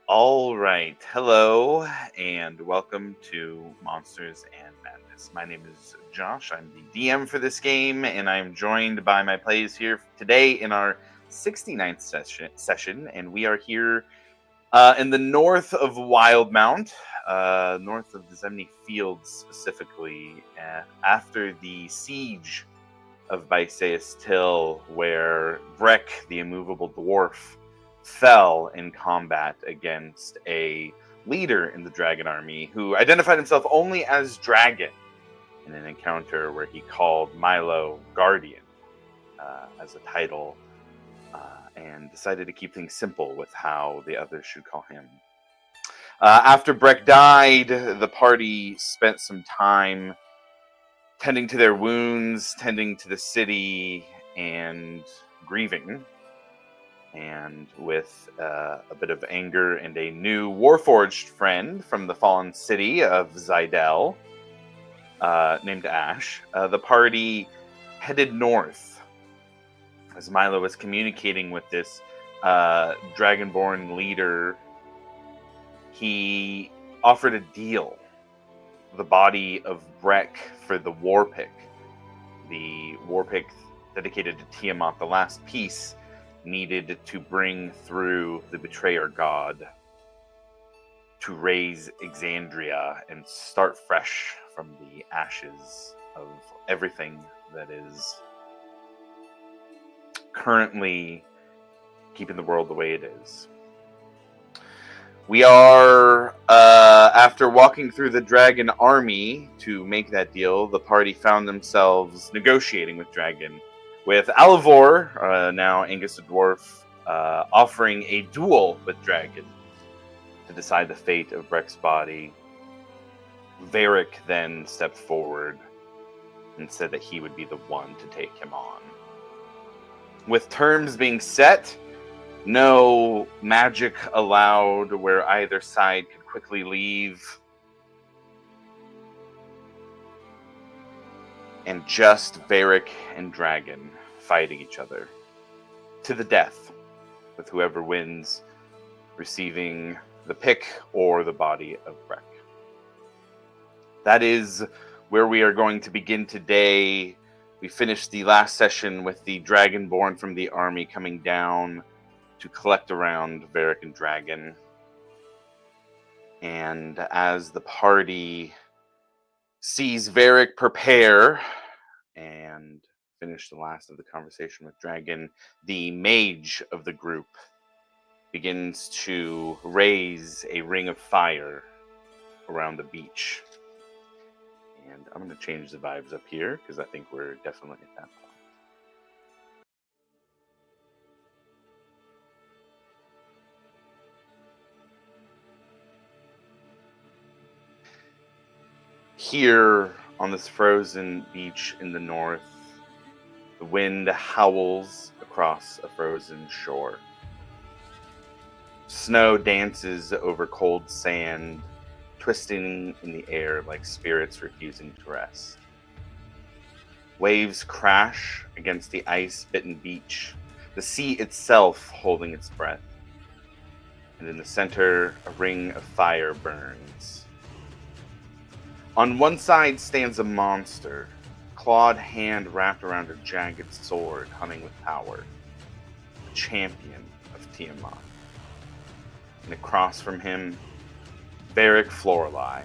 All right. Hello and welcome to Monsters and Madness. My name is Josh. I'm the DM for this game, and I'm joined by my players here today in our 69th session. And we are here in the north of Wildmount, north of the Zemni Fields specifically, after the siege of Bysaeus Till, where Breck, the immovable dwarf, fell in combat against a leader in the dragon army who identified himself only as Dragon in an encounter where he called Milo Guardian as a title and decided to keep things simple with how the others should call him. After Breck died, the party spent some time tending to their wounds, tending to the city, and grieving. And with a bit of anger and a new Warforged friend from the fallen city of Zydel, named Ash, the party headed north. As Milo was communicating with this Dragonborn leader, he offered a deal. The body of Breck for the Warpick. The Warpick dedicated to Tiamat, the last piece needed to bring through the Betrayer God to raise Exandria and start fresh from the ashes of everything that is currently keeping the world the way it is. We are, after walking through the dragon army to make that deal, the party found themselves negotiating with Dragon, with Alivor, now Angus the Dwarf, offering a duel with Dragon to decide the fate of Breck's body. Varric then stepped forward and said that he would be the one to take him on. With terms being set, no magic allowed where either side could quickly leave. And just Varric and Dragon fighting each other to the death, with whoever wins receiving the pick or the body of Breck. That is where we are going to begin today. We finished the last session with the Dragonborn from the army coming down to collect around Varric and Dragon. And as the party sees Varric prepare and finish the last of the conversation with Dragon, the mage of the group begins to raise a ring of fire around the beach. And I'm going to change the vibes up here because I think we're definitely at that point. Here on this frozen beach in the north, the wind howls across a frozen shore. Snow dances over cold sand, twisting in the air like spirits refusing to rest. Waves crash against the ice-bitten beach, the sea itself holding its breath. And in the center, a ring of fire burns. On one side stands a monster, clawed hand wrapped around a jagged sword humming with power. The champion of Tiamat. And across from him, Varric Florelei.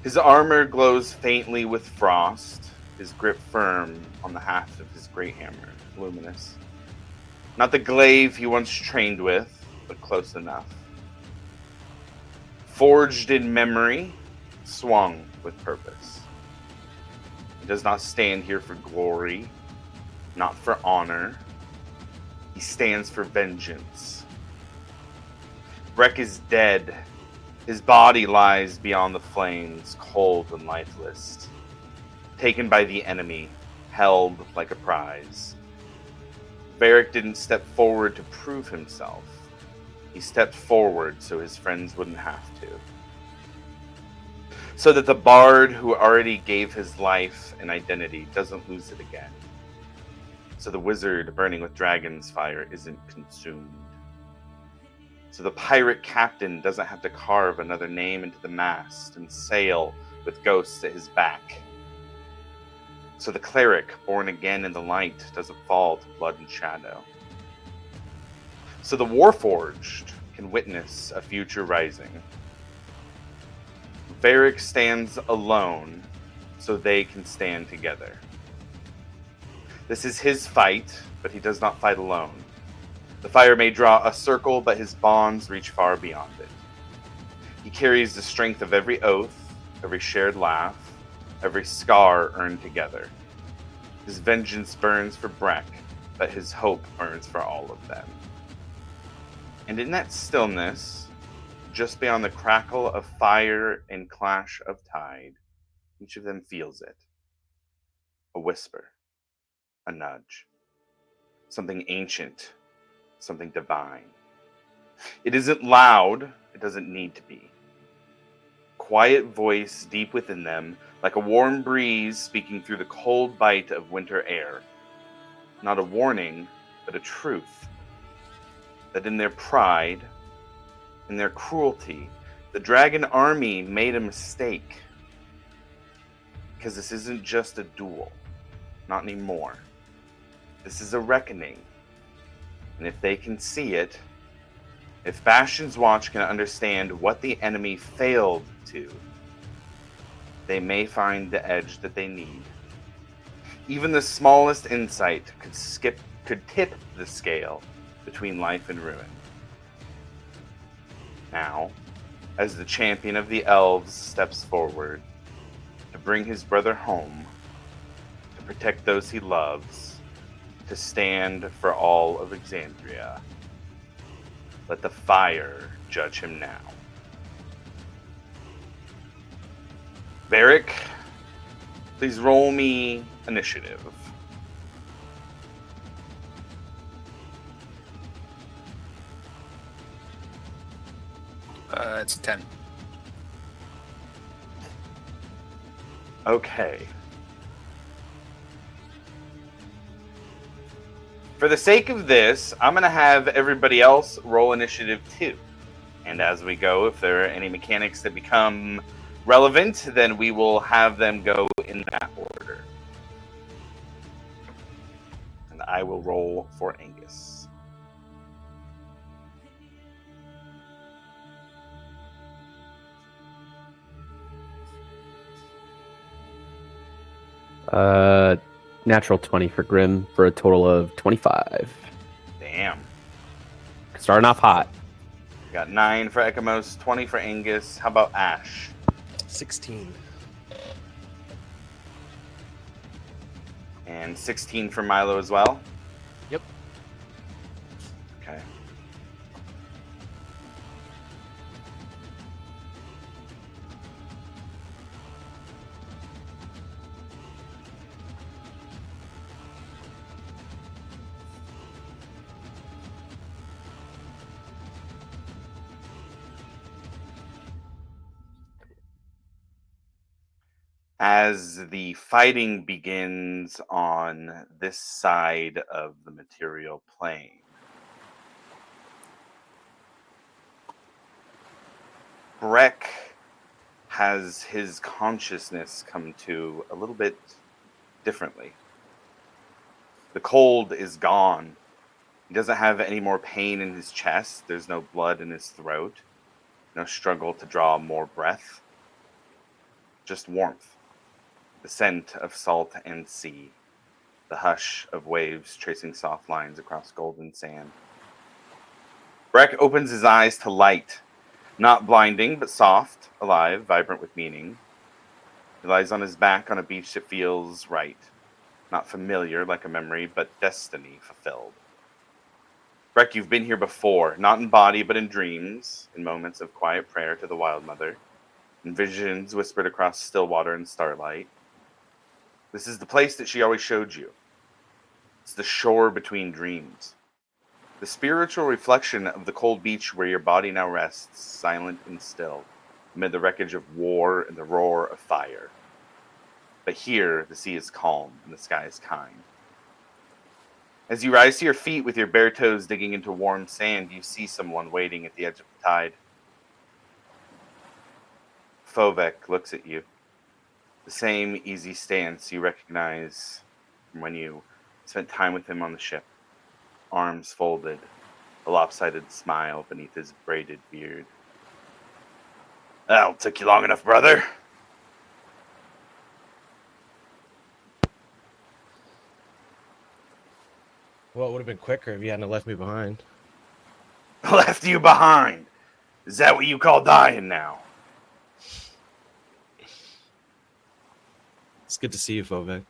His armor glows faintly with frost, his grip firm on the haft of his great hammer, luminous. Not the glaive he once trained with, but close enough. Forged in memory, swung with purpose. He does not stand here for glory, not for honor. He stands for vengeance. Breck is dead. His body lies beyond the flames, cold and lifeless. Taken by the enemy, held like a prize. Varric didn't step forward to prove himself. He stepped forward so his friends wouldn't have to. So that the bard who already gave his life and identity doesn't lose it again. So the wizard burning with dragon's fire isn't consumed. so the pirate captain doesn't have to carve another name into the mast and sail with ghosts at his back. So the cleric, born again in the light, doesn't fall to blood and shadow. So the Warforged can witness a future rising. Varric stands alone, so they can stand together. This is his fight, but he does not fight alone. The fire may draw a circle, but his bonds reach far beyond it. He carries the strength of every oath, every shared laugh, every scar earned together. His vengeance burns for Breck, but his hope burns for all of them. And in that stillness, just beyond the crackle of fire and clash of tide, each of them feels it. A whisper, a nudge, something ancient, something divine. It isn't loud, it doesn't need to be. Quiet voice deep within them, like a warm breeze speaking through the cold bite of winter air. Not a warning, but a truth. That in their pride, in their cruelty, the dragon army made a mistake. Because this isn't just a duel. Not anymore. This is a reckoning. And if they can see it, if Bastion's Watch can understand what the enemy failed to, they may find the edge that they need. Even the smallest insight could tip the scale between life and ruin. Now, as the champion of the elves steps forward to bring his brother home, to protect those he loves, to stand for all of Exandria, let the fire judge him now. Varric, please roll me initiative. It's 10. Okay. For the sake of this, I'm going to have everybody else roll initiative too. And as we go, if there are any mechanics that become relevant, then we will have them go in that order. And I will roll for Angus. Natural 20 for Grim for a total of 25. Damn. Starting off hot. Got 9 for Ekamos, 20 for Angus. How about Ash? 16. And 16 for Milo as well? Yep. Okay. As the fighting begins on this side of the material plane, Breck has his consciousness come to a little bit differently. The cold is gone. He doesn't have any more pain in his chest. There's no blood in his throat. No struggle to draw more breath. Just warmth. The scent of salt and sea. The hush of waves tracing soft lines across golden sand. Breck opens his eyes to light. Not blinding, but soft, alive, vibrant with meaning. He lies on his back on a beach that feels right. Not familiar like a memory, but destiny fulfilled. Breck, you've been here before, not in body, but in dreams, in moments of quiet prayer to the Wild Mother, in visions whispered across still water and starlight. This is the place that she always showed you. It's the shore between dreams. The spiritual reflection of the cold beach where your body now rests, silent and still, amid the wreckage of war and the roar of fire. But here, the sea is calm and the sky is kind. As you rise to your feet with your bare toes digging into warm sand, you see someone waiting at the edge of the tide. Fovek looks at you. The same easy stance you recognize from when you spent time with him on the ship. Arms folded, a lopsided smile beneath his braided beard. That'll took you long enough, brother. Well, it would have been quicker if you hadn't left me behind. Left you behind. Is that what you call dying now? It's good to see you, Fovek.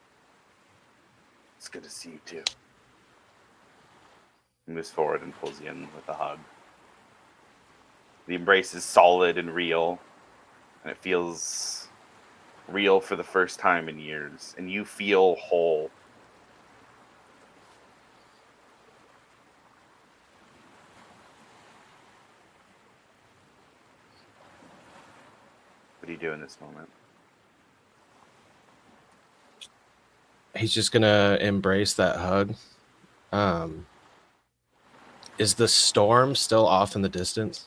It's good to see you too. He moves forward and pulls you in with a hug. The embrace is solid and real, and it feels real for the first time in years, and you feel whole. What do you do in this moment? He's just gonna embrace that hug. Is the storm still off in the distance?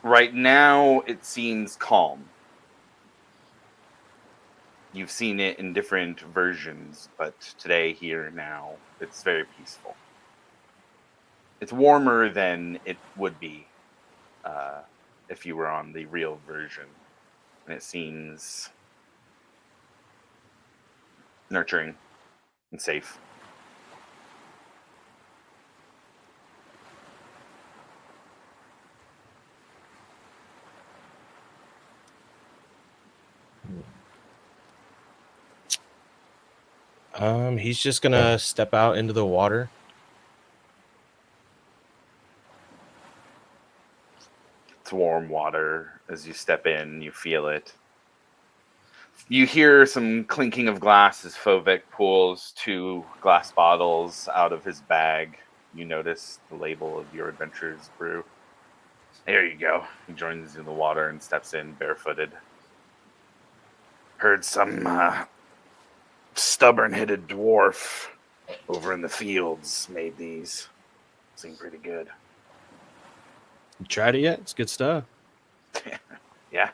Right now, it seems calm. You've seen it in different versions, but today, here, now, it's very peaceful. It's warmer than it would be if you were on the real version. And it seems nurturing and safe. He's just gonna step out into the water. It's warm water. As you step in, you feel it. You hear some clinking of glass as Fovek pulls 2 glass bottles out of his bag. You notice the label of your adventurer's brew. There you go. He joins in the water and steps in barefooted. Heard some stubborn-headed dwarf over in the fields made these. Seem pretty good. You tried it yet? It's good stuff. Yeah.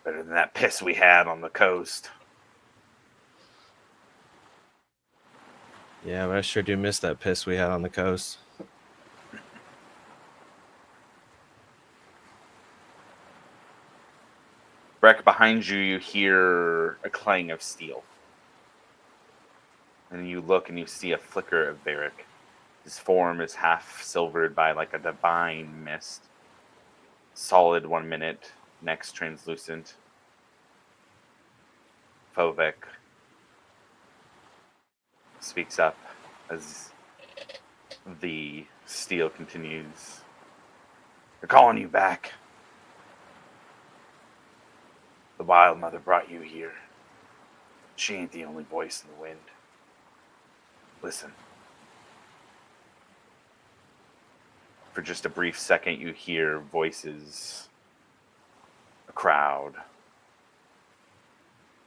Better than that piss we had on the coast. Yeah, but I sure do miss that piss we had on the coast. Breck, behind you, you hear a clang of steel. And you look and you see a flicker of Varric. His form is half silvered by like a divine mist. Solid 1 minute, next translucent. Fovek speaks up as the steel continues. They're calling you back. The Wild Mother brought you here. She ain't the only voice in the wind. Listen. For just a brief second, you hear voices, a crowd.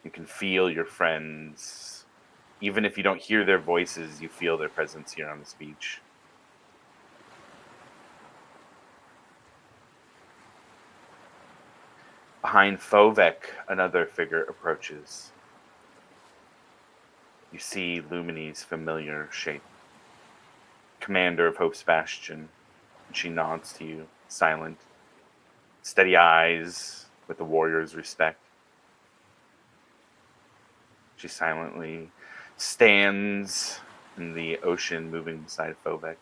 You can feel your friends. Even if you don't hear their voices, you feel their presence here on this beach. Behind Fovek, another figure approaches. You see Lumini's familiar shape. Commander of Hope's Bastion. And she nods to you, silent. Steady eyes with the warrior's respect. She silently stands in the ocean moving beside Fovek.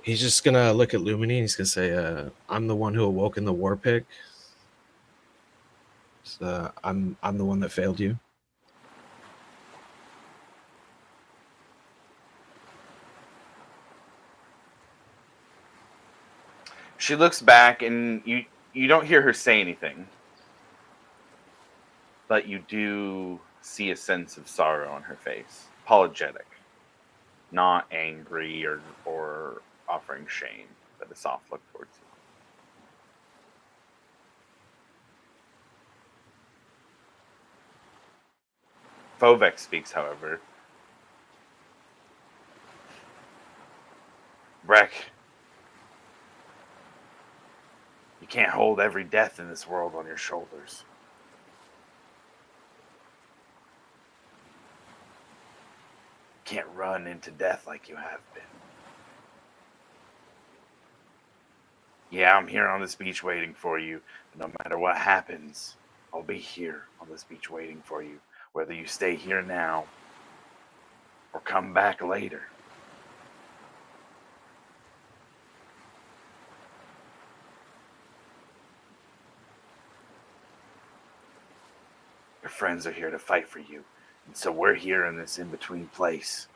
He's just gonna look at Lumini and he's gonna say, I'm the one who awoke in the war pig. So I'm the one that failed you. She looks back and you don't hear her say anything. but you do see a sense of sorrow on her face. Apologetic. Not angry or offering shame, but a soft look towards you. Vovek speaks, however. Breck, you can't hold every death in this world on your shoulders. You can't run into death like you have been. Yeah, I'm here on this beach waiting for you. No matter what happens, I'll be here on this beach waiting for you. Whether you stay here now or come back later. Your friends are here to fight for you. And so we're here in this in-between place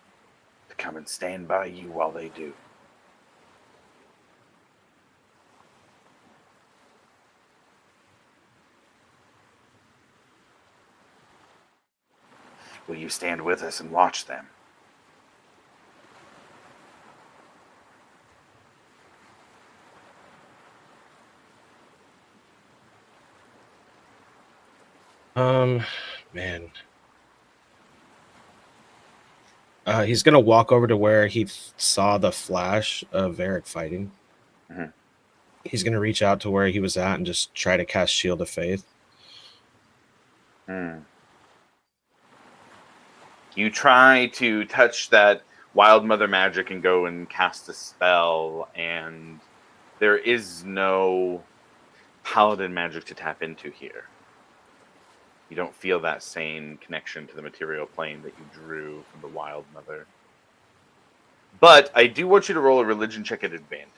to come and stand by you while they do. Will you stand with us and watch them? Man. He's gonna walk over to where he saw the flash of Varric fighting. Mhm. He's gonna reach out to where he was at and just try to cast Shield of Faith. You try to touch that Wild Mother magic and go and cast a spell, and there is no paladin magic to tap into here. You don't feel that same connection to the material plane that you drew from the Wild Mother. But I do want you to roll a religion check at advantage.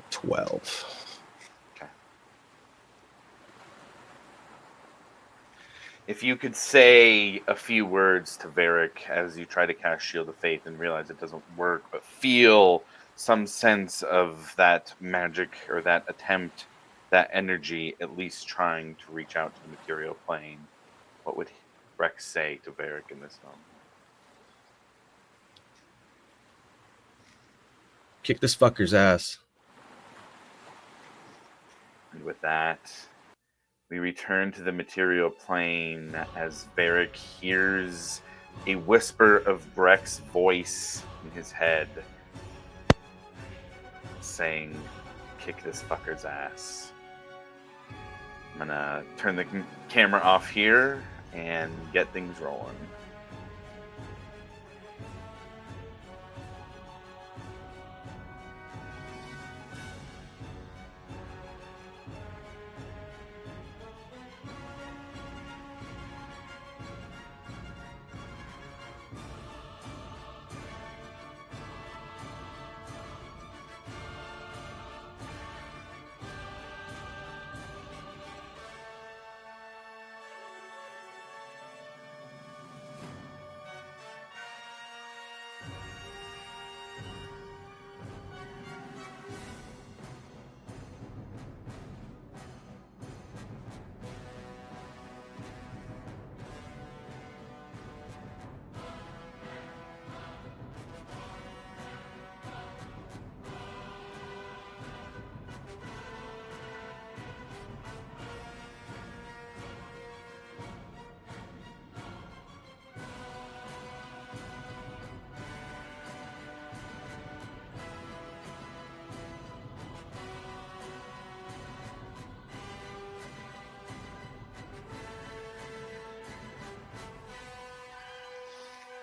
$12. Okay. If you could say a few words to Varric as you try to cast Shield of Faith and realize it doesn't work, but feel some sense of that magic or that attempt, that energy, at least trying to reach out to the material plane, what would Rex say to Varric in this moment? Kick this fucker's ass. And with that, we return to the material plane as Varric hears a whisper of Breck's voice in his head saying, kick this fucker's ass. I'm gonna turn the camera off here and get things rolling.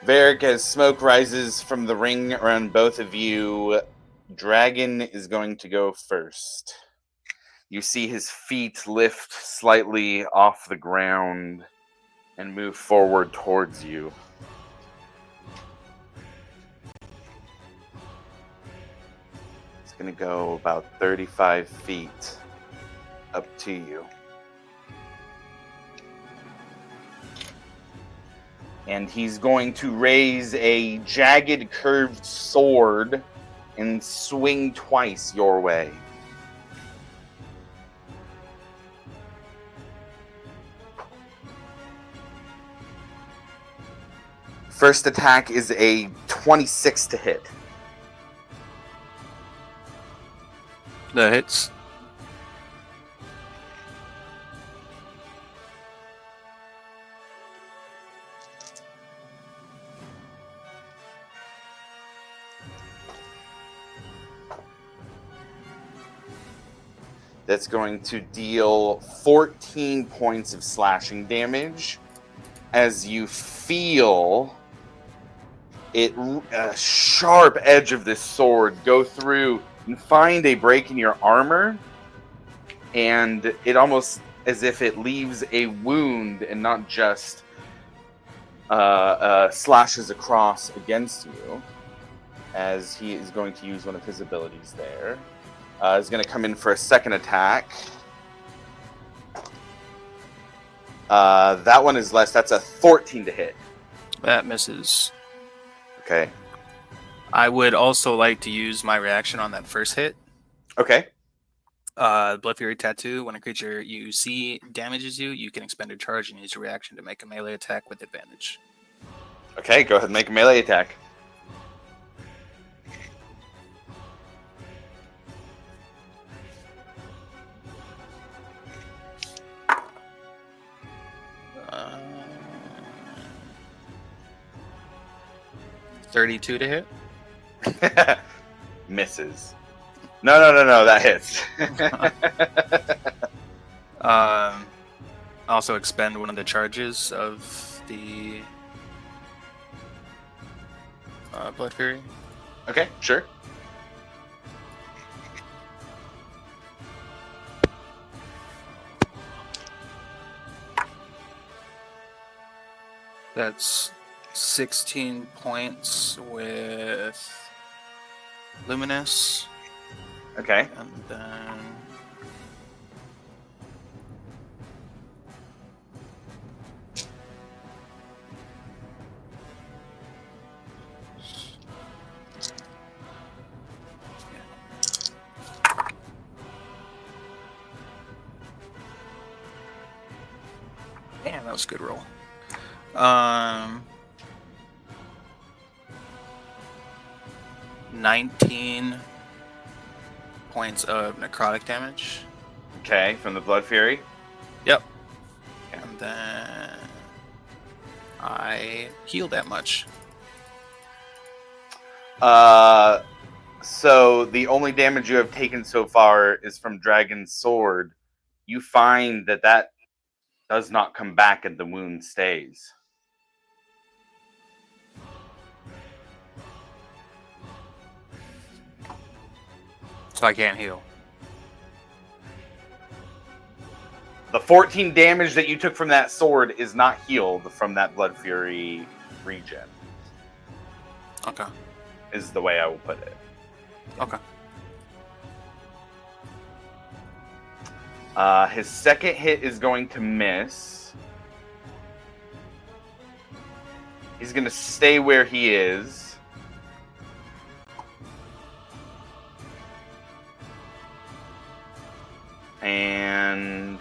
Varric, as smoke rises from the ring around both of you, Dragon is going to go first. You see his feet lift slightly off the ground and move forward towards you. It's going to go about 35 feet up to you. And he's going to raise a jagged, curved sword and swing twice your way. First attack is a 26 to hit. That hits. That's going to deal 14 points of slashing damage as you feel a sharp edge of this sword go through and find a break in your armor, and it almost as if it leaves a wound and not just slashes across against you, as he is going to use one of his abilities there. Is going to come in for a second attack. That one is less. That's a 14 to hit. That misses. Okay. I would also like to use my reaction on that first hit. Okay. Blood Fury Tattoo. When a creature you see damages you, you can expend a charge and use your reaction to make a melee attack with advantage. Okay, go ahead and make a melee attack. Uh, 32 to hit. Misses. No, that hits. Also expend one of the charges of the Blood Fury. Okay, sure. That's 16 points with Luminous. Okay. And then man, that was a good roll. 19 points of necrotic damage. Okay, from the Blood Fury. Yep. And then I heal that much. So the only damage you have taken so far is from Dragon's Sword. You find that does not come back and the wound stays. So I can't heal. The 14 damage that you took from that sword is not healed from that Blood Fury regen. Okay. Is the way I will put it. Okay. His second hit is going to miss. He's going to stay where he is. And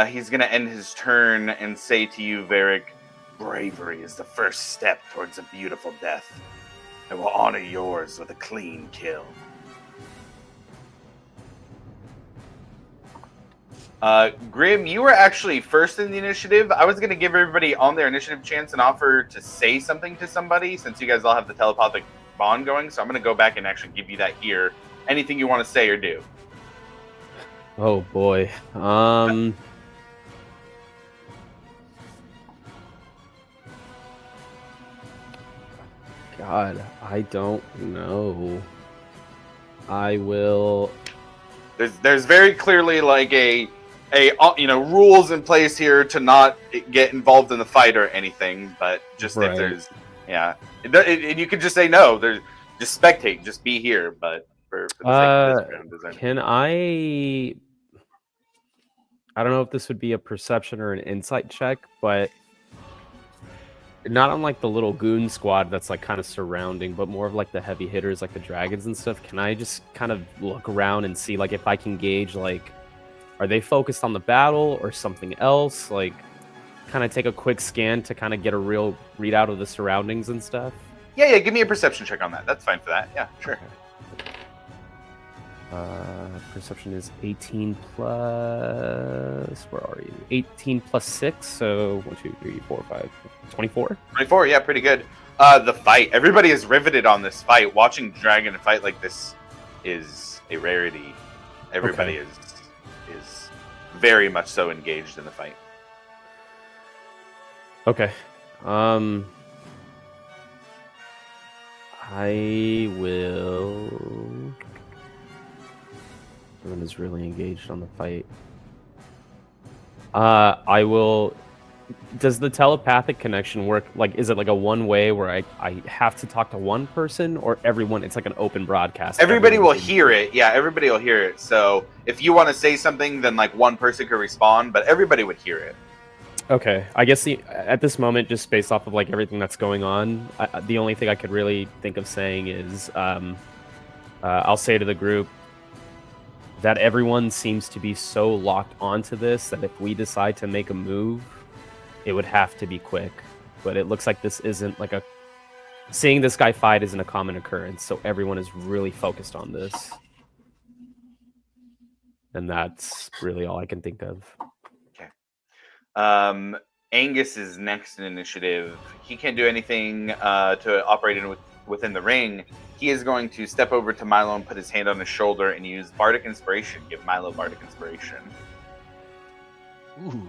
he's going to end his turn and say to you, Varric, bravery is the first step towards a beautiful death. I will honor yours with a clean kill. Grim, you were actually first in the initiative. I was going to give everybody on their initiative chance and offer to say something to somebody since you guys all have the telepathic bond going. So I'm going to go back and actually give you that here. Anything you want to say or do. Oh boy. God, I don't know. I will. There's very clearly like a rules in place here to not get involved in the fight or anything, but just Right. if there's and you could just say no. There's just spectate, just be here. But for the sake of this round design. Can I don't know if this would be a perception or an insight check, but not on like the little goon squad that's like kind of surrounding, but more of like the heavy hitters, like the dragons and stuff. Can I just kind of look around and see like if I can gauge like, are they focused on the battle or something else? Like, kind of take a quick scan to kind of get a real readout of the surroundings and stuff. Yeah. Give me a perception check on that. That's fine for that. Yeah, sure. Perception is 18 plus. Where are you? 18 plus 6. So 1, 2, 3, 4, 5, 24. 24. Yeah, pretty good. The fight. Everybody is riveted on this fight. Watching Dragon fight like this is a rarity. Everybody is very much so engaged in the fight. Okay. I will. Everyone is really engaged on the fight. I will. Does the telepathic connection work? Like, is it like a one way where I have to talk to one person, or everyone? It's like an open broadcast. Everybody will hear it. Yeah, everybody will hear it. So if you want to say something, then like one person could respond, but everybody would hear it. Okay, I guess at this moment, just based off of like everything that's going on, the only thing I could really think of saying is, I'll say to the group that everyone seems to be so locked onto this that if we decide to make a move, it would have to be quick. But it looks like this isn't like seeing this guy fight isn't a common occurrence, so everyone is really focused on this, and that's really all I can think of. Angus is next in initiative. He can't do anything to operate within the ring. He is going to step over to Milo and put his hand on his shoulder and use Bardic Inspiration. Give Milo Bardic Inspiration. Ooh.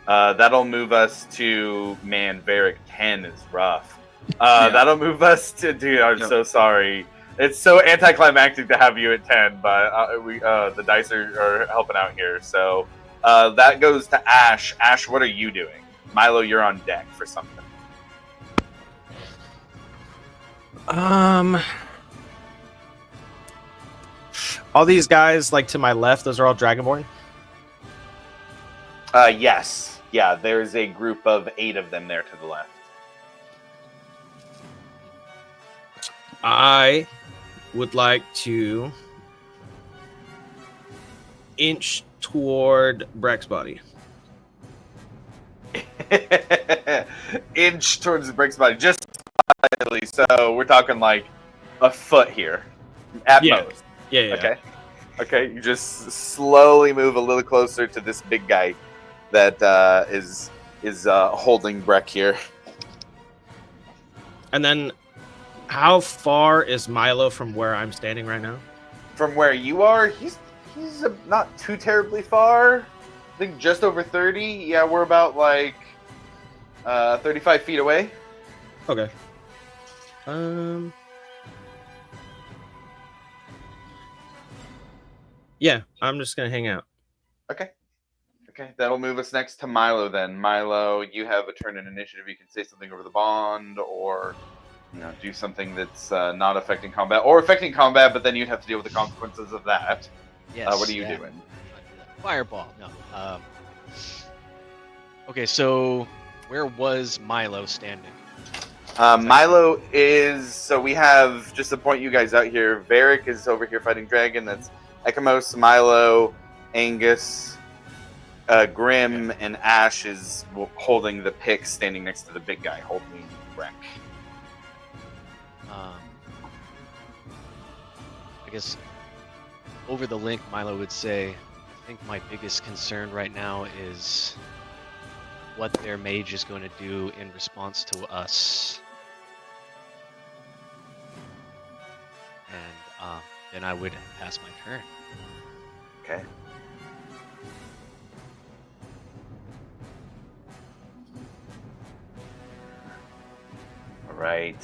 That'll move us to, man, Varric 10 is rough. That'll move us to, dude, I'm so sorry. It's so anticlimactic to have you at 10, but the dice are helping out here. So that goes to Ash. Ash, what are you doing? Milo, you're on deck for something. All these guys, like to my left, those are all Dragonborn? Yes. Yeah, there's a group of 8 of them there to the left. I would like to inch toward Breck's body. Inch towards the Breck's body, just slightly. So we're talking like a foot here, at most. Yeah. Okay. You just slowly move a little closer to this big guy that is holding Breck here. And then, how far is Milo from where I'm standing right now? From where you are, he's not too terribly far. I think just over 30. Yeah, we're about like 35 feet away. Okay. Yeah, I'm just gonna hang out. Okay, that'll move us next to Milo then. Milo, you have a turn in initiative. You can say something over the bond, or do something that's not affecting combat, or affecting combat, but then you'd have to deal with the consequences of that. Yes. What are you doing? Fireball. No. Okay, so where was Milo standing? Milo is, so we have, just to point you guys out here, Varric is over here fighting Dragon. That's Ekamos, Milo, Angus, Grim, and Ash is holding the pick, standing next to the big guy holding Breck. I guess over the link, Milo would say, I think my biggest concern right now is what their mage is going to do in response to us. And then I would pass my turn. Okay. All right.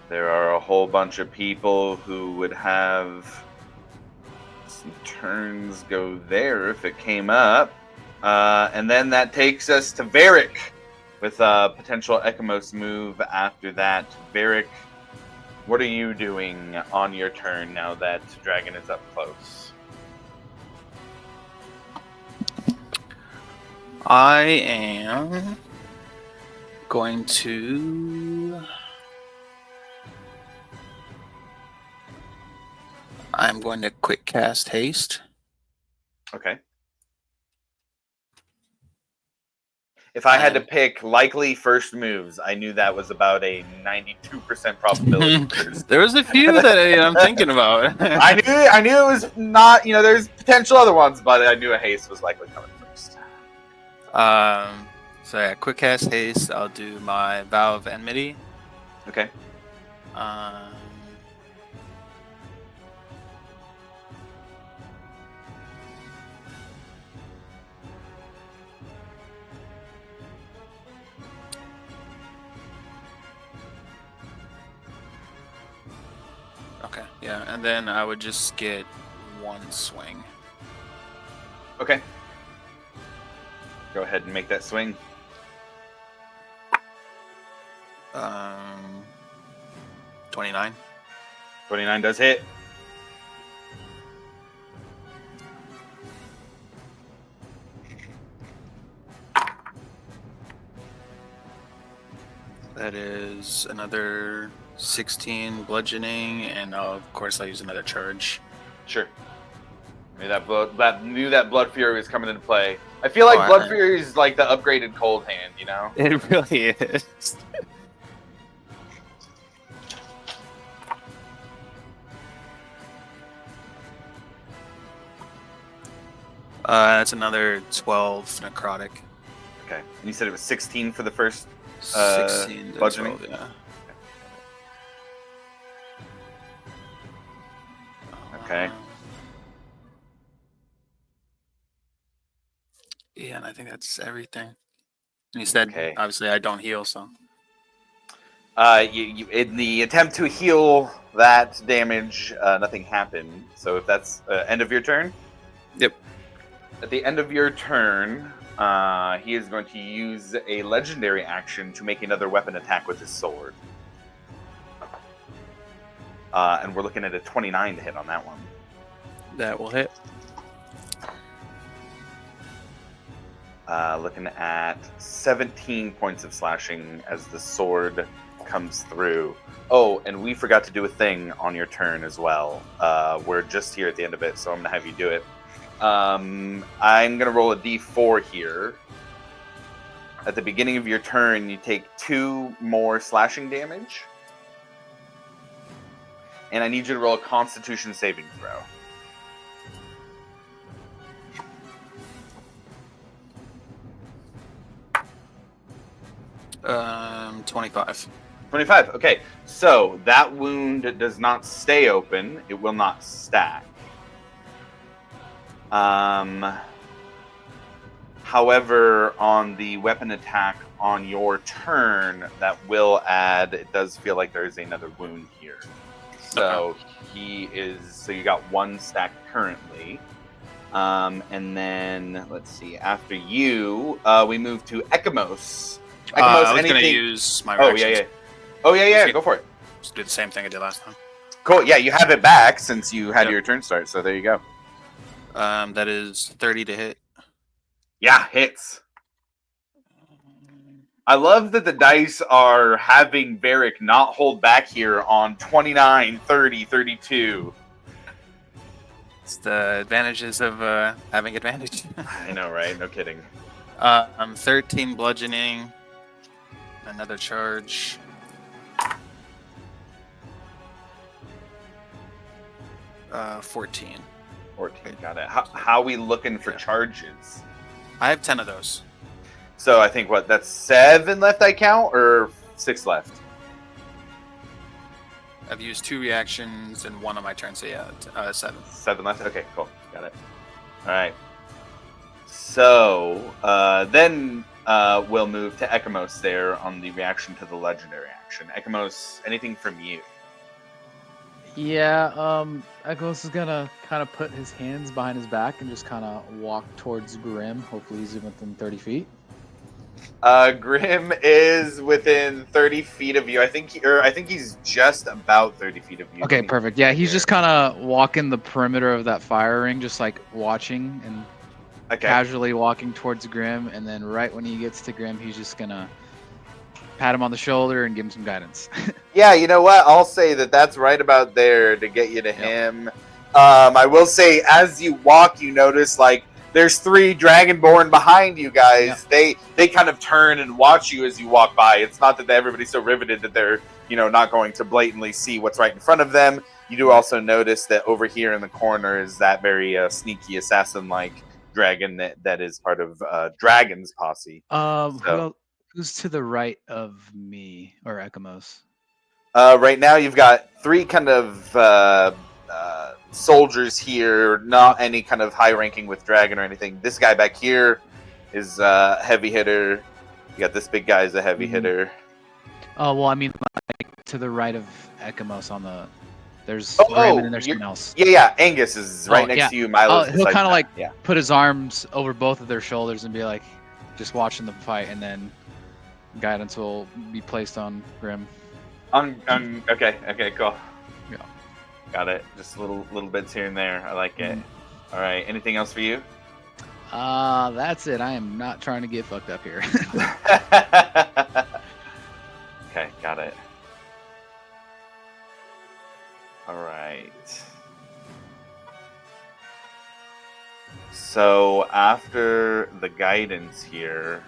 There are a whole bunch of people who would have some turns go there if it came up. And then that takes us to Varric with a potential Ekamos move after that. Varric, what are you doing on your turn now that Dragon is up close? I am going to. I'm going to quick cast haste. Okay. If I had to pick likely first moves, I knew that was about a 92% probability. There was a few that I'm thinking about. I knew it was not, there's potential other ones, but I knew a haste was likely coming first. So yeah, quick cast haste. I'll do my Vow of Enmity. Okay. Okay, yeah, and then I would just get one swing. Okay. Go ahead and make that swing. 29. 29 does hit. That is another 16 bludgeoning, and of course I'll use another charge. Sure. Knew that Blood Fury was coming into play. I feel like Blood Fury is like the upgraded Cold Hand, you know? It really is. That's another 12 necrotic. Okay. And you said it was 16 for the first 16 to bludgeoning? 12, yeah. Okay. Yeah, and I think that's everything. And he said, Okay. obviously, I don't heal, so. You in the attempt to heal that damage, nothing happened. So if that's end of your turn? Yep. At the end of your turn, he is going to use a legendary action to make another weapon attack with his sword. And we're looking at a 29 to hit on that one. That will hit. Looking at 17 points of slashing as the sword comes through. Oh, and we forgot to do a thing on your turn as well. We're just here at the end of it, so I'm going to have you do it. I'm going to roll a d4 here. At the beginning of your turn, you take 2 more slashing damage. And I need you to roll a Constitution saving throw. 25. 25. Okay, so that wound does not stay open. It will not stack. However, on the weapon attack on your turn, that will add. It does feel like there is another wound here. So So you got 1 stack currently. And then let's see. After you, we move to Ekamos. I was going to use my reactions. Yeah. Go for it. Just do the same thing I did last time. Cool. Yeah, you have it back since you had your turn start. So there you go. That is 30 to hit. Yeah, hits. I love that the dice are having Varric not hold back here on 29, 30, 32. It's the advantages of having advantage. I know, right? No kidding. I'm 13 bludgeoning. Another charge. Uh, 14. 14, got it. How we looking for charges? I have 10 of those. So I think, that's 7 left I count, or 6 left? I've used 2 reactions and 1 on my turn, so yeah, 7. 7 left? Okay, cool. Got it. All right. So then we'll move to Ekamos there on the reaction to the legendary action. Ekamos, anything from you? Yeah, Ekamos is gonna kind of put his hands behind his back and just kind of walk towards Grim. Hopefully he's within 30 feet. Grim is within 30 feet of you. I think he's just about 30 feet of you. Okay, perfect. Yeah, he's just kind of walking the perimeter of that fire ring, just like watching and casually walking towards Grim. And then right when he gets to Grim, he's just gonna pat him on the shoulder and give him some guidance. Yeah, you know what? I'll say that that's right about there to get you to him. I will say, as you walk, you notice like there's 3 Dragonborn behind you guys. They kind of turn and watch you as you walk by. It's not that everybody's so riveted that they're not going to blatantly see what's right in front of them. You do also notice that over here in the corner is that very sneaky assassin-like dragon that is part of Dragon's posse. Who's to the right of me or Ekamos? Right now, you've got 3 kind of soldiers here, not any kind of high ranking with Dragon or anything. This guy back here is a heavy hitter. You got this big guy is a heavy hitter. Oh, well, I mean, like, to the right of Ekamos on the... There's Oh, Raymond and there's someone else. Yeah. Angus is right next to you. Milo's he'll kind of like yeah. put his arms over both of their shoulders and be like, just watching them fight, and then guidance will be placed on Grim. Okay, cool. Yeah. Got it. Just little bits here and there. I like it. All right. Anything else for you? That's it. I am not trying to get fucked up here. Okay, got it. All right. So after the guidance here,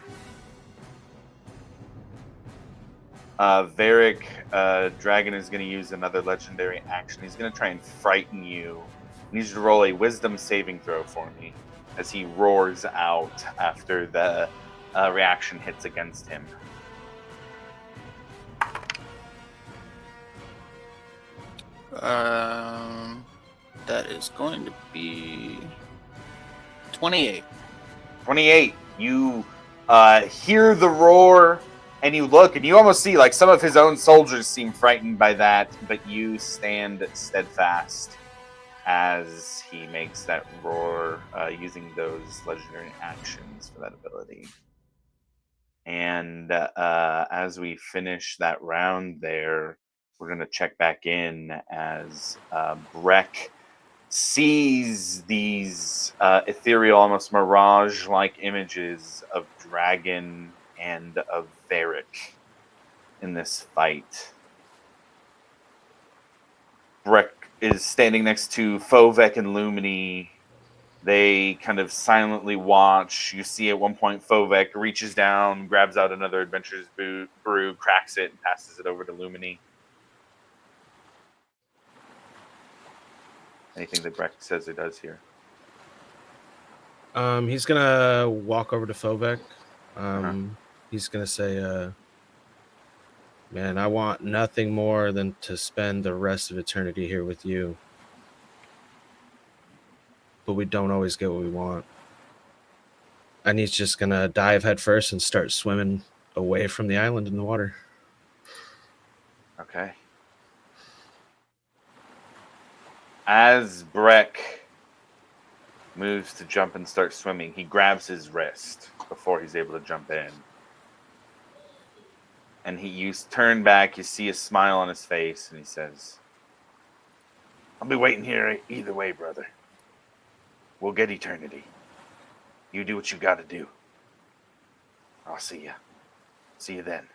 Varric, Dragon is going to use another legendary action. He's going to try and frighten you. I need you to roll a wisdom saving throw for me as he roars out after the reaction hits against him. That is going to be 28. 28. You hear the roar, and you look, and you almost see like some of his own soldiers seem frightened by that, but you stand steadfast as he makes that roar using those legendary actions for that ability. And as we finish that round there, we're going to check back in as Breck sees these ethereal, almost mirage-like images of Dragon and of Varric in this fight. Breck is standing next to Fovek and Lumini. They kind of silently watch. You see at one point Fovek reaches down, grabs out another Adventurer's Brew, cracks it, and passes it over to Lumini. Anything that Breck says or does here? He's gonna walk over to Fovek. He's gonna say, man, I want nothing more than to spend the rest of eternity here with you. But we don't always get what we want. And he's just gonna dive headfirst and start swimming away from the island in the water. Okay. As Breck moves to jump and start swimming, he grabs his wrist before he's able to jump in. And you turn back, you see a smile on his face, and he says, I'll be waiting here either way, brother. We'll get eternity. You do what you gotta do. I'll see you. See you then.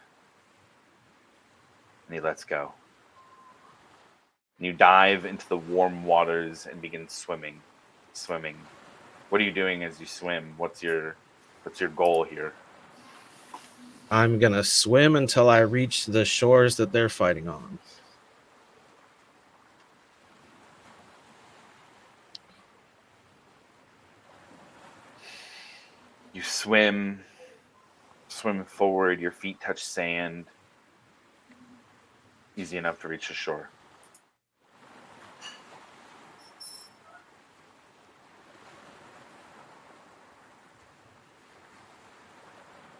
And he lets go. And you dive into the warm waters and begin swimming. What are you doing as you swim? What's your goal here? I'm gonna swim until I reach the shores that they're fighting on. You swim forward, your feet touch sand. Easy enough to reach the shore.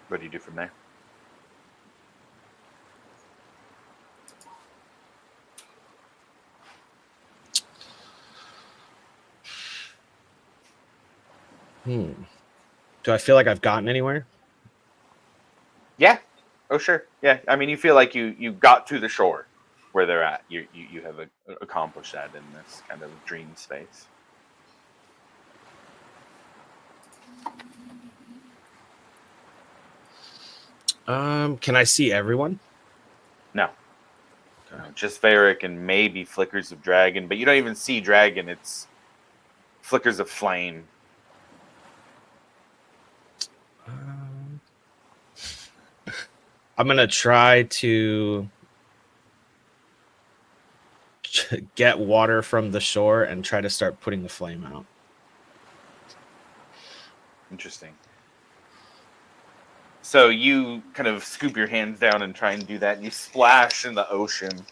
What do you do from there? Do I feel like I've gotten anywhere? Yeah. Oh, sure. Yeah. I mean, you feel like you got to the shore where they're at. You have accomplished that in this kind of dream space. Can I see everyone? No. Just Varric and maybe flickers of dragon, but you don't even see dragon. It's flickers of flame. I'm gonna try to get water from the shore and try to start putting the flame out. Interesting. So you kind of scoop your hands down and try and do that, and you splash in the ocean.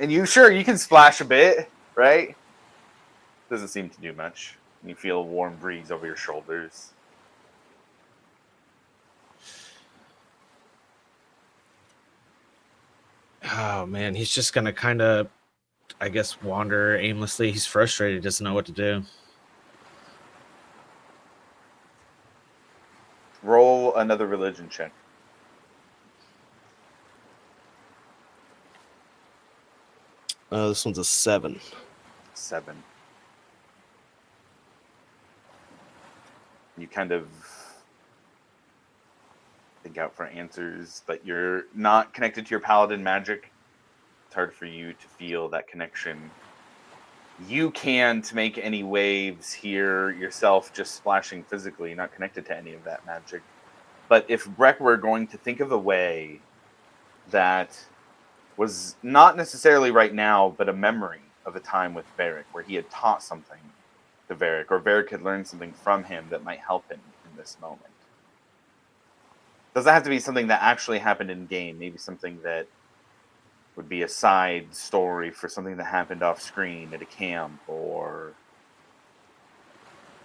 And you can splash a bit, right? Doesn't seem to do much. You feel a warm breeze over your shoulders. Oh man, he's just gonna kind of, I guess, wander aimlessly. He's frustrated, doesn't know what to do. Roll another religion check. This one's a 7. 7. You kind of think out for answers, but you're not connected to your paladin magic. It's hard for you to feel that connection. You can't make any waves here yourself, just splashing physically, not connected to any of that magic. But if Breck were going to think of a way that was not necessarily right now, but a memory of a time with Varric, where he had taught something to Varric, or Varric had learned something from him that might help him in this moment. Doesn't have to be something that actually happened in game, maybe something that would be a side story for something that happened off screen at a camp or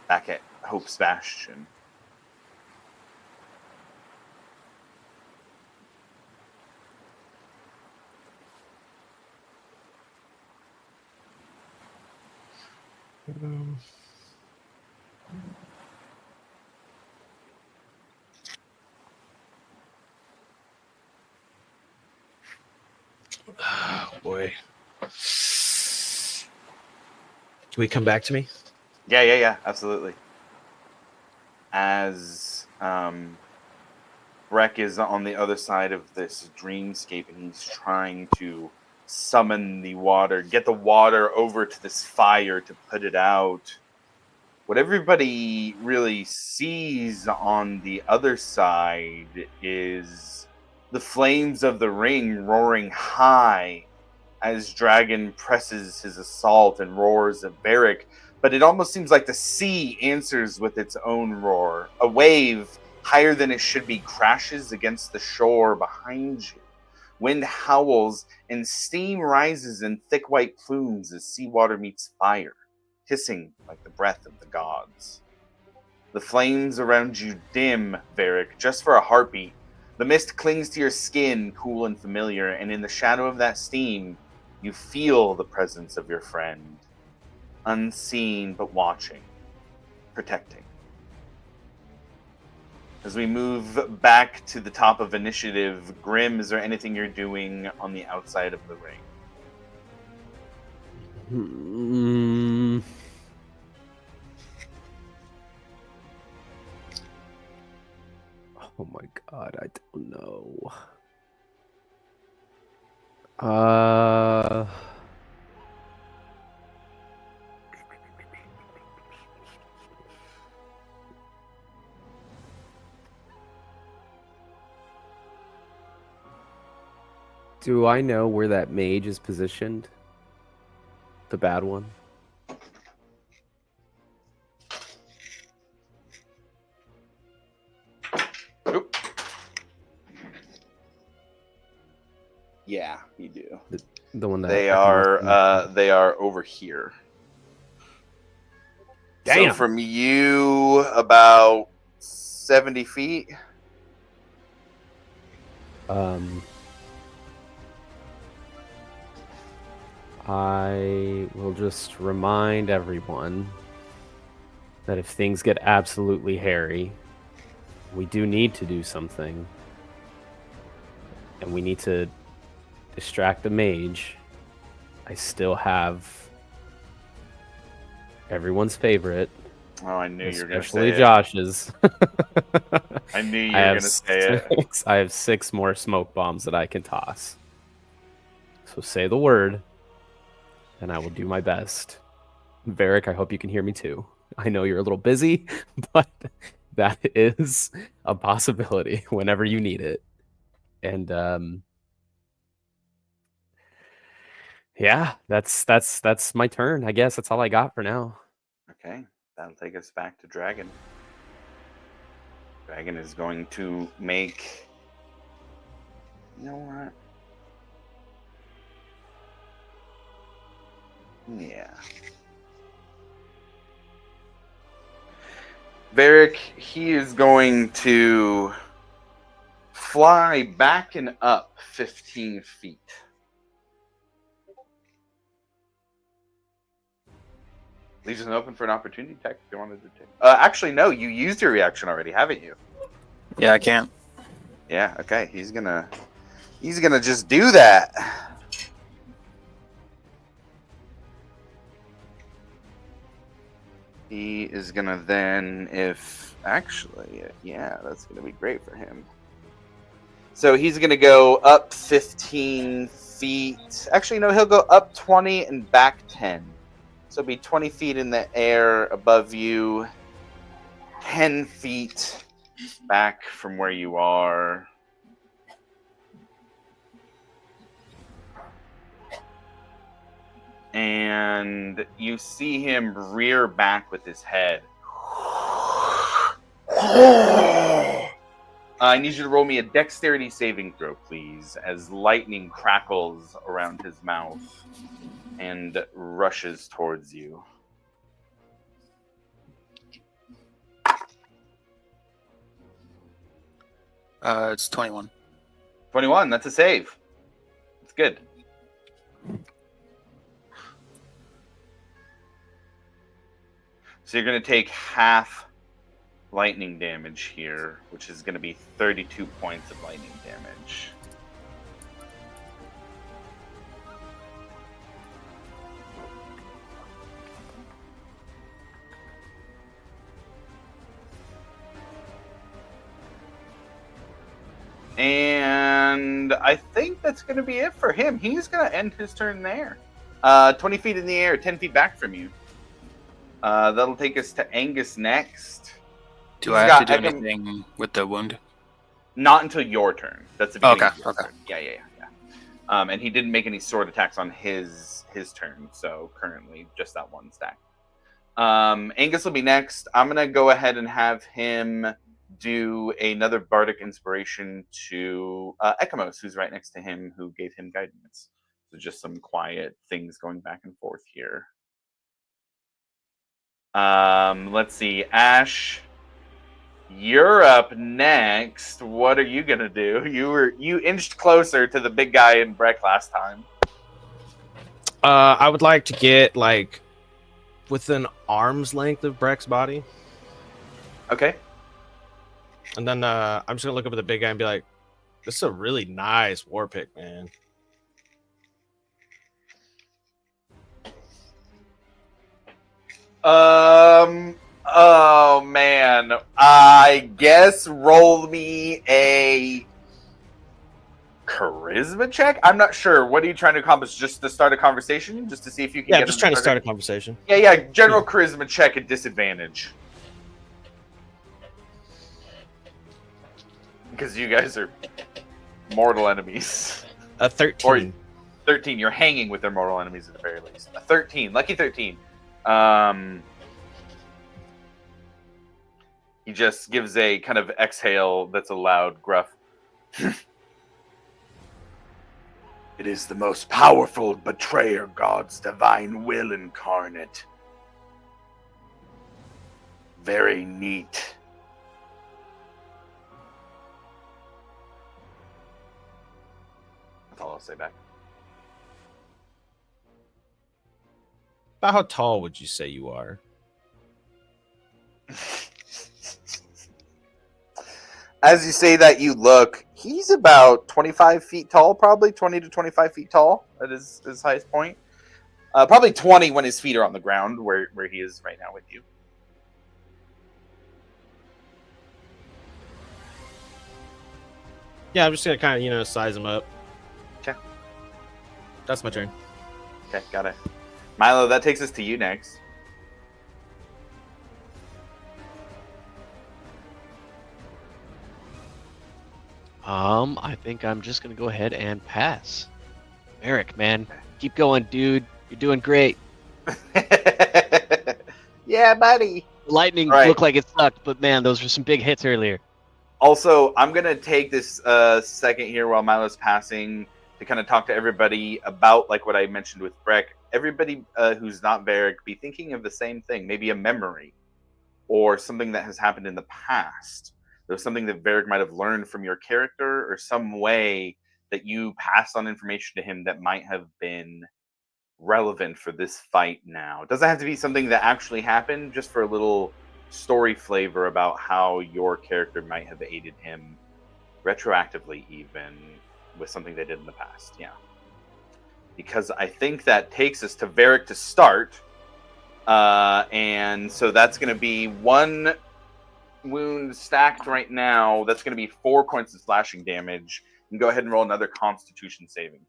back at Hope's Bastion. Oh boy. Can we come back to me? Yeah, absolutely. As Breck is on the other side of this dreamscape and he's trying to summon the water, get the water over to this fire to put it out. What everybody really sees on the other side is the flames of the ring roaring high as Dragon presses his assault and roars at Varric. But it almost seems like the sea answers with its own roar. A wave higher than it should be crashes against the shore behind you. Wind howls and steam rises in thick white plumes as seawater meets fire, hissing like the breath of the gods. The flames around you dim, Varric, just for a heartbeat. The mist clings to your skin, cool and familiar, and in the shadow of that steam, you feel the presence of your friend. Unseen but watching, protecting. As we move back to the top of initiative, Grim, is there anything you're doing on the outside of the ring? Oh my god, I don't know. Do I know where that mage is positioned? The bad one? Oop. Yeah, you do. The one that They are over here. Damn. So from you, about 70 feet. I will just remind everyone that if things get absolutely hairy, we do need to do something. And we need to distract the mage. I still have everyone's favorite, Oh, I knew you were going to Especially say it. Josh's. I knew you I were have going to say it. I have 6 more smoke bombs that I can toss. So say the word, and I will do my best. Varric, I hope you can hear me too. I know you're a little busy, but that is a possibility whenever you need it. And yeah, that's my turn. I guess that's all I got for now. Okay, that'll take us back to Dragon. Dragon is going to make... You know what? Yeah. Varric, he is going to fly back and up 15 feet. Leaves it open for an opportunity attack if you wanted to take. Actually, no, you used your reaction already, haven't you? Yeah, I can't. Yeah, okay. He's gonna just do that. He is gonna then, yeah, that's gonna be great for him. So he's gonna go up 15 feet. Actually, no, he'll go up 20 and back 10. So it'll be 20 feet in the air above you, 10 feet back from where you are. And you see him rear back with his head. I need you to roll me a dexterity saving throw, please, as lightning crackles around his mouth and rushes towards you. It's 21. 21, that's a save. It's good. So you're going to take half lightning damage here, which is going to be 32 points of lightning damage. And I think that's going to be it for him. He's going to end his turn there. 20 feet in the air, 10 feet back from you. That'll take us to Angus next. Do I have to do anything with the wound? Not until your turn. That's the beginning of your Okay. turn. Yeah. And he didn't make any sword attacks on his turn, so currently just that one stack. Angus will be next. I'm going to go ahead and have him do another bardic inspiration to Ekamos, who's right next to him, who gave him guidance. So just some quiet things going back and forth here. Let's see. Ash, you're up next. What are you gonna do? You inched closer to the big guy in Breck last time. I would like to get like within arm's length of Breck's body, Okay. and then I'm just gonna look up at the big guy and be like, "This is a really nice war pick, man." Oh man. I guess roll me a charisma check. I'm not sure. What are you trying to accomplish? Just to start a conversation? Just to see if you can Yeah, get I'm just him trying to start a conversation. Yeah. General charisma check at disadvantage. Because you guys are mortal enemies. A 13. 13. You're hanging with their mortal enemies at the very least. A 13. Lucky 13. He just gives a kind of exhale that's a loud, gruff. It is the most powerful betrayer God's divine will incarnate. Very neat. That's all I'll say back. About how tall would you say you are? As you say that, you look. He's about 25 feet tall, probably 20 to 25 feet tall at his highest point. Probably 20 when his feet are on the ground, where he is right now with you. Yeah, I'm just gonna kind of size him up. Okay. That's my turn. Okay, got it. Milo, that takes us to you next. I think I'm just gonna go ahead and pass. Eric, man, keep going, dude. You're doing great. Yeah, buddy. Lightning All right. looked like it sucked, but man, those were some big hits earlier. Also, I'm going to take this second here while Milo's passing to kind of talk to everybody about like what I mentioned with Breck. Everybody who's not Varric, be thinking of the same thing, maybe a memory or something that has happened in the past. There's something that Varric might have learned from your character or some way that you passed on information to him that might have been relevant for this fight now. It doesn't have to be something that actually happened, just for a little story flavor about how your character might have aided him retroactively, even with something they did in the past. Yeah. Because I think that takes us to Varric to start. And so that's going to be 1 wound stacked right now. That's going to be 4 points of slashing damage. And go ahead and roll another Constitution saving throw.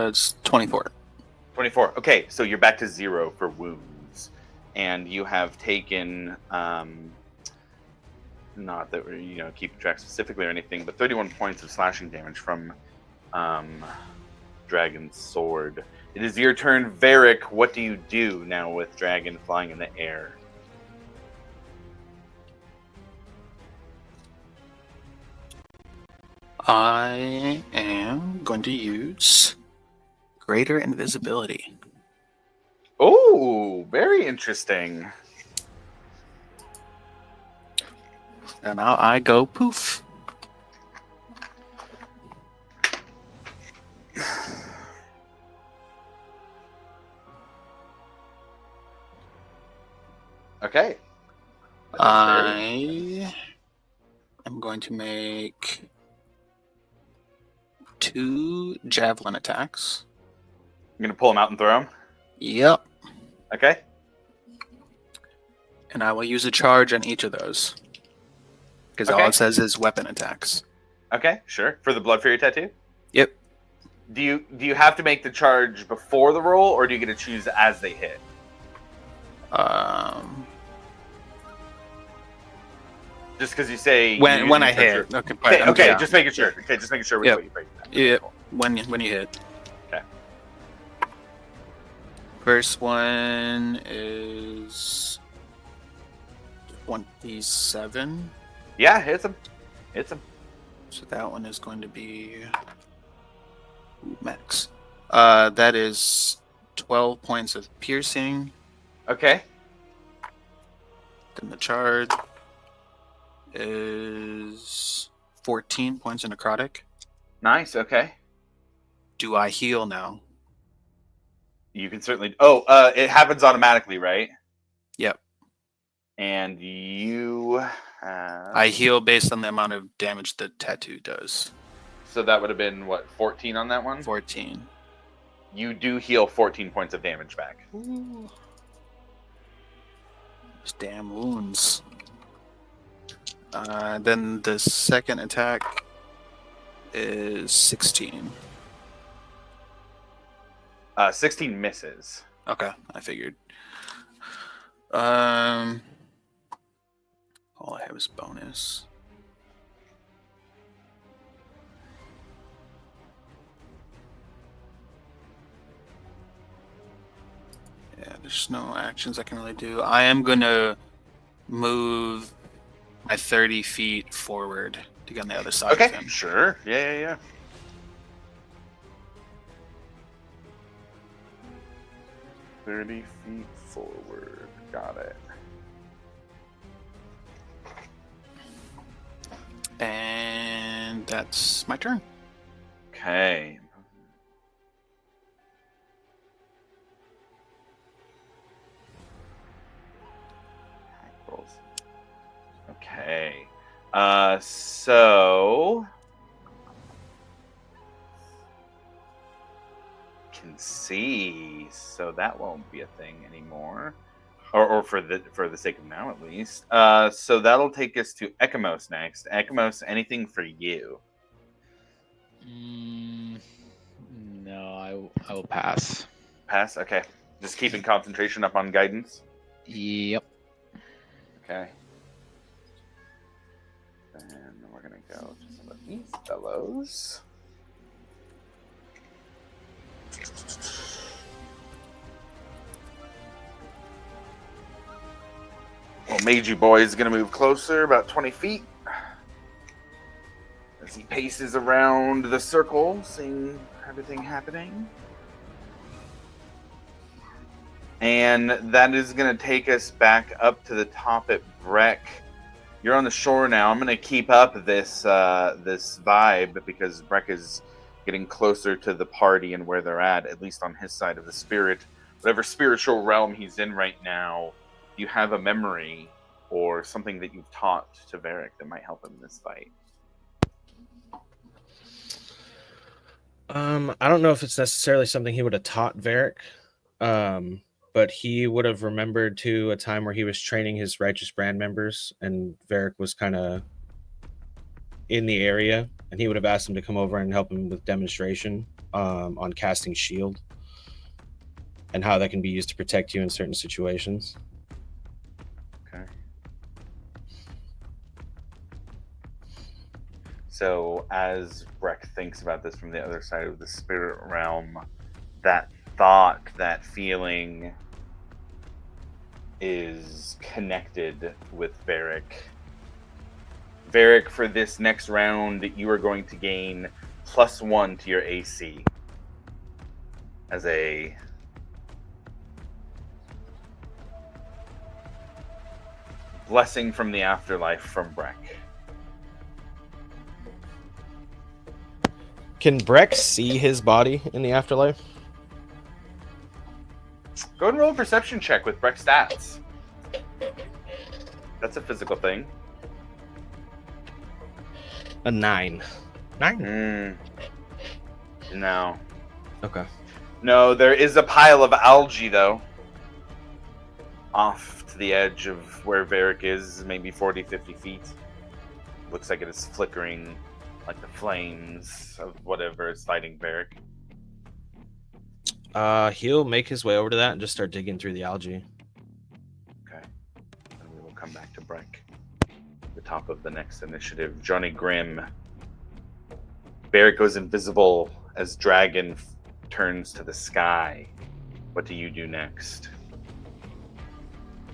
It's 24. 24. Okay, so you're back to 0 for wounds, and you have taken not that we're keeping track specifically or anything, but 31 points of slashing damage from Dragon's sword. It is your turn, Varric. What do you do now with Dragon flying in the air? I am going to use Greater Invisibility. Oh, very interesting. And now I go poof. Okay. I am going to make 2 javelin attacks. I'm going to pull them out and throw them? Yep. Okay. And I will use a charge on each of those. Because all Okay. it says is weapon attacks. Okay, sure. For the Blood Fury tattoo? Yep. Do you have to make the charge before the roll, or do you get to choose as they hit? Just because you say When I hit. Okay, but Okay, yeah. just making sure. Okay, just making sure. Yep. What you break it down. Yep. Cool. When you hit. Okay. First one is 27. Yeah, hits him. Hits him. So that one is going to be max. That is 12 points of piercing. Okay. Then the charge is 14 points of necrotic. Nice. Okay. Do I heal now? You can certainly. Oh, it happens automatically, right? Yep. And you. I heal based on the amount of damage the tattoo does. So that would have been what, 14 on that one? 14. You do heal 14 points of damage back. Ooh. Those damn wounds. Then the second attack is 16. 16 misses. Okay, I figured. All I have is bonus. Yeah, there's no actions I can really do. I am gonna move my 30 feet forward to get on the other side of Okay, him. sure. Yeah. 30 feet forward. Got it. And that's my turn. Okay. Okay. So can see. So that won't be a thing anymore. or for the sake of now at least. So that'll take us to Ekamos next. Ekamos, anything for you? No, I will pass. Pass. Okay. Just keeping concentration up on guidance. Yep. Okay. Then we're gonna go to some of these fellows. Well, Meiji boy is gonna move closer, about 20 feet, as he paces around the circle, seeing everything happening. And that is going to take us back up to the top at Breck. You're on the shore now. I'm going to keep up this this vibe because Breck is getting closer to the party and where they're at least on his side of the spirit. Whatever spiritual realm he's in right now, you have a memory or something that you've taught to Varric that might help him in this fight. I don't know if it's necessarily something he would have taught Varric. But he would have remembered to a time where he was training his Righteous Brand members, and Varric was kind of in the area, and he would have asked him to come over and help him with demonstration on casting Shield and how that can be used to protect you in certain situations. Okay. So as Breck thinks about this from the other side of the spirit realm, that thought, that feeling is connected with Varric. Varric, for this next round, you are going to gain +1 to your AC as a blessing from the afterlife from Breck. Can Breck see his body in the afterlife? Go ahead and roll a perception check with Breck stats. That's a physical thing. A 9. 9? No. Okay. No, there is a pile of algae, though. Off to the edge of where Varric is, maybe 40, 50 feet. Looks like it is flickering like the flames of whatever is fighting Varric. He'll make his way over to that and just start digging through the algae. Okay. And we will come back to Breck. The top of the next initiative. Johnny Grimm. Varric goes invisible as Dragon turns to the sky. What do you do next?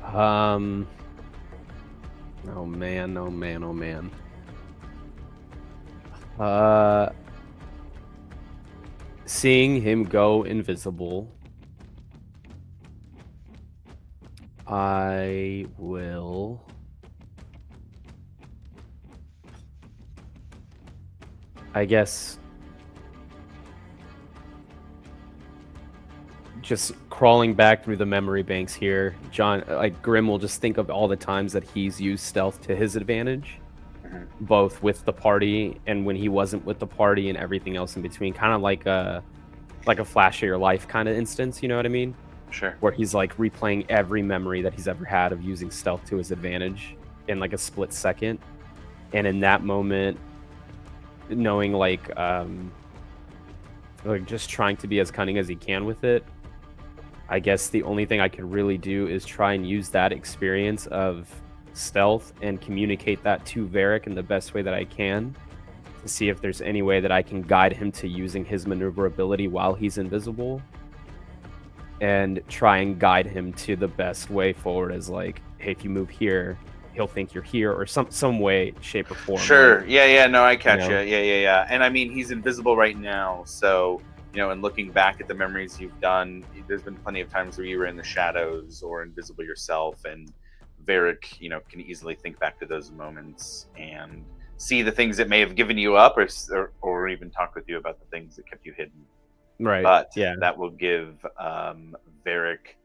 Oh man, oh man, oh man. Seeing him go invisible, I will guess just crawling back through the memory banks here, John, like Grimm will just think of all the times that he's used stealth to his advantage, both with the party and when he wasn't with the party and everything else in between, kind of like a flash of your life kind of instance, you know what I mean? Sure. Where he's like replaying every memory that he's ever had of using stealth to his advantage in like a split second. And in that moment, knowing like just trying to be as cunning as he can with it, I guess the only thing I could really do is try and use that experience of stealth and communicate that to Varric in the best way that I can to see if there's any way that I can guide him to using his maneuverability while he's invisible, and try and guide him to the best way forward as like, hey, if you move here, he'll think you're here, or some way, shape, or form. Sure. Like, Yeah. No, I catch you know? you. Yeah. And I mean, he's invisible right now, so and looking back at the memories you've done, there's been plenty of times where you were in the shadows or invisible yourself, and Varric, can easily think back to those moments and see the things that may have given you up, or even talk with you about the things that kept you hidden. Right. But yeah. that will give Varric,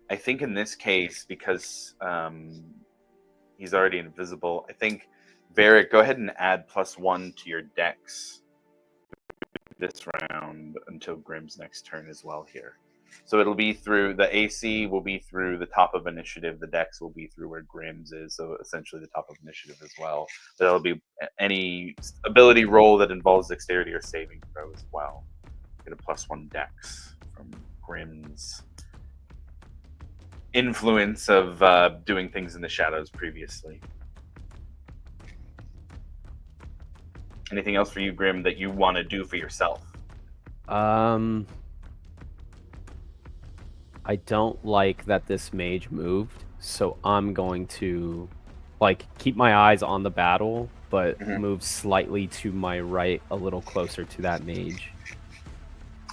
I think in this case, because he's already invisible, I think Varric, go ahead and add +1 to your dex this round until Grimm's next turn as well here. So it'll be through the AC will be through the top of initiative. The Dex will be through where Grimm's is, so essentially the top of initiative as well. There'll be any ability roll that involves dexterity or saving throw as well. Get a +1 Dex from Grimm's influence of doing things in the shadows previously. Anything else for you, Grim, that you want to do for yourself? I don't like that this mage moved, so I'm going to like keep my eyes on the battle, but move slightly to my right, a little closer to that mage.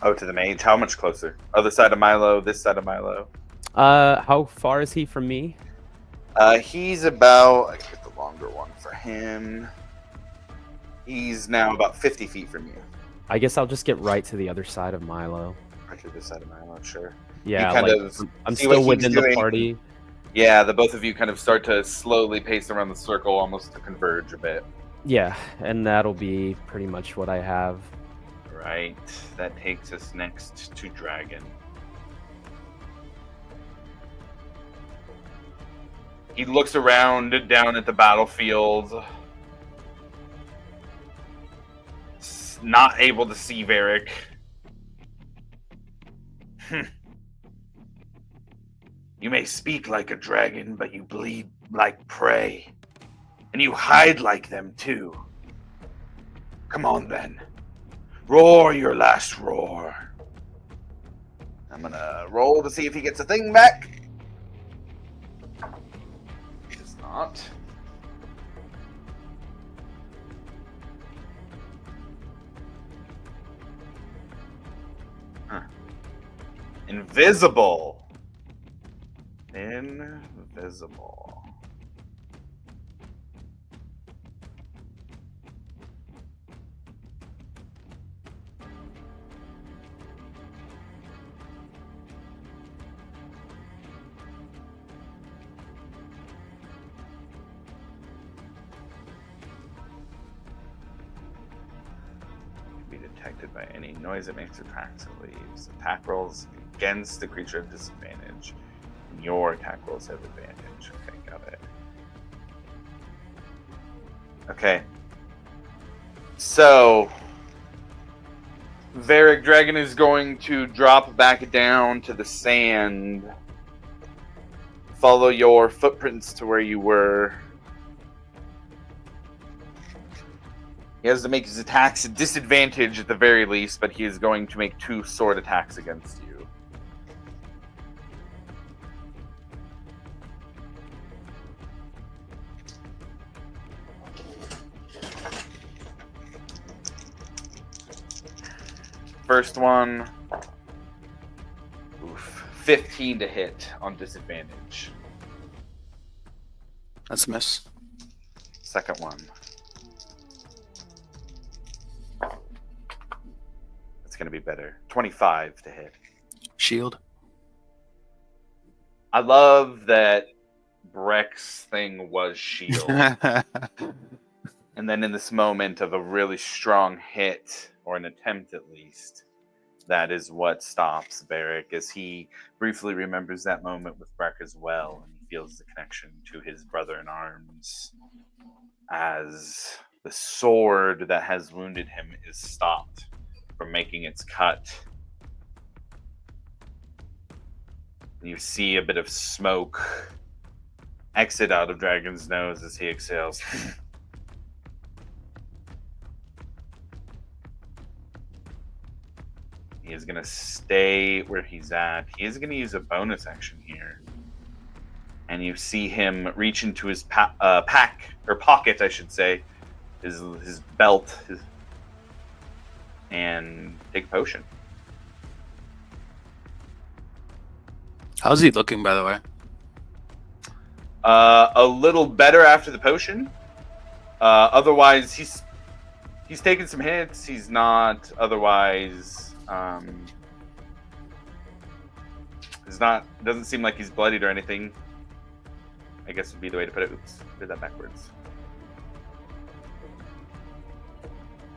Oh, to the mage. How much closer? Other side of Milo, this side of Milo? How far is he from me? He's about, I get the longer one for him. He's now about 50 feet from you. I guess I'll just get right to the other side of Milo. Right to this side of Milo, sure. Yeah, kind like, of I'm see what still he's within the doing. party. Yeah, the both of you kind of start to slowly pace around the circle, almost to converge a bit. Yeah, and that'll be pretty much what I have. Right. That takes us next to Dragon. He looks around down at the battlefield. Not able to see Varric. You may speak like a dragon, but you bleed like prey. And you hide like them, too. Come on, then. Roar your last roar. I'm gonna roll to see if he gets a thing back. He does not. Huh. Invisible. Invisible. Be detected by any noise it makes or tracks or leaves. Attack rolls against the creature at disadvantage. Your attack rolls have advantage. Okay, got it. Okay. So, Varric Dragon is going to drop back down to the sand. Follow your footprints to where you were. He has to make his attacks at disadvantage at the very least, but he is going to make 2 sword attacks against you. First one, 15 to hit on disadvantage. That's a miss. Second one. It's going to be better. 25 to hit. Shield. I love that Breck's thing was shield. And then in this moment of a really strong hit, or an attempt at least, that is what stops Varric, as he briefly remembers that moment with Breck as well, and he feels the connection to his brother in arms, as the sword that has wounded him is stopped from making its cut. You see a bit of smoke exit out of Dragon's nose as he exhales. He is going to stay where he's at. He is going to use a bonus action here. And you see him reach into his pack, or pocket, I should say, his belt, and take a potion. How's he looking, by the way? A little better after the potion. Otherwise, he's taken some hits. He's not otherwise... doesn't seem like he's bloodied or anything. I guess would be the way to put it. Oops, did that backwards.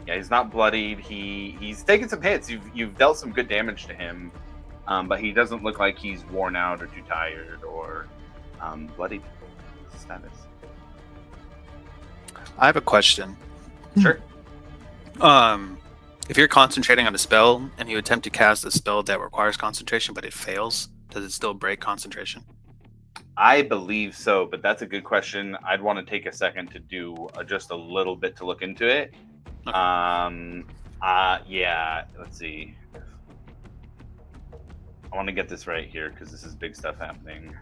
Yeah, he's not bloodied. He's taken some hits. You've dealt some good damage to him. but he doesn't look like he's worn out or too tired or bloodied. Status. I have a question. Sure. If you're concentrating on a spell and you attempt to cast a spell that requires concentration but it fails, does it still break concentration? I believe so, but that's a good question. I'd want to take a second to do just a little bit to look into it. Okay. Yeah, let's see. I want to get this right here because this is big stuff happening.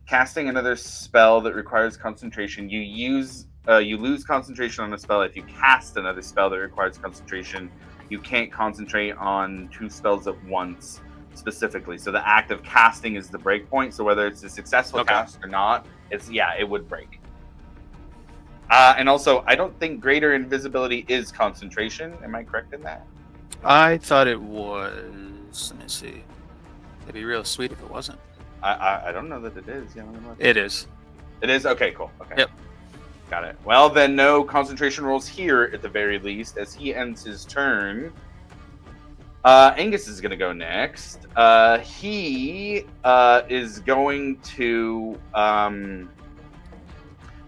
Casting another spell that requires concentration. You lose concentration on a spell if you cast another spell that requires concentration. You can't concentrate on 2 spells at once specifically. So the act of casting is the break point. So whether it's a successful cast or not, it would break. And also, I don't think greater invisibility is concentration. Am I correct in that? I thought it was. Let me see. It'd be real sweet if it wasn't. I don't know that it is. Yeah, It is. It is? Okay, cool. Okay. Yep. Got it. Well, then no concentration rolls here at the very least. As he ends his turn, Angus is going to go next. He is going to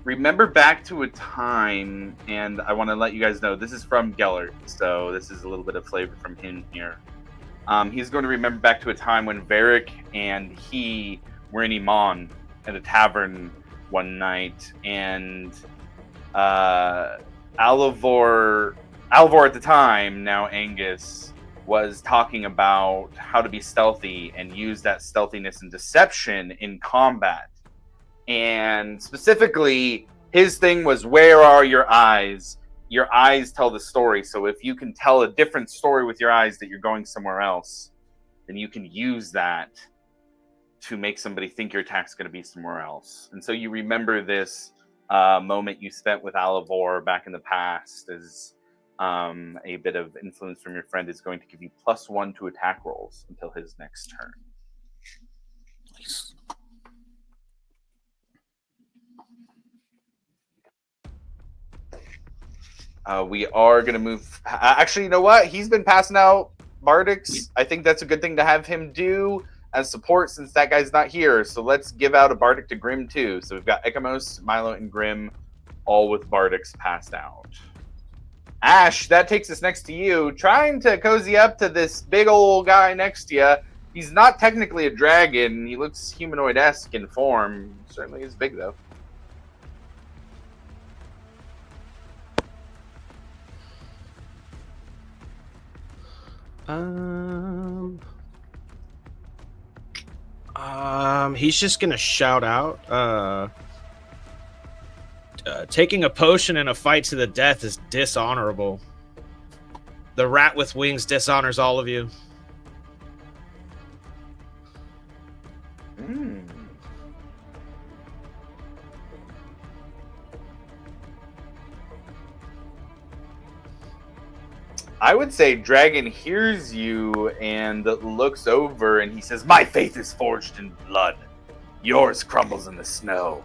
remember back to a time, and I want to let you guys know, this is from Gellert, so this is a little bit of flavor from him here. He's going to remember back to a time when Varric and he were in Iman at a tavern one night, and Alivor at the time, now Angus, was talking about how to be stealthy and use that stealthiness and deception in combat. And specifically, his thing was, where are your eyes? Your eyes tell the story. So if you can tell a different story with your eyes that you're going somewhere else, then you can use that to make somebody think your attack's going to be somewhere else. And so you remember this moment you spent with Alivor back in the past as a bit of influence from your friend is going to give you +1 to attack rolls until his next turn. Nice. We are going to move. Actually, you know what? He's been passing out Bardics. I think that's a good thing to have him do as support since that guy's not here. So let's give out a Bardic to Grim too. So we've got Ekamos, Milo, and Grim all with Bardics passed out. Ash, that takes us next to you. Trying to cozy up to this big old guy next to you. He's not technically a dragon. He looks humanoid-esque in form. Certainly is big, though. He's just gonna shout out. Taking a potion in a fight to the death is dishonorable. The rat with wings dishonors all of you. I would say Dragon hears you and looks over and he says, "My faith is forged in blood. Yours crumbles in the snow."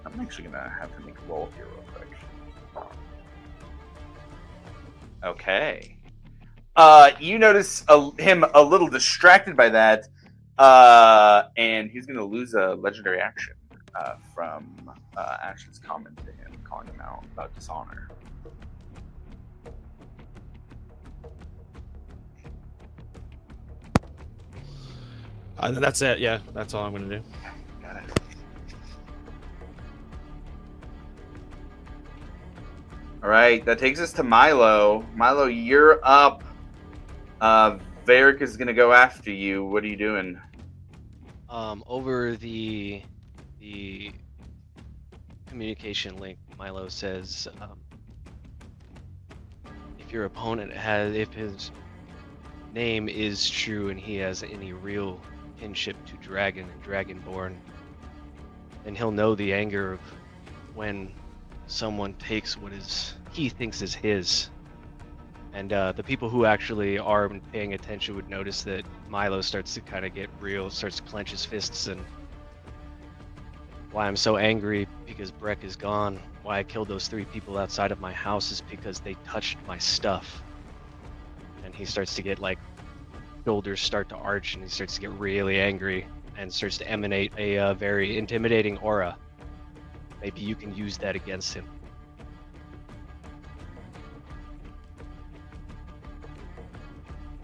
I'm actually going to have to make a roll here real quick. Okay. You notice him a little distracted by that, and he's going to lose a legendary action from Ash's comment to him, calling him out about dishonor. That's it. Yeah, that's all I'm gonna do. Got it. All right, that takes us to Milo. Milo, you're up. Varric is gonna go after you. What are you doing? Over the communication link, Milo says, if your opponent if his name is true and he has any real kinship to dragon and dragonborn, then he'll know the anger of when someone takes what he thinks is his And the people who actually are paying attention would notice that Milo starts to kind of get real, starts to clench his fists, and why I'm so angry because Breck is gone. Why I killed those 3 people outside of my house is because they touched my stuff. And he starts to get like shoulders start to arch, and he starts to get really angry and starts to emanate a very intimidating aura. Maybe you can use that against him.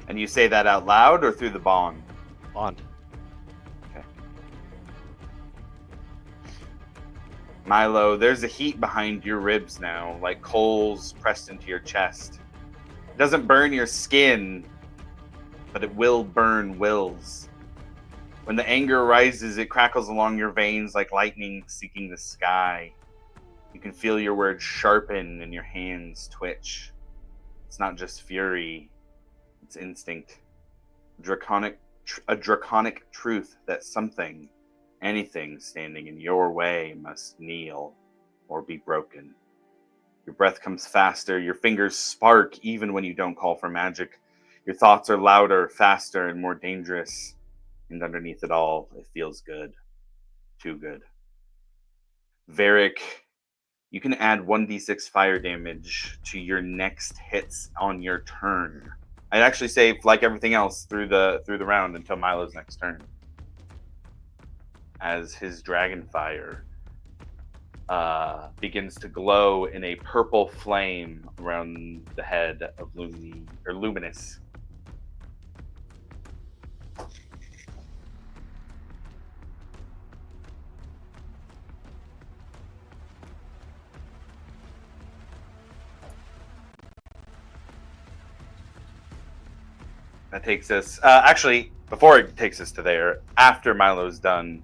And you say that out loud or through the bond? Bond. Milo, there's a heat behind your ribs now, like coals pressed into your chest. It doesn't burn your skin, but it will burn Will's. When the anger rises, it crackles along your veins like lightning seeking the sky. You can feel your words sharpen and your hands twitch. It's not just fury, it's instinct. A draconic truth that something, anything standing in your way must kneel or be broken. Your breath comes faster, your fingers spark even when you don't call for magic. Your thoughts are louder, faster, and more dangerous. And underneath it all, it feels good. Too good. Varric, you can add 1d6 fire damage to your next hits on your turn. I'd actually say, like everything else, through the round until Milo's next turn. As his dragon fire begins to glow in a purple flame around the head of Luminous. That takes us, actually, before it takes us to there, after Milo's done,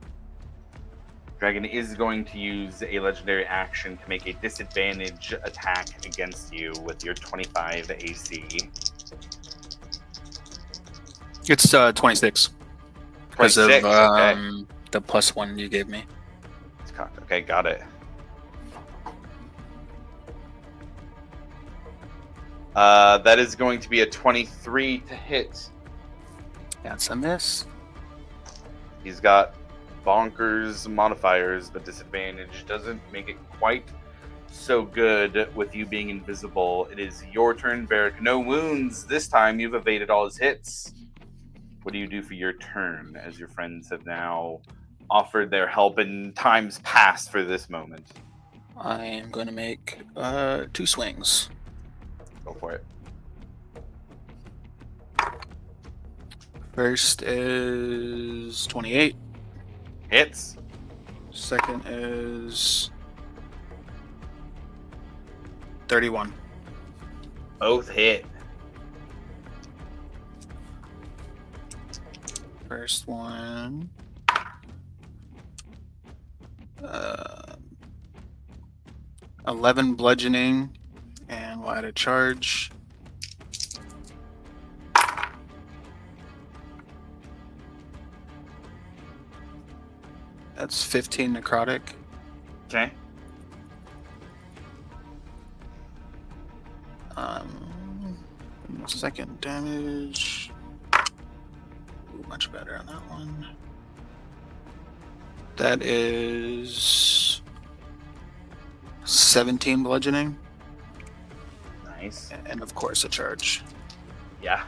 Dragon is going to use a legendary action to make a disadvantage attack against you with your 25 AC. It's 26. Because of 26, okay. the +1 you gave me. Okay, got it. That is going to be a 23 to hit. That's a miss. He's got bonkers modifiers, but disadvantage doesn't make it quite so good with you being invisible. It is your turn, Varric. No wounds. This time you've evaded all his hits. What do you do for your turn as your friends have now offered their help in times past for this moment? I am going to make 2 swings. Go for it. First is 28. Hits. Second is 31. Both hit. First one. 11 bludgeoning, and we'll add a charge. That's 15 necrotic. Okay. Second damage. Ooh, much better on that one. That is 17 bludgeoning, Nice. and of course a charge. Yeah.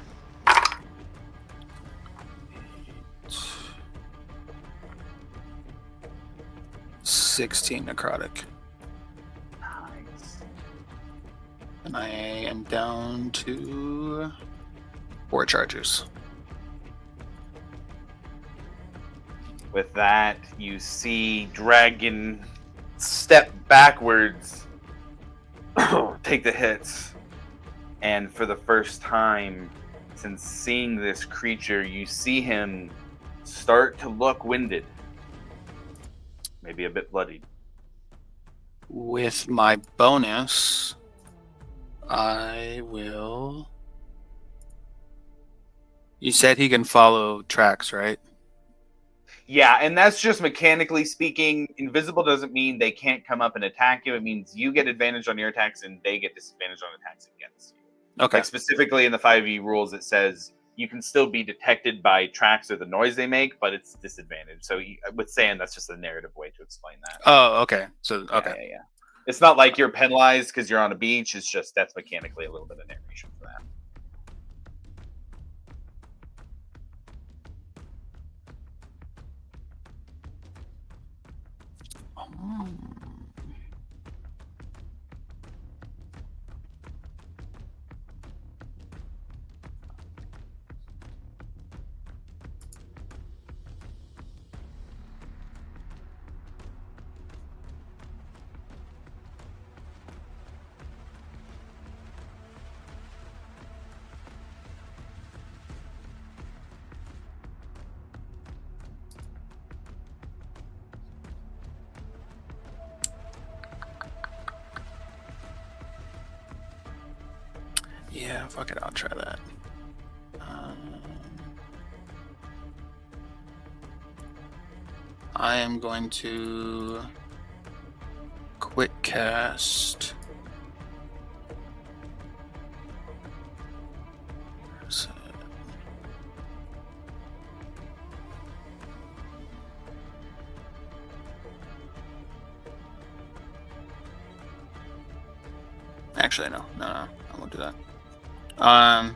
16 necrotic. Nice. And I am down to 4 charges. With that, you see Dragon step backwards, take the hits, and for the first time since seeing this creature, you see him start to look winded, maybe a bit bloodied. With my bonus, I will... You said he can follow tracks, right? Yeah, and that's just mechanically speaking. Invisible doesn't mean they can't come up and attack you. It means you get advantage on your attacks and they get disadvantage on attacks against you. Okay. Like specifically in the 5e rules, it says you can still be detected by tracks or the noise they make, but it's disadvantaged. So with sand, that's just a narrative way to explain that. Oh, okay. So Yeah, okay. yeah. It's not like you're penalized because you're on a beach. It's just that's mechanically a little bit of narration for that. Yeah, fuck it. I'll try that. I am going to quick cast. So, actually, no, I won't do that. I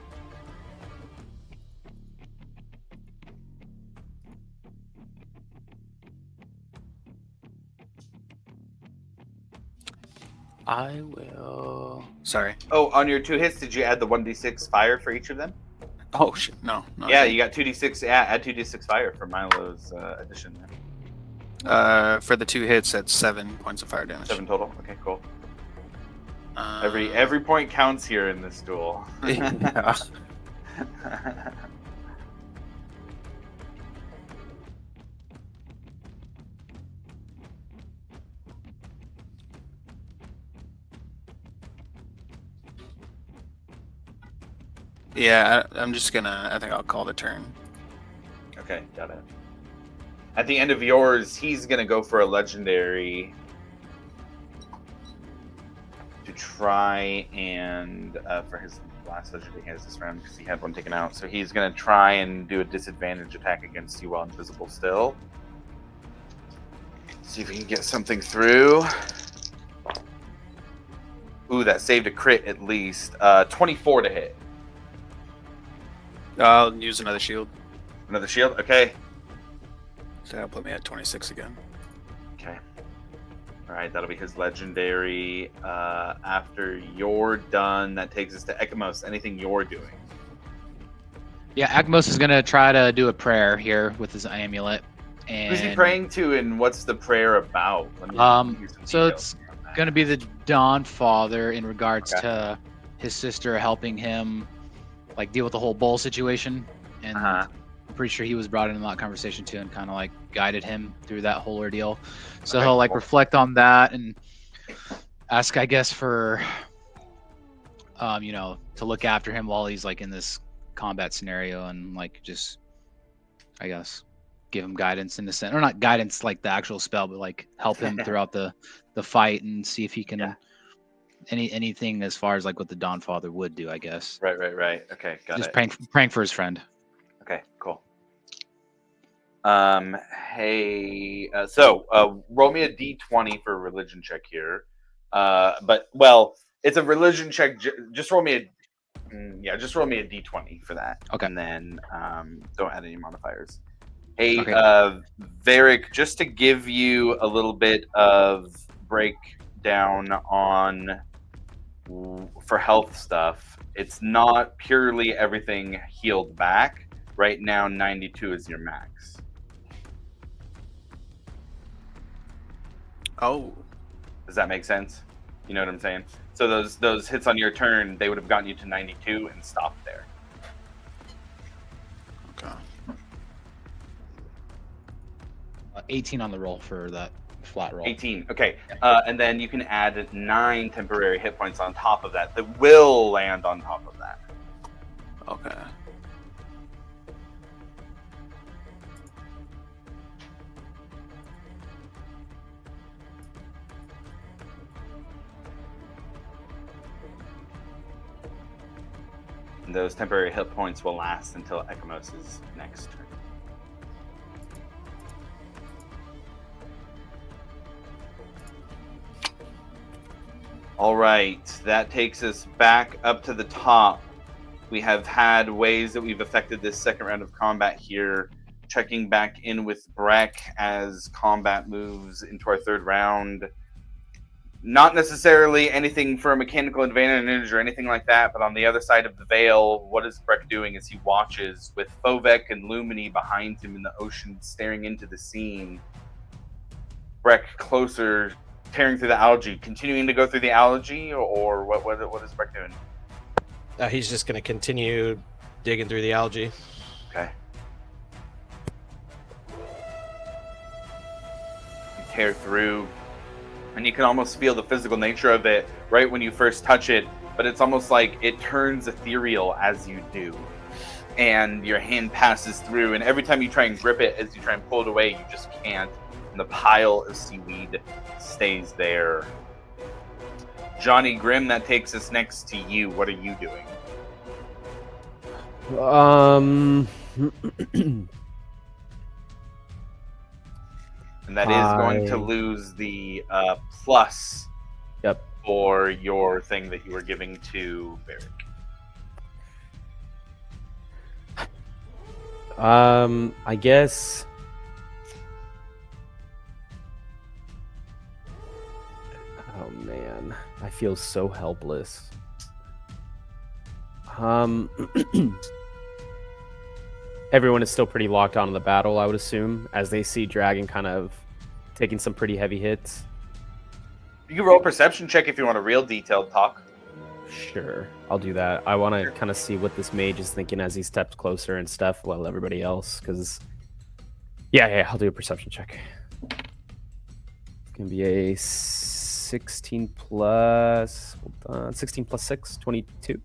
will. Sorry. Oh, on your 2 hits, did you add the 1d6 fire for each of them? Oh shit! No. Yeah, you got 2d6. Yeah, add 2d6 fire for Milo's addition. There. For the 2 hits, that's 7 points of fire damage. 7 total. Okay, cool. Every point counts here in this duel. Yeah. Yeah, I'm just gonna. I think I'll call the turn. Okay, got it. At the end of yours, he's gonna go for a legendary to try and for his last legendary he has this round because he had one taken out. So he's gonna try and do a disadvantage attack against you while invisible still. See if we can get something through. Ooh, that saved a crit at least. 24 to hit. I'll use another shield. Another shield? Okay. So that'll put me at 26 again. Okay. Alright, that'll be his legendary. After you're done, that takes us to Ekamos. Anything you're doing? Yeah, Akmos is gonna try to do a prayer here with his amulet. And Who's he praying to and what's the prayer about? Let me give you some so details it's on that. gonna be the Dawn Father in regards Okay. to his sister helping him like deal with the whole bowl situation. And Uh-huh. I'm pretty sure he was brought into that conversation too and kind of like guided him through that whole ordeal. So Okay, he'll like cool. reflect on that and ask, I guess, for to look after him while he's like in this combat scenario and like just, I guess, give him guidance in the sense, or not guidance like the actual spell, but like help him throughout the fight and see if he can Yeah. anything as far as like what the Dawn Father would do, I guess. Right. Okay, got Just it. praying for his friend. Okay, cool. Hey, so roll me a d20 for a religion check here. It's a religion check. Just roll me a d20 for that. Okay. And then don't add any modifiers. Hey, Okay. Varric, just to give you a little bit of breakdown on for health stuff, it's not purely everything healed back. Right now, 92 is your max. Oh. Does that make sense? You know what I'm saying? So those hits on your turn, they would have gotten you to 92 and stopped there. Okay. 18 on the roll for that flat roll. 18. Okay. And then you can add 9 temporary hit points on top of that. That will land on top of that. Okay. And those temporary hit points will last until Ekimos' next turn. All right, that takes us back up to the top. We have had ways that we've affected this second round of combat here. Checking back in with Breck as combat moves into our third round. Not necessarily anything for a mechanical advantage or anything like that, but on the other side of the veil, what is Breck doing as he watches with Fovek and Lumini behind him in the ocean staring into the scene? Breck closer, tearing through the algae, continuing to go through the algae, or what is Breck doing? He's just going to continue digging through the algae. Okay. You tear through, and you can almost feel the physical nature of it right when you first touch it, but it's almost like it turns ethereal as you do. And your hand passes through, and every time you try and grip it, as you try and pull it away, you just can't. And the pile of seaweed stays there. Johnny Grimm, that takes us next to you. What are you doing? And that is going to lose the plus for your thing that you were giving to Varric. I guess. Oh man, I feel so helpless. Everyone is still pretty locked on the battle, I would assume, as they see Dragon kind of taking some pretty heavy hits. You can roll a perception check if you want a real detailed talk. Sure, I'll do that. I want to kind of see what this mage is thinking as he steps closer and stuff, while everybody else, because... Yeah, I'll do a perception check. It's going to be a 16 plus... Hold on, 16 plus 6, 22.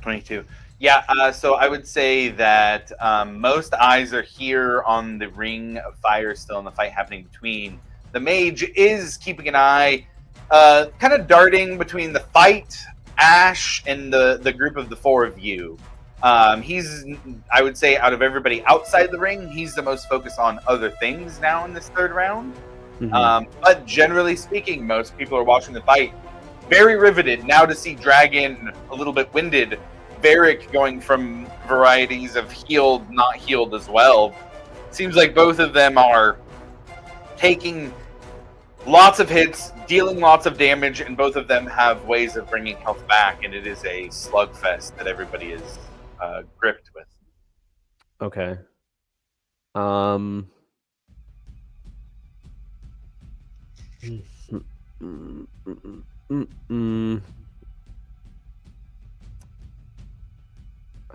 22. Yeah, so I would say that most eyes are here on the ring of fire still in the fight happening between. The mage is keeping an eye, kind of darting between the fight, Ash, and the group of the four of you. He's, I would say, out of everybody outside the ring, he's the most focused on other things now in this third round. Mm-hmm. But generally speaking, most people are watching the fight very riveted now to see Dragon a little bit winded. Varric going from varieties of healed, not healed as well. Seems like both of them are taking lots of hits, dealing lots of damage, and both of them have ways of bringing health back, and it is a slugfest that everybody is gripped with. Okay.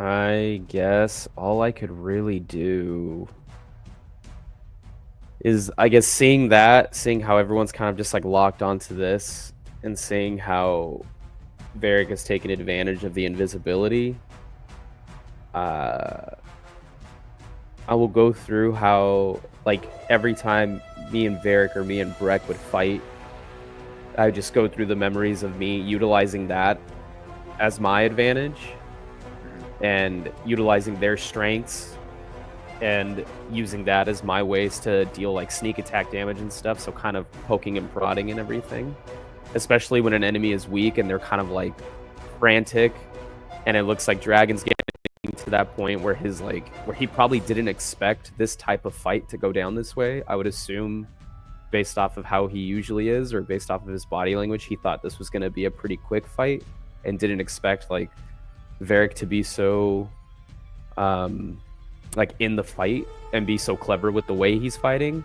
I guess all I could really do is, I guess, seeing how everyone's kind of just like locked onto this, and seeing how Varric has taken advantage of the invisibility. I will go through how, like, every time me and Varric or me and Breck would fight, I would just go through the memories of me utilizing that as my advantage, and utilizing their strengths and using that as my ways to deal like sneak attack damage and stuff. So kind of poking and prodding and everything, especially when an enemy is weak and they're kind of like frantic, and it looks like Dragon's getting to that point where where he probably didn't expect this type of fight to go down this way. I would assume, based off of how he usually is, or based off of his body language, he thought this was going to be a pretty quick fight and didn't expect like Varric to be so like in the fight and be so clever with the way he's fighting.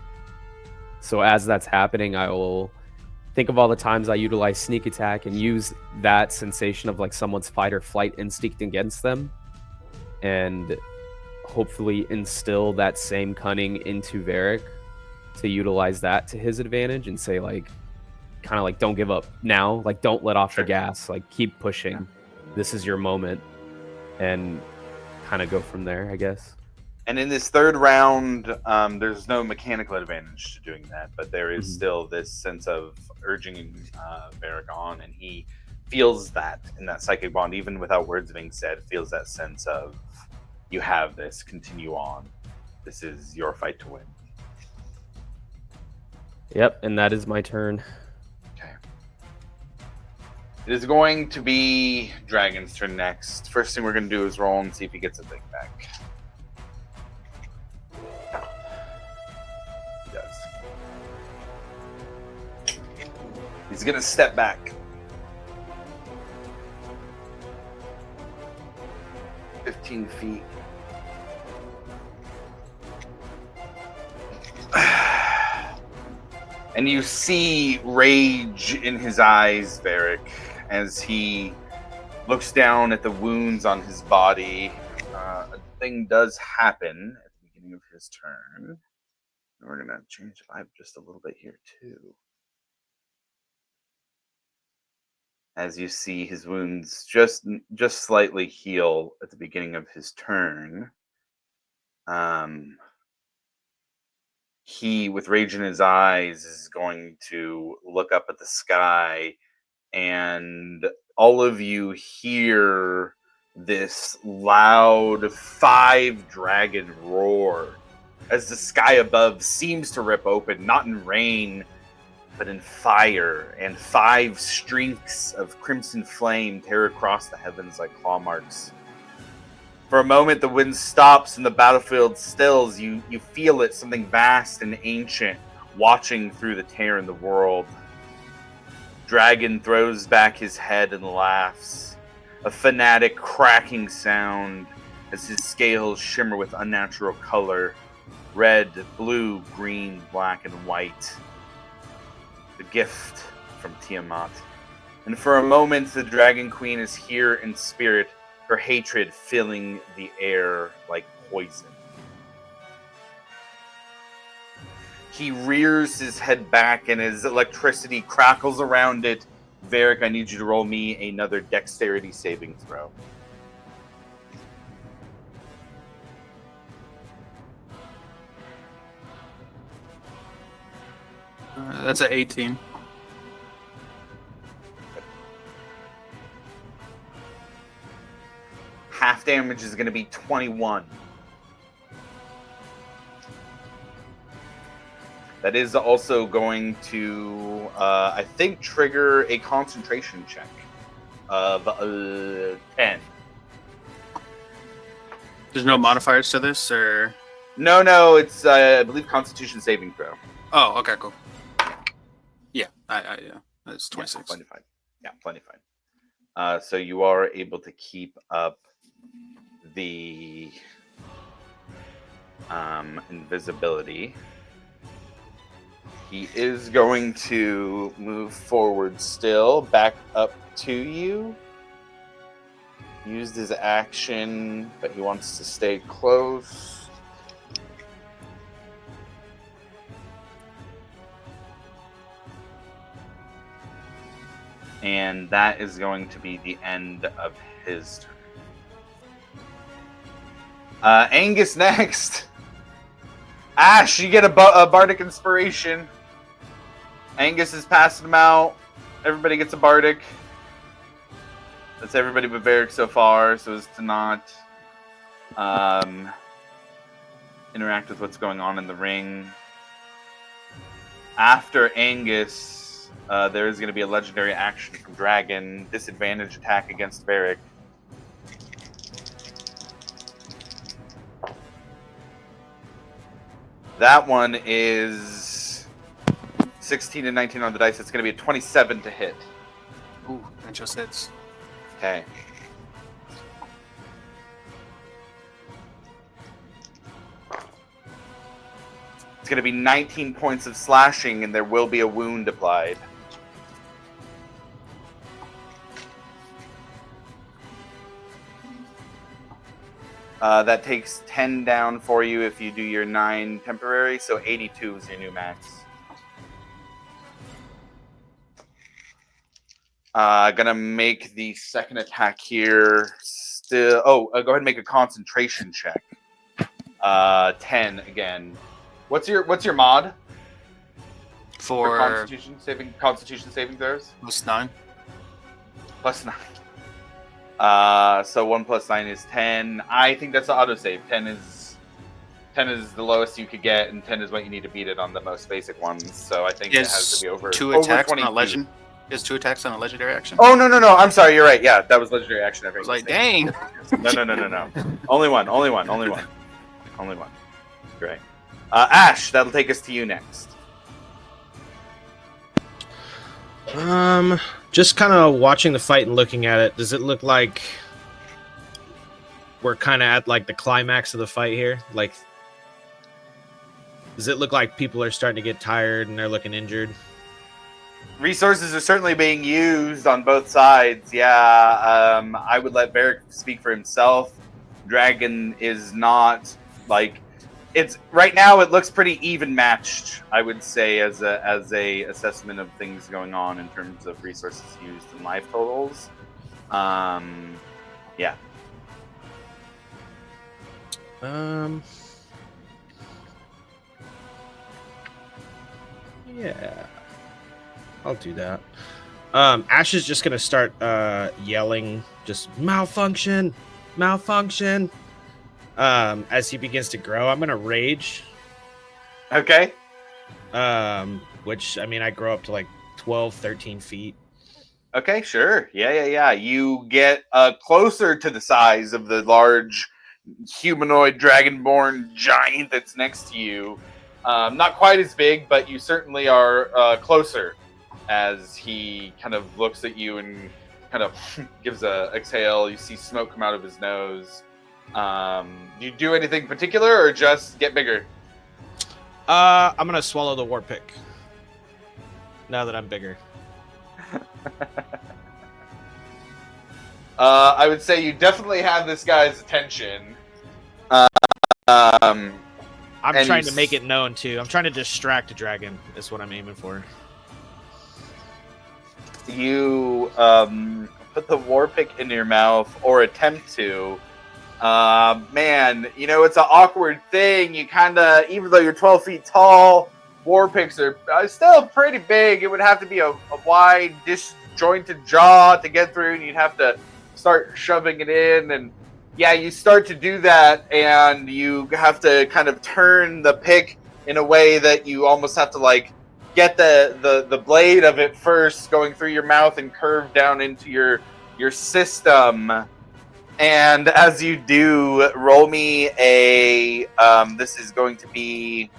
So as that's happening, I will think of all the times I utilize sneak attack and use that sensation of like someone's fight or flight instinct against them, and hopefully instill that same cunning into Varric to utilize that to his advantage, and say like, kind of like, don't give up now, like don't let off the gas, like keep pushing, this is your moment, and kind of go from there, I guess. And in this third round, there's no mechanical advantage to doing that, but there is still this sense of urging Varric on, and he feels that in that psychic bond, even without words being said, feels that sense of you have this, continue on. This is your fight to win. Yep, and that is my turn. Okay. It is going to be Dragon's turn next. First thing we're going to do is roll and see if he gets a thing back. He does. He's going to step back. 15 feet. And you see rage in his eyes, Varric, as he looks down at the wounds on his body. A thing does happen at the beginning of his turn. And we're going to change the vibe just a little bit here, too. As you see his wounds just slightly heal at the beginning of his turn. He, with rage in his eyes, is going to look up at the sky, and all of you hear this loud 5-dragon roar as the sky above seems to rip open, not in rain, but in fire, and 5 streaks of crimson flame tear across the heavens like claw marks. For a moment, the wind stops and the battlefield stills. You feel it, something vast and ancient, watching through the tear in the world. Dragon throws back his head and laughs. A fanatic cracking sound as his scales shimmer with unnatural color. Red, blue, green, black, and white. The gift from Tiamat. And for a moment, the Dragon Queen is here in spirit, her hatred filling the air like poison. He rears his head back and as electricity crackles around it. Varric, I need you to roll me another dexterity saving throw. That's an 18. Half damage is going to be 21. That is also going to, I think, trigger a concentration check of 10. There's no modifiers to this, or? No, it's, I believe, Constitution saving throw. Oh, okay, cool. Yeah, yeah, that's 26. Yeah, plenty fine. Yeah, plenty fine. So you are able to keep up the invisibility. He is going to move forward still, back up to you. Used his action, but he wants to stay close. And that is going to be the end of his turn. Angus next. Ash, you get a bardic inspiration. Angus is passing them out. Everybody gets a bardic. That's everybody but Varric so far, so as to not interact with what's going on in the ring. After Angus, there is going to be a legendary action from Dragon. Disadvantage attack against Varric. That one is 16 and 19 on the dice. It's going to be a 27 to hit. Ooh, that just hits. Okay. It's going to be 19 points of slashing, and there will be a wound applied. That takes 10 down for you if you do your 9 temporary, so 82 is your new max. Gonna make the second attack here. Still, go ahead and make a concentration check. 10 again. What's your mod For Constitution saving throws? plus 9. plus 9. So 1 plus 9 is 10. I think that's an autosave. 10 is the lowest you could get, and 10 is what you need to beat it on the most basic ones. So I think it has to be over 2 over attacks on 22. a legend. Is 2 attacks on a legendary action? Oh no! I'm sorry. You're right. Yeah, that was legendary action. I was like, dang. No. Only one. Great. Ash, that'll take us to you next. Just kind of watching the fight and looking at it. Does it look like we're kind of at like the climax of the fight here? Like, does it look like people are starting to get tired and they're looking injured? Resources are certainly being used on both sides. Yeah, I would let Varric speak for himself. Dragon is not like it's right now. It looks pretty even matched, I would say, as a assessment of things going on in terms of resources used and life totals. Yeah. Yeah. I'll do that. Ash is just gonna start yelling, just malfunction. As he begins to grow, I'm gonna rage. Okay. Which I mean, I grow up to like 12, 13 feet. Okay, sure. Yeah. You get closer to the size of the large humanoid dragonborn giant that's next to you. Not quite as big, but you certainly are closer as he kind of looks at you and kind of gives a exhale. You see smoke come out of his nose. Do you do anything particular or just get bigger? I'm gonna swallow the war pick. Now that I'm bigger. I would say you definitely have this guy's attention. I'm And trying you to make it known too. I'm trying to distract a dragon. Is what I'm aiming for. You put the war pick in your mouth or attempt to. Man, you know, it's an awkward thing. You kind of, even though you're 12 feet tall, war picks are still pretty big. It would have to be a wide, disjointed jaw to get through, and you'd have to start shoving it in. And yeah, you start to do that, and you have to kind of turn the pick in a way that you almost have to like get the blade of it first going through your mouth and curve down into your system. And as you do, roll me a this is going to be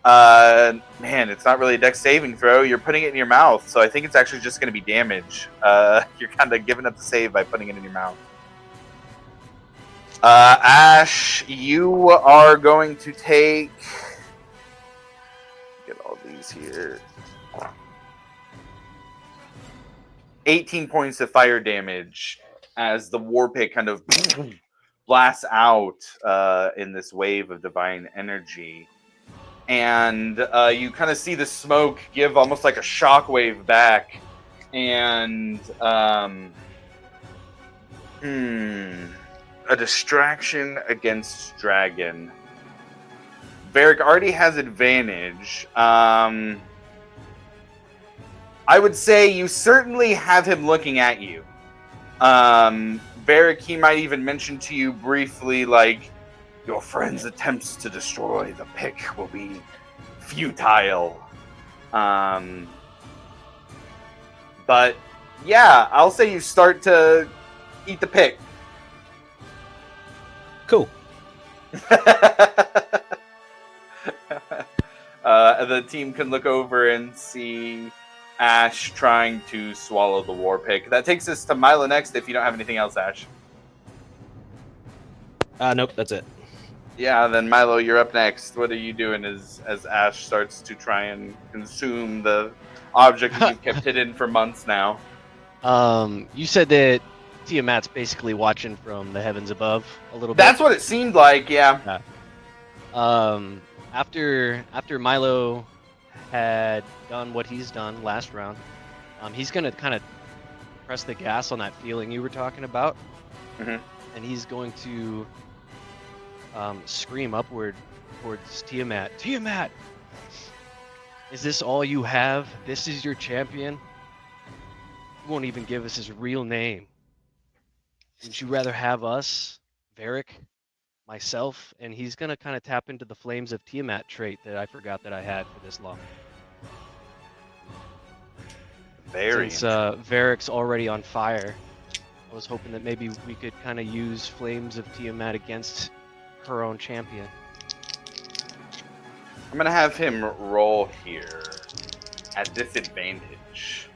man, it's not really a dex saving throw. You're putting it in your mouth, so I think it's actually just going to be damage. You're kind of giving up the save by putting it in your mouth. Ash, you are going to take, get all these here, 18 points of fire damage as the war pick kind of blasts out in this wave of divine energy. And you kind of see the smoke give almost like a shockwave back. And a distraction against dragon. Varric already has advantage. I would say you certainly have him looking at you. Varric, he might even mention to you briefly, like, your friend's attempts to destroy the pick will be futile. But yeah, I'll say you start to eat the pick. Cool. The team can look over and see Ash trying to swallow the war pick. That takes us to Milo next if you don't have anything else, Ash. Nope, that's it. Yeah, then Milo, you're up next. What are you doing as Ash starts to try and consume the object that you've kept hidden for months now? You said that Tiamat's basically watching from the heavens above a little bit. That's what it seemed like, yeah. After Milo had done what he's done last round, he's gonna kind of press the gas on that feeling you were talking about, Mhm. and he's going to scream upward towards Tiamat. Tiamat, is this all you have? This is your champion? He won't even give us his real name. Would you rather have us, Varric, myself, and he's gonna kind of tap into the Flames of Tiamat trait that I forgot that I had for this long. Very Since Varric's already on fire, I was hoping that maybe we could kind of use Flames of Tiamat against her own champion. I'm gonna have him roll here at disadvantage.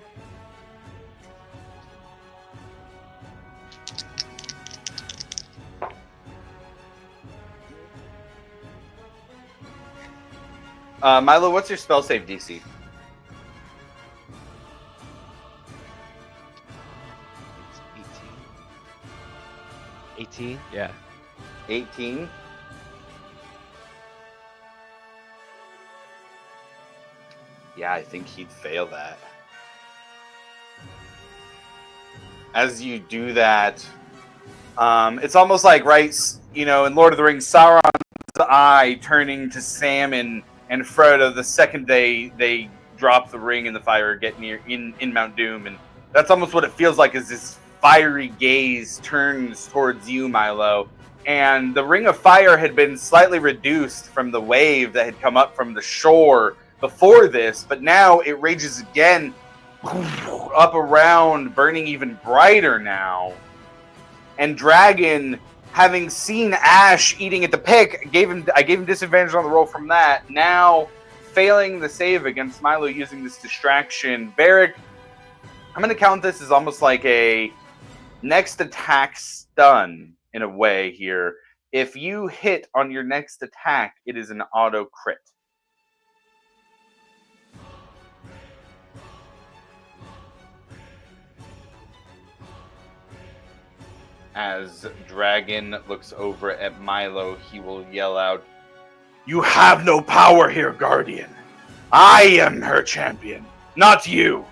Milo, what's your spell save DC? It's 18. 18? Yeah. 18. Yeah, I think he'd fail that. As you do that, it's almost like, right, you know, in Lord of the Rings, Sauron's eye turning to Sam and Frodo the second they drop the ring in the fire or get near in Mount Doom, and that's almost what it feels like as this fiery gaze turns towards you, Milo. And the ring of fire had been slightly reduced from the wave that had come up from the shore before this, but now it rages again up around, burning even brighter now. And Dragon, having seen Ash eating at the pick, I gave him disadvantage on the roll from that. Now failing the save against Milo using this distraction. Varric, I'm going to count this as almost like a next attack stun in a way here. If you hit on your next attack, it is an auto crit. As Dragon looks over at Milo, he will yell out, "You have no power here, Guardian. I am her champion, not you."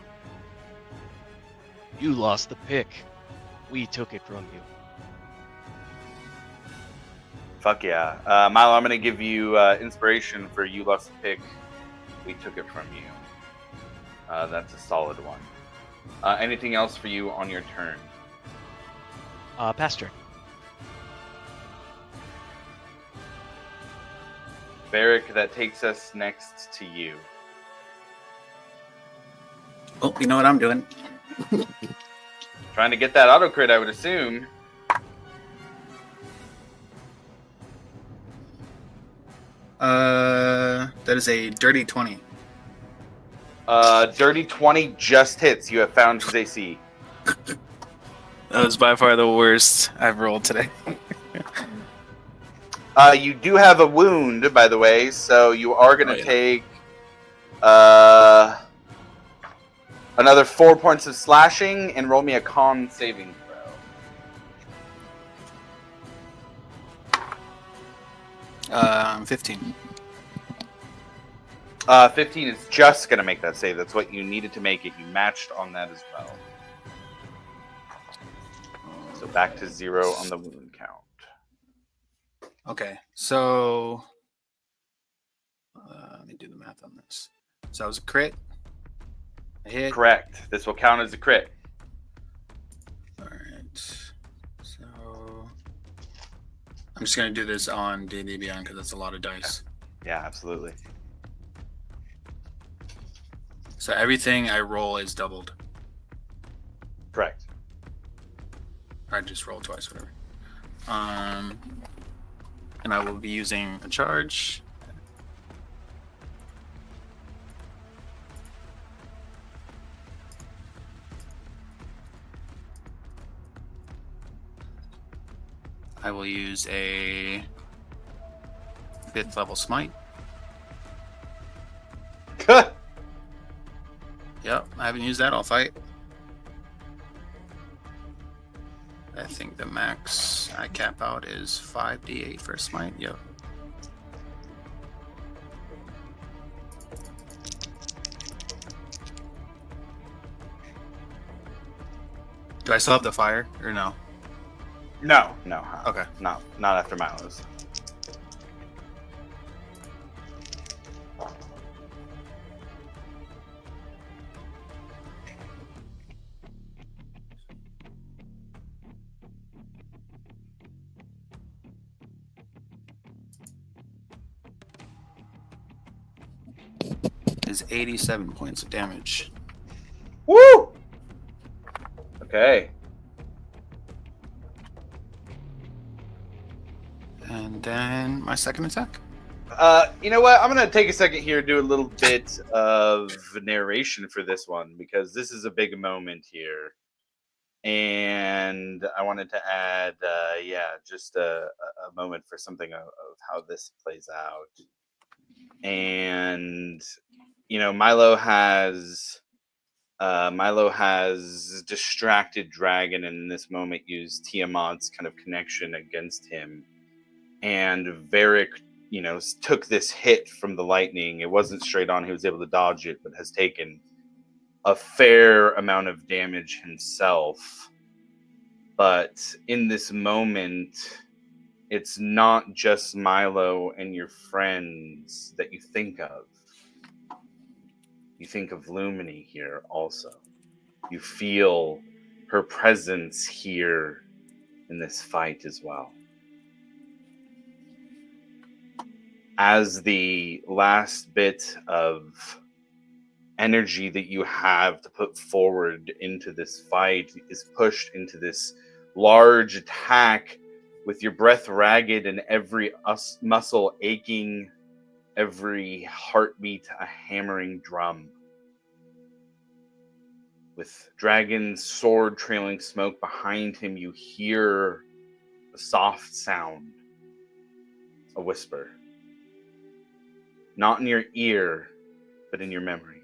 You lost the pick. We took it from you. Fuck yeah. Milo, I'm going to give you inspiration for you lost the pick. We took it from you. That's a solid one. Anything else for you on your turn? Pass turn. Varric, that takes us next to you. Oh, you know what I'm doing? Trying to get that auto crit, I would assume. That is a dirty 20. Dirty 20 just hits. You have found his AC. That was by far the worst I've rolled today. You do have a wound, by the way, so you are going to take another 4 points of slashing and roll me a con saving throw. 15. 15 is just going to make that save. That's what you needed to make it. You matched on that as well. So back to 0 on the wound count. Okay, so let me do the math on this. So that was a crit. A hit. Correct. This will count as a crit. All right. So I'm just gonna do this on D&D Beyond because that's a lot of dice. Yeah, absolutely. So everything I roll is doubled. Correct. I just roll twice, whatever. And I will be using a charge. I will use a 5th level smite. Yep, I haven't used that all fight. I think the max I cap out is 5d8 for a smite. Yep. Do I still have the fire or no? No. Okay. Not after Milo's. is 87 points of damage. Woo! Okay. And then my second attack. You know what? I'm gonna take a second here and do a little bit of narration for this one because this is a big moment here, and I wanted to add, just a moment for something of how this plays out. And Milo has distracted Dragon, and in this moment used Tiamat's kind of connection against him. And Varric, took this hit from the lightning. It wasn't straight on. He was able to dodge it, but has taken a fair amount of damage himself. But in this moment, it's not just Milo and your friends that you think of. You think of Lumini here also. You feel her presence here in this fight as well. As the last bit of energy that you have to put forward into this fight is pushed into this large attack, with your breath ragged and every muscle aching, every heartbeat a hammering drum. With Dragon's sword trailing smoke behind him, you hear a soft sound, a whisper. Not in your ear, but in your memory.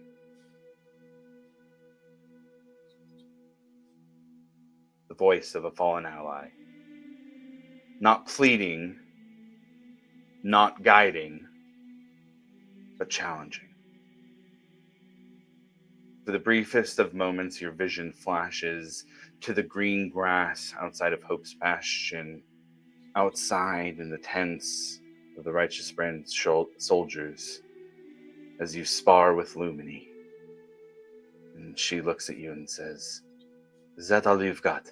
The voice of a fallen ally. Not pleading, not guiding, but challenging. For the briefest of moments, your vision flashes to the green grass outside of Hope's Bastion, outside in the tents of the Righteous Brand soldiers, as you spar with Lumini. And she looks at you and says, "Is that all you've got?"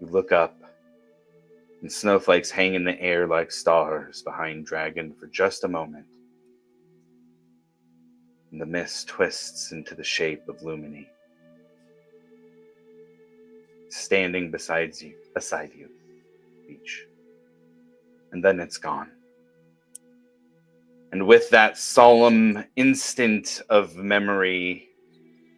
You look up, and snowflakes hang in the air like stars behind Dragon for just a moment. And the mist twists into the shape of Lumini, standing beside you, Beach. And then it's gone. And with that solemn instant of memory,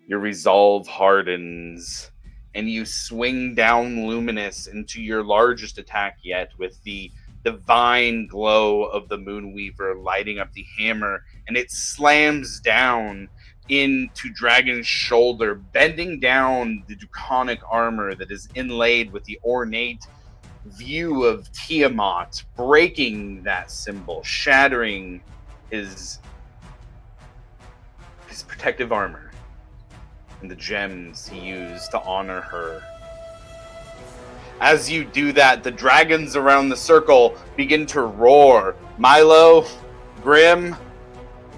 your resolve hardens, and you swing down Luminous into your largest attack yet, with the divine glow of the Moonweaver lighting up the hammer, and it slams down into Dragon's shoulder, bending down the draconic armor that is inlaid with the ornate view of Tiamat, breaking that symbol, shattering his protective armor and the gems he used to honor her. As you do that, the dragons around the circle begin to roar. Milo, Grim,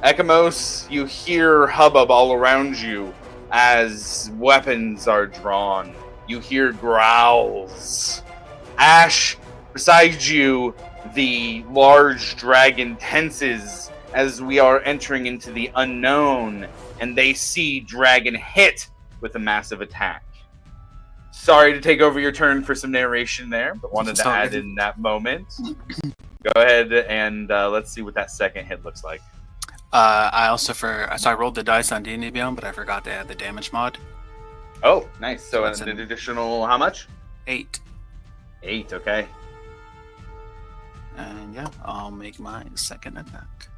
Ekamos, you hear hubbub all around you as weapons are drawn. You hear growls. Ash, beside you, the large dragon tenses as we are entering into the unknown, and they see Dragon hit with a massive attack. Sorry to take over your turn for some narration there, but wanted to add in that moment. Go ahead and let's see what that second hit looks like. I rolled the dice on D&D Beyond, but I forgot to add the damage mod. Oh, nice. So that's an additional, how much? 8. 8, okay. And yeah, I'll make my second attack.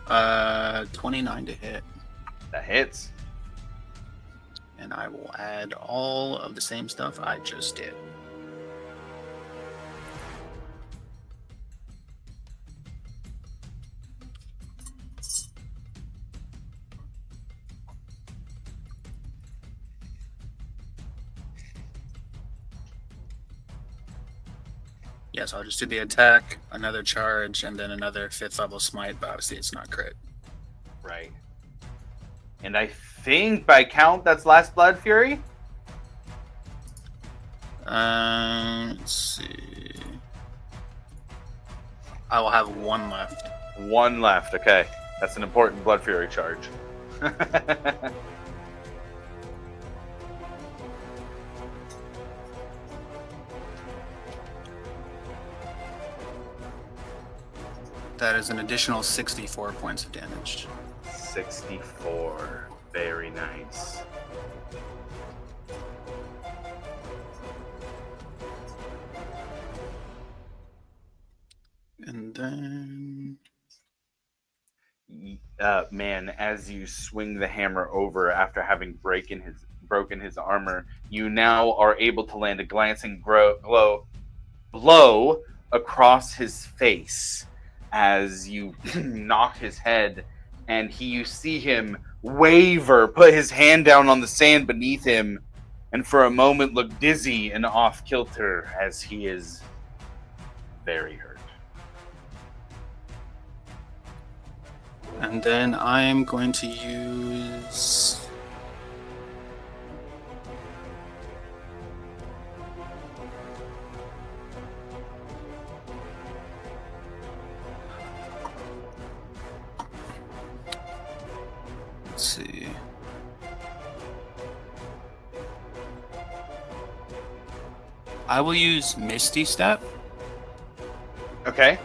Uh, 29 to hit. That hits. And I will add all of the same stuff I just did. Yeah, so I'll just do the attack, another charge, and then another 5th level smite, but obviously it's not crit. Right. And I think by count that's Last Blood Fury? Let's see. I will have one left. One left. Okay, that's an important Blood Fury charge. That is an additional 64 points of damage. 64. Very nice. And then Man, as you swing the hammer over after having broken his armor, you now are able to land a glancing blow across his face as you knock his head, and you see him waver, put his hand down on the sand beneath him, and for a moment look dizzy and off kilter as he is very hurt. And then I am going to use... Let's see. I will use Misty Step. Okay.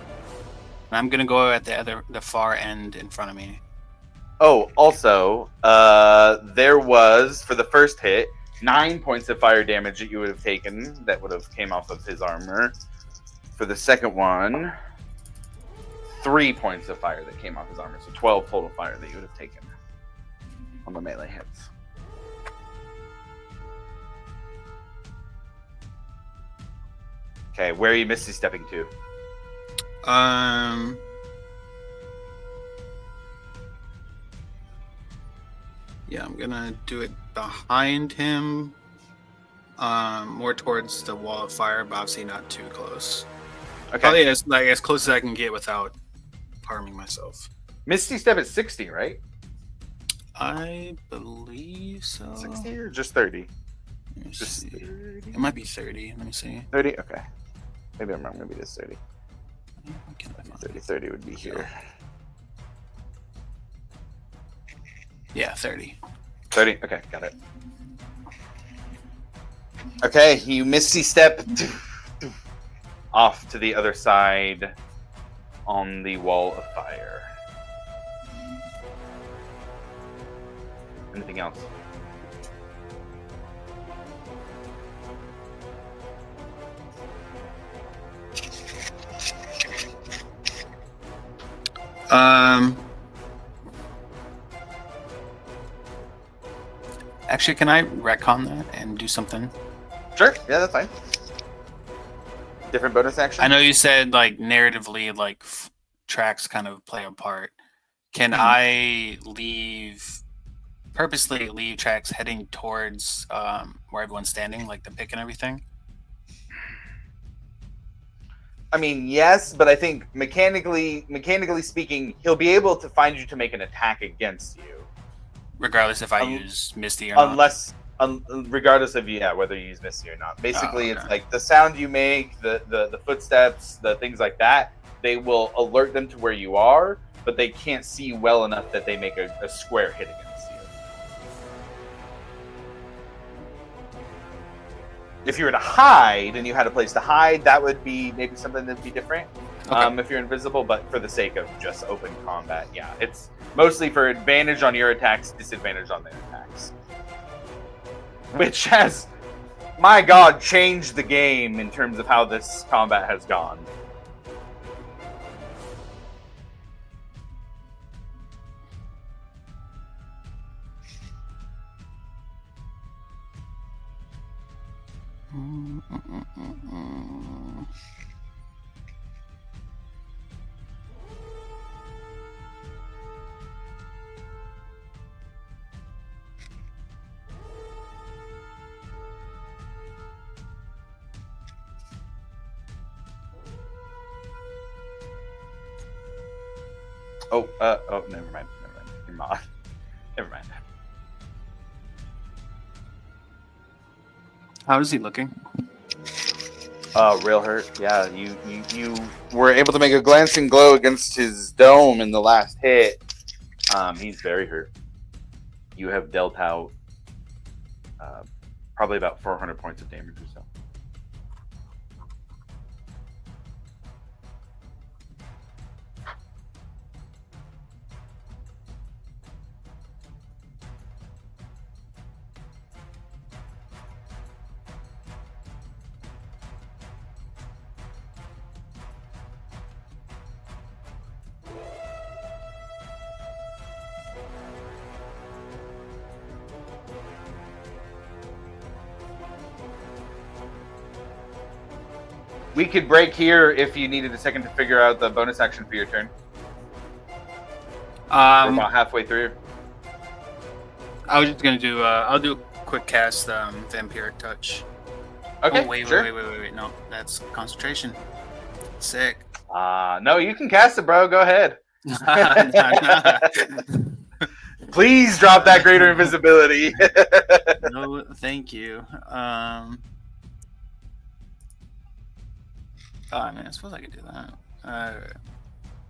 I'm gonna go at the far end in front of me. Oh, also, there was, for the first hit, 9 points of fire damage that you would have taken that would have came off of his armor. For the second one, 3 points of fire that came off his armor. So 12 total fire that you would have taken on the melee hits. Okay, where are you Misty stepping to? Yeah, I'm gonna do it behind him. More towards the wall of fire, but obviously not too close. Okay. Probably as close as I can get without harming myself. Misty step at 60, right? I believe so. 60 or just 30? Let me Just see. 30? It might be 30. Let me see. 30? Okay. Maybe I'm wrong. Maybe it is 30. Why can't I find 30, it? 30 would be here. Yeah, 30. 30? Okay, got it. Okay, you misty step off to the other side on the wall of fire. Anything else? Actually, can I retcon that and do something? Sure, yeah, that's fine. Different bonus action? I know you said like narratively, like tracks kind of play a part. Can I purposely leave tracks heading towards where everyone's standing, like the pick and everything? I mean, yes, but I think mechanically speaking, he'll be able to find you to make an attack against you. Regardless if I use Misty or not. Unless, regardless of whether you use Misty or not. Basically, okay. It's like the sound you make, the footsteps, the things like that. They will alert them to where you are, but they can't see you well enough that they make a square hit against you. If you were to hide and you had a place to hide, that would be maybe something that'd be different. Okay. If you're invisible, but for the sake of just open combat, yeah, it's mostly for advantage on your attacks, disadvantage on their attacks. Which has, my god, changed the game in terms of how this combat has gone. Never mind. You're mod. Never mind. How is he looking? Oh, real hurt. Yeah, you were able to make a glancing blow against his dome in the last hit. He's very hurt. You have dealt out probably about 400 points of damage or so. We could break here if you needed a second to figure out the bonus action for your turn. We're about halfway through. I was just gonna do. I'll do a quick cast. Vampiric touch. Okay, Oh, wait, sure. wait. No, that's concentration. Sick. No, you can cast it, bro. Go ahead. Nah. Please drop that greater invisibility. No, thank you. Oh, I mean, I suppose I could do that.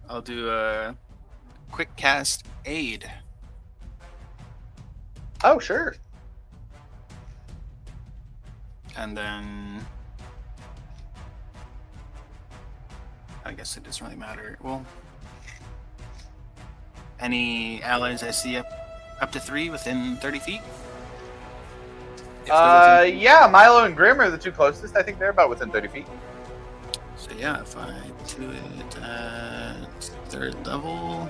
I'll do a quick cast aid. Oh, sure. And then I guess it doesn't really matter. Well, any allies I see up to 3 within 30 feet? If they're within- Yeah, Milo and Grim are the two closest. I think they're about within 30 feet. So yeah, if I do it at 3rd level,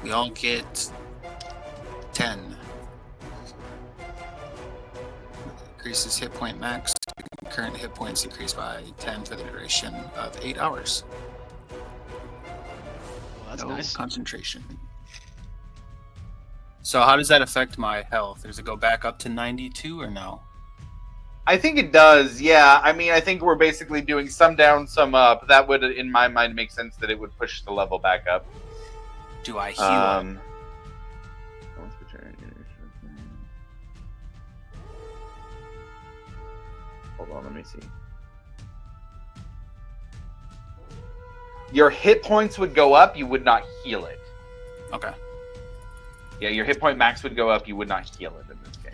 we all get 10. Increases hit point max. Current hit points increase by 10 for the duration of 8 hours. Well, that's No nice. concentration. So how does that affect my health? Does it go back up to 92 or no? I think it does, yeah. I mean, I think we're basically doing some down, some up. That would, in my mind, make sense that it would push the level back up. Do I heal? Hold on, let me see. Your hit points would go up, you would not heal it. Okay. Yeah, your hit point max would go up, you would not heal it in this case.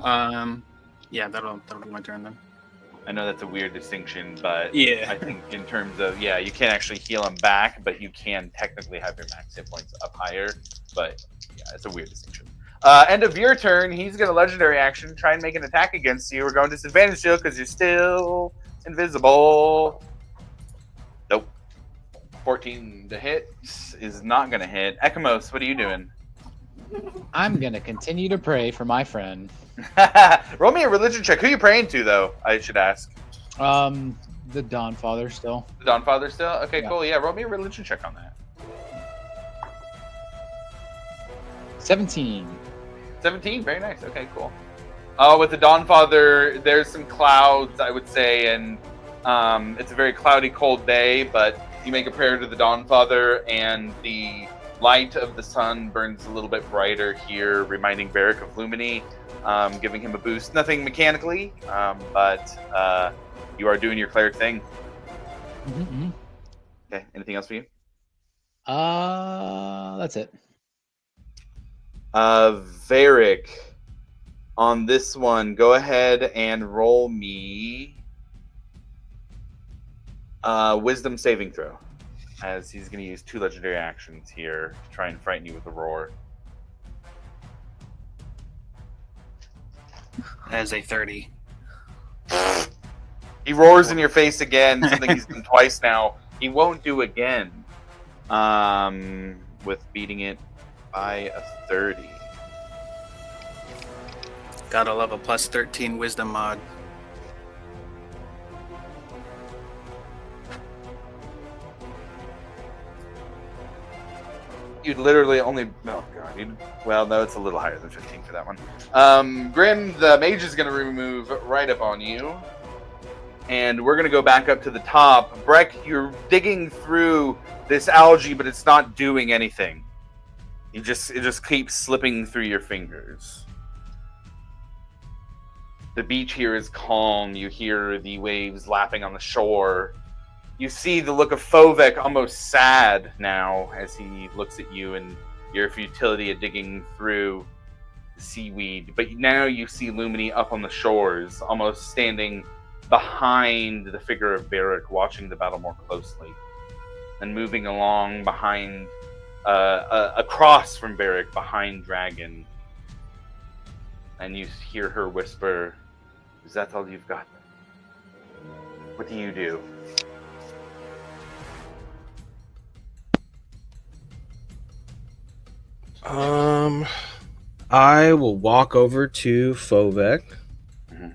Yeah. Yeah, that'll be my turn then. I know that's a weird distinction, but Yeah. I think in terms of, yeah, you can't actually heal them back, but you can technically have your max hit points up higher. But yeah, it's a weird distinction. End of your turn, he's going to legendary action, try and make an attack against you. We're going disadvantage still because you're still invisible. Nope. 14 to hit is not going to hit. Ekamos, what are you doing? I'm gonna continue to pray for my friend. Roll me a religion check. Who are you praying to, though? I should ask. The Dawn Father still. The Dawn Father still? Okay, Yeah. cool. Yeah, roll me a religion check on that. 17. 17, very nice. Okay, cool. With the Dawn Father, there's some clouds, I would say, and it's a very cloudy, cold day, but you make a prayer to the Dawn Father, and the light of the sun burns a little bit brighter here, reminding Varric of Lumini, giving him a boost. Nothing mechanically, but you are doing your cleric thing. Mm-hmm. Okay, anything else for you? That's it. Varric, on this one, go ahead and roll me wisdom saving throw, as he's going to use 2 legendary actions here to try and frighten you with a roar. As a 30. He roars in your face again, something he's done twice now. He won't do again with beating it by a 30. Gotta love a plus 13 wisdom mod. You'd literally only... Oh, God. Well, no, it's a little higher than 15 for that one. Grim, the mage is going to remove right up on you. And we're going to go back up to the top. Breck, you're digging through this algae, but it's not doing anything. It just keeps slipping through your fingers. The beach here is calm. You hear the waves lapping on the shore. You see the look of Fovek almost sad now as he looks at you and your futility of digging through the seaweed. But now you see Lumini up on the shores, almost standing behind the figure of Varric, watching the battle more closely. And moving along behind, across from Varric, behind Dragon. And you hear her whisper, "Is that all you've got? What do you do?" I will walk over to Fovek Mhm.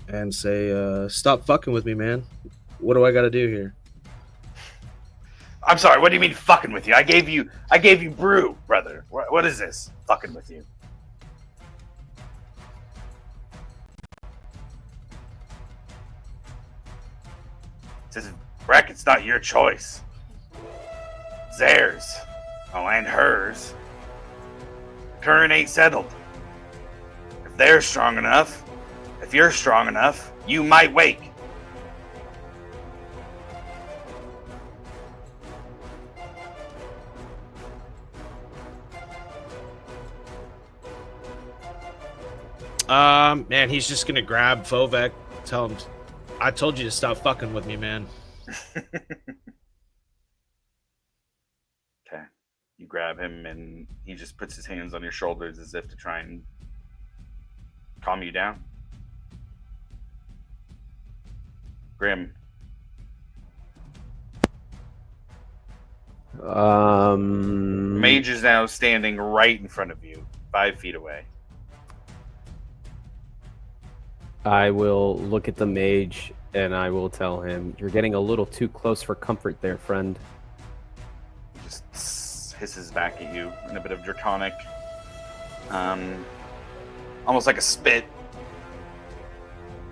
and say, "Stop fucking with me, man. What do I got to do here?" I'm sorry, what do you mean fucking with you? I gave you brew, brother. What is this? Fucking with you. Says, Breck, it's not your choice. It's theirs. Oh, and hers. Current ain't settled. If they're strong enough, if you're strong enough, you might wake. Man, he's just gonna grab Fovek, tell him, "I told you to stop fucking with me, man." Okay. You grab him and he just puts his hands on your shoulders as if to try and calm you down. Grim. Mage is now standing right in front of you, 5 feet away. I will look at the mage and I will tell him, "You're getting a little too close for comfort there, friend." He just hisses back at you in a bit of draconic, almost like a spit.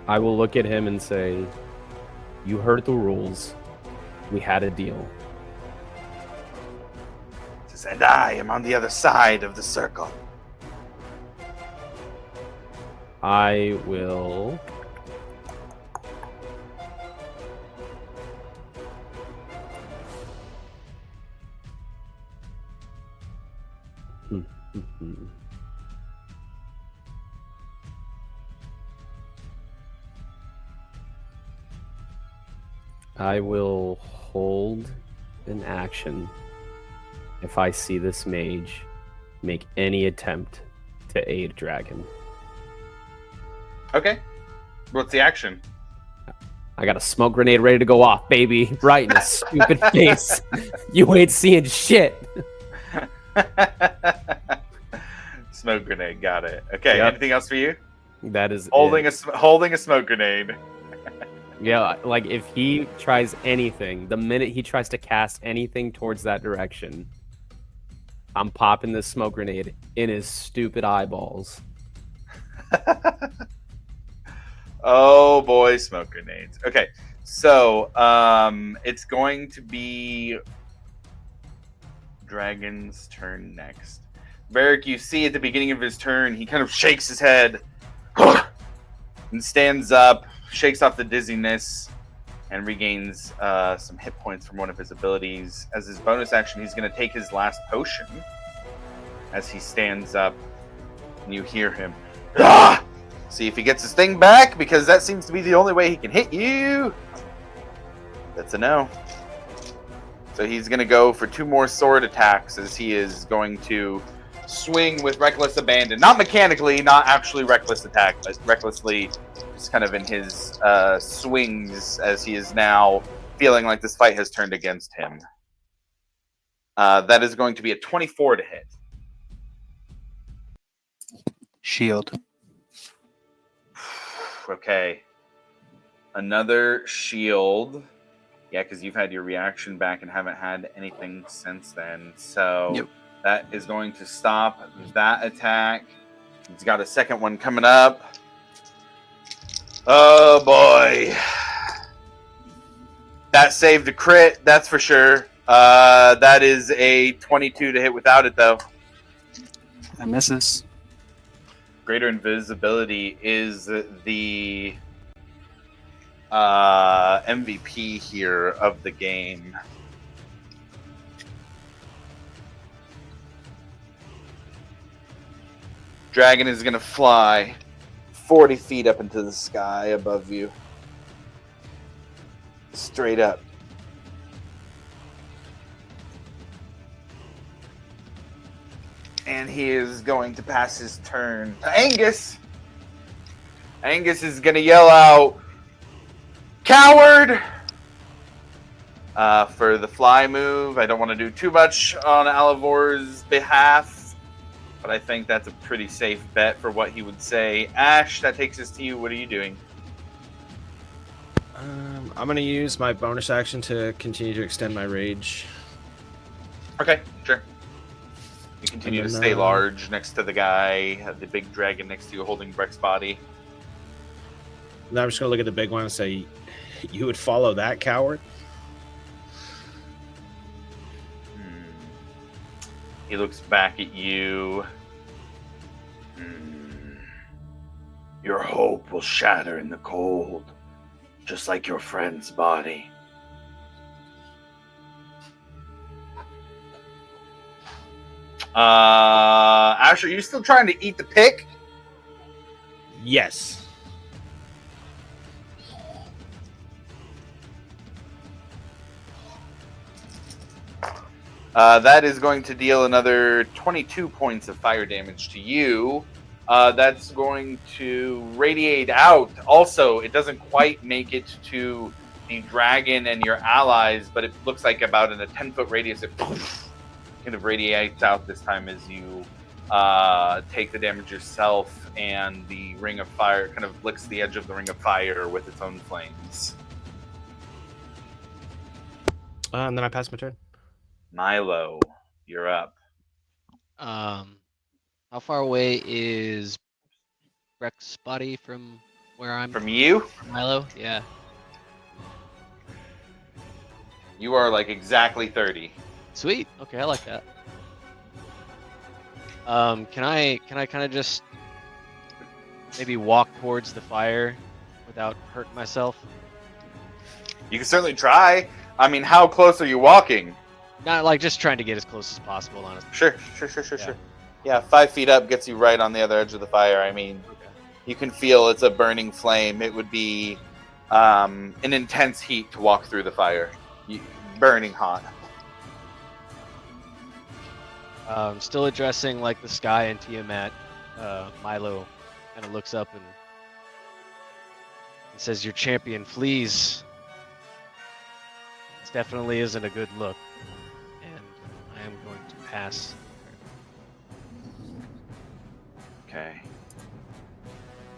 I will look at him and say, "You heard the rules. We had a deal." He says, and I am on the other side of the circle. I will... I will hold an action if I see this mage make any attempt to aid Dragon. Okay. What's the action? I got a smoke grenade ready to go off, baby. Right in his stupid face. You ain't seeing shit. Smoke grenade, got it. Okay, Yep. Anything else for you? That is Holding it. holding a smoke grenade. Yeah, like if he tries anything, the minute he tries to cast anything towards that direction, I'm popping this smoke grenade in his stupid eyeballs. Oh boy, smoke grenades. Okay, so it's going to be Dragon's turn next. Varric, you see at the beginning of his turn, he kind of shakes his head and stands up, shakes off the dizziness, and regains some hit points from one of his abilities. As his bonus action, he's going to take his last potion as he stands up, and you hear him. Ah! See if he gets his thing back, because that seems to be the only way he can hit you. That's a no. So he's going to go for 2 more sword attacks as he is going to swing with Reckless Abandon. Not mechanically, not actually Reckless Attack, but recklessly just kind of in his swings as he is now feeling like this fight has turned against him. That is going to be a 24 to hit. Shield. Okay. Another shield. Yeah, because you've had your reaction back and haven't had anything since then. So Yep. That is going to stop that attack. He's got a second one coming up. Oh boy. That saved a crit, that's for sure. That is a 22 to hit without it, though. That misses. greater invisibility is the MVP here of the game. Dragon is going to fly 40 feet up into the sky above you. Straight up. And he is going to pass his turn to Angus. Angus is going to yell out, "Coward!" For the fly move. I don't want to do too much on Alivor's behalf, but I think that's a pretty safe bet for what he would say. Ash, that takes us to you. What are you doing? I'm going to use my bonus action to continue to extend my rage. Okay, sure. You continue to And then, stay large next to the guy, the big dragon next to you holding Breck's body. Now I'm just going to look at the big one and say, "You would follow that, coward?" He looks back at you. Your hope will shatter in the cold, just like your friend's body. Ash, are you still trying to eat the pick? Yes. That is going to deal another 22 points of fire damage to you. That's going to radiate out. Also, it doesn't quite make it to the dragon and your allies, but it looks like about in a 10-foot radius, it kind of radiates out this time as you take the damage yourself, and the ring of fire kind of licks the edge of the ring of fire with its own flames. And then I pass my turn. Milo, you're up. How far away is Breck's body from where I'm? From you, Milo? Yeah. you are like exactly 30. Sweet. Okay, I like that. Can I kind of just maybe walk towards the fire without hurting myself? You can certainly try. I mean, how close are you walking? Not like just trying to get as close as possible, honestly. Sure. Yeah. Yeah, 5 feet up gets you right on the other edge of the fire. I mean, Okay. you can feel it's a burning flame. It would be an intense heat to walk through the fire. Burning hot. Still addressing like the sky and Tiamat. Milo kind of looks up and says, "Your champion flees. This definitely isn't a good look, and I am going to pass." Okay.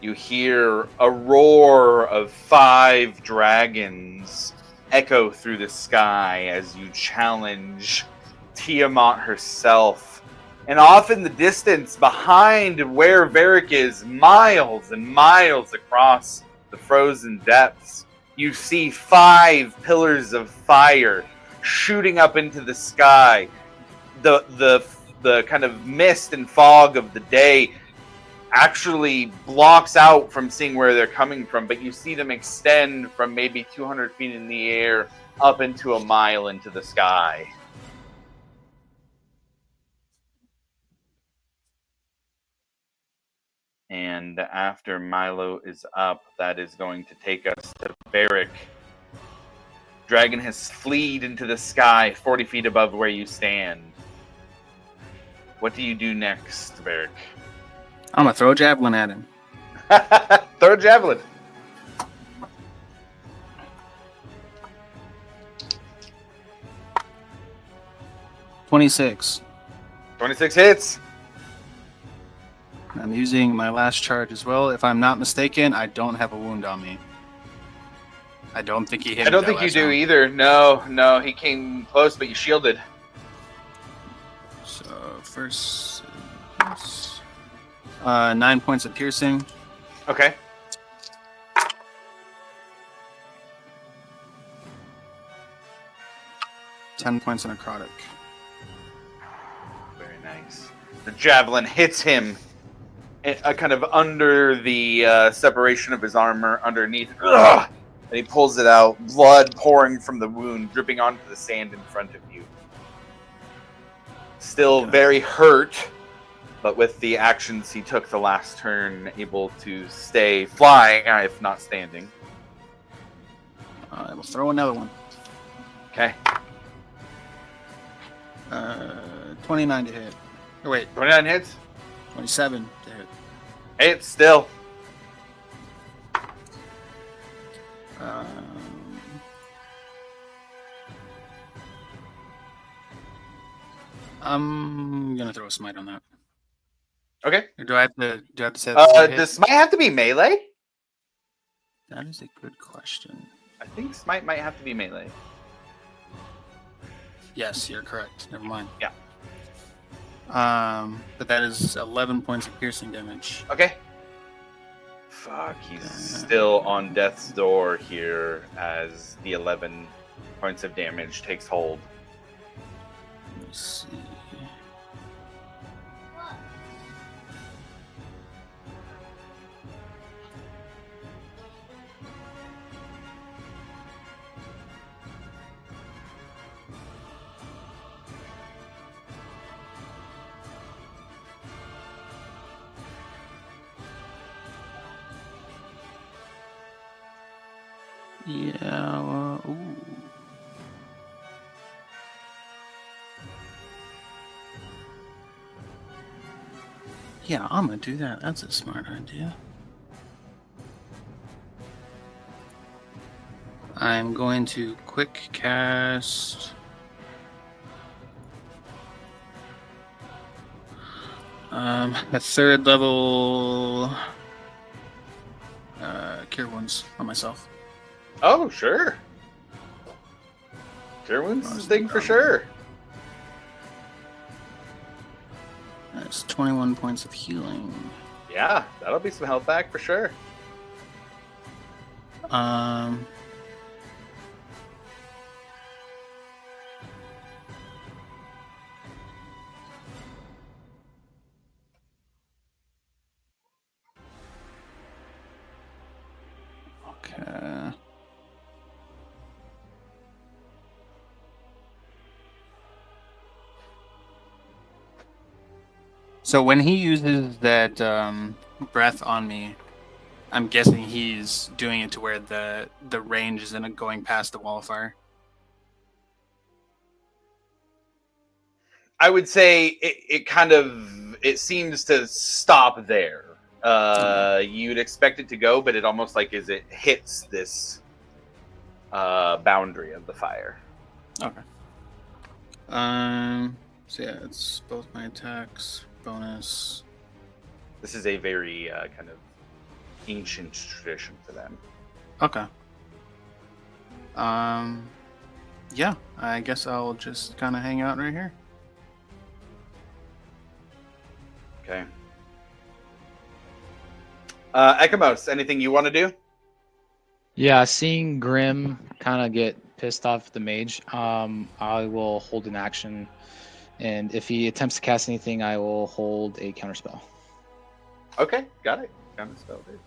You hear a roar of 5 dragons echo through the sky as you challenge Tiamat herself. And off in the distance, behind where Varric is, miles and miles across the frozen depths, you see 5 pillars of fire shooting up into the sky. The kind of mist and fog of the day actually blocks out from seeing where they're coming from, but you see them extend from maybe 200 feet in the air up into a mile into the sky. And after Milo is up, that is going to take us to Varric. Dragon has fleed into the sky 40 feet above where you stand. What do you do next, Varric? I'm gonna throw a javelin at him. Throw a javelin. $26. 26 hits. I'm using my last charge as well. If I'm not mistaken, I don't have a wound on me. I don't think he hit me. I don't that think you last do round. either. No, he came close, but you shielded. So first, 9 points of piercing. Okay. $10 points of necrotic. Very nice. The javelin hits him kind of under the separation of his armor underneath. Ugh! And he pulls it out, blood pouring from the wound, dripping onto the sand in front of you. Still very hurt, but with the actions he took the last turn, able to stay flying, if not standing. I will throw another one. Okay. 29 to hit. Oh, wait, 29 hits. 27 to hit. Hits still. I'm gonna throw a smite on that. Okay. Or do I have to say that? Does Smite have to be melee? That is a good question. I think Smite might have to be melee. Yes, you're correct. Never mind. Yeah. But that is 11 points of piercing damage. Okay. Fuck, he's still on death's door here as the 11 points of damage takes hold. Let me see. Yeah. Ooh. Yeah, I'm gonna do that. That's a smart idea. I'm going to quick cast. A third level cure wounds on myself. Oh, sure. Cure Wounds is a thing for sure. That's 21 points of healing. Yeah, that'll be some health back for sure. Okay. So when he uses that breath on me, I'm guessing he's doing it to where the range isn't going past the wall of fire. I would say it seems to stop there. You'd expect it to go, but it almost like as it hits this boundary of the fire. Okay. So yeah, it's both my attacks bonus. This is a very kind of ancient tradition for them. Okay. Yeah, I guess I'll just kind of hang out right here. Okay. Ekamos, anything you want to do? Yeah, seeing Grim kind of get pissed off at the mage, I will hold an action, and if he attempts to cast anything, I will hold a counterspell. Okay, got it. Counterspell is.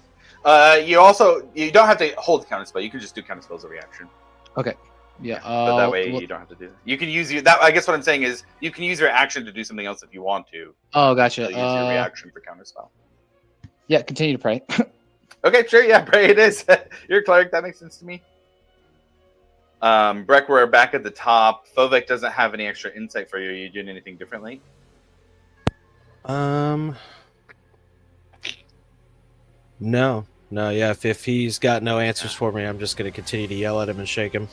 You don't have to hold counterspell. You can just do counterspells a reaction. Okay. Yeah. So that way you don't have to do. You can use that. I guess what I'm saying is you can use your action to do something else if you want to. Oh, gotcha. Use your reaction for counterspell. Yeah, continue to pray. Okay, sure. Yeah, pray it is. You're a cleric. That makes sense to me. Breck, we're back at the top. Fovek doesn't have any extra insight for you. Are you doing anything differently? No. Yeah, if he's got no answers for me, I'm just going to continue to yell at him and shake him.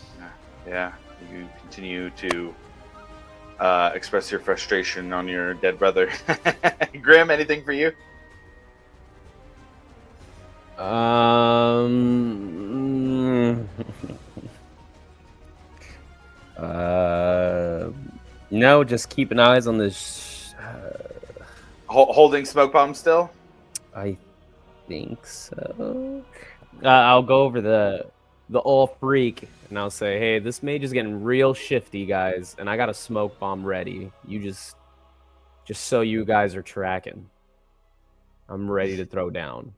Yeah, you continue to express your frustration on your dead brother. Grim, anything for you? No, just keeping eyes on this. Holding smoke bomb still? I think so. I'll go over the old freak and I'll say, hey, this mage is getting real shifty, guys, and I got a smoke bomb ready. You just so you guys are tracking. I'm ready to throw down.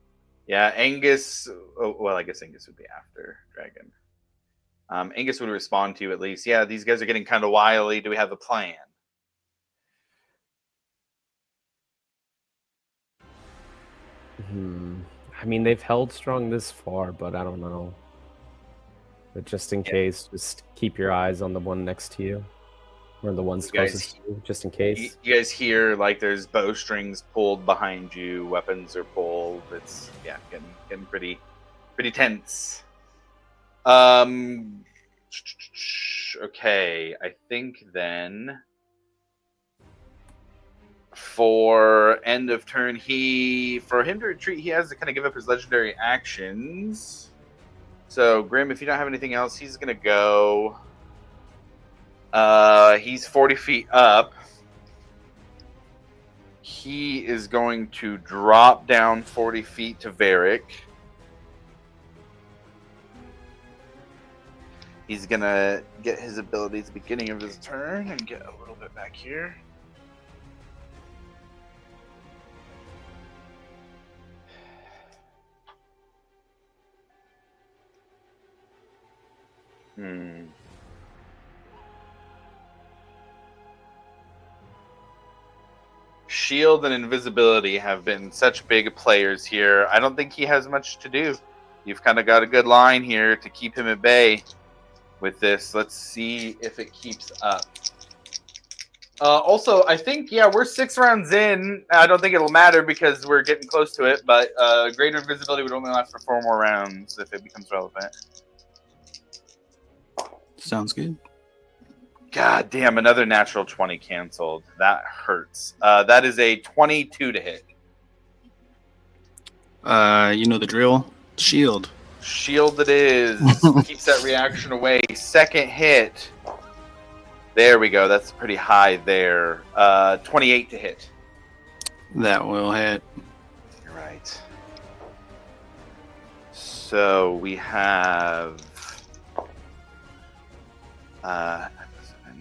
Yeah, Angus. Oh, well, I guess Angus would be after Dragon. Angus would respond to you at least. Yeah, these guys are getting kind of wily. Do we have a plan? I mean, they've held strong this far, but I don't know. But just in case, just keep your eyes on the one next to you, or the ones You guys- closest to you, just in case. You guys hear like there's bowstrings pulled behind you, weapons are pulled. It's getting pretty tense. Okay, I think then for end of turn, for him to retreat, he has to kind of give up his legendary actions. So Grim, if you don't have anything else, he's gonna go. He's 40 feet up. He is going to drop down 40 feet to Varric. He's gonna get his abilities at the beginning of his turn and get a little bit back here. Shield and invisibility have been such big players here. I don't think he has much to do. You've kind of got a good line here to keep him at bay with this. Let's see if it keeps up. Also, I think, we're 6 rounds in. I don't think it'll matter because we're getting close to it, but greater invisibility would only last for 4 more rounds if it becomes relevant. Sounds good. God damn, another natural 20 canceled. That hurts. That is a 22 to hit. You know the drill. Shield. Shield it is. Keeps that reaction away. Second hit. There we go. That's pretty high there. 28 to hit. That will hit. You're right. So we have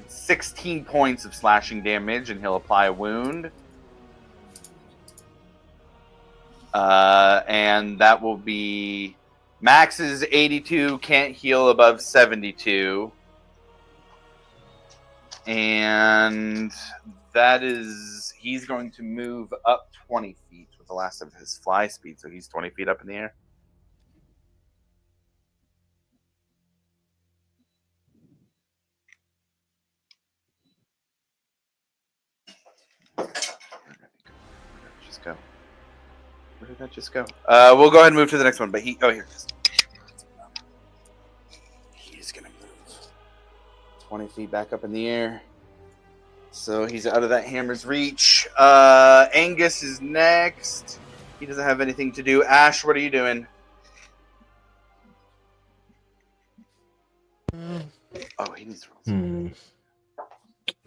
16 points of slashing damage, and he'll apply a wound. And that will be max is 82, can't heal above 72. And that is, he's going to move up 20 feet with the last of his fly speed, so he's 20 feet up in the air. Where did that just go? We'll go ahead and move to the next one, but here it is. He's gonna move 20 feet back up in the air. So he's out of that hammer's reach. Angus is next. He doesn't have anything to do. Ash, what are you doing? Oh, he needs to roll.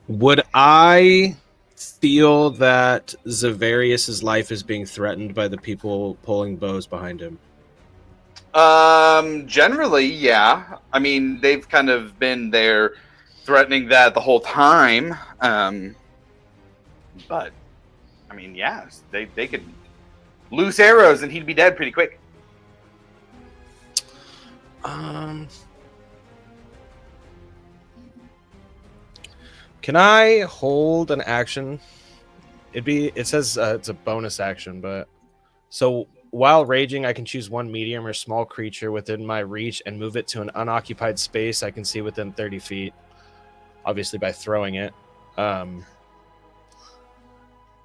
Would I feel that Zavarius's life is being threatened by the people pulling bows behind him? Generally, yeah. I mean, they've kind of been there threatening that the whole time. But, I mean, yeah, they could loose arrows and he'd be dead pretty quick. Can I hold an action? It says it's a bonus action, but so while raging, I can choose one medium or small creature within my reach and move it to an unoccupied space I can see within 30 feet. Obviously, by throwing it.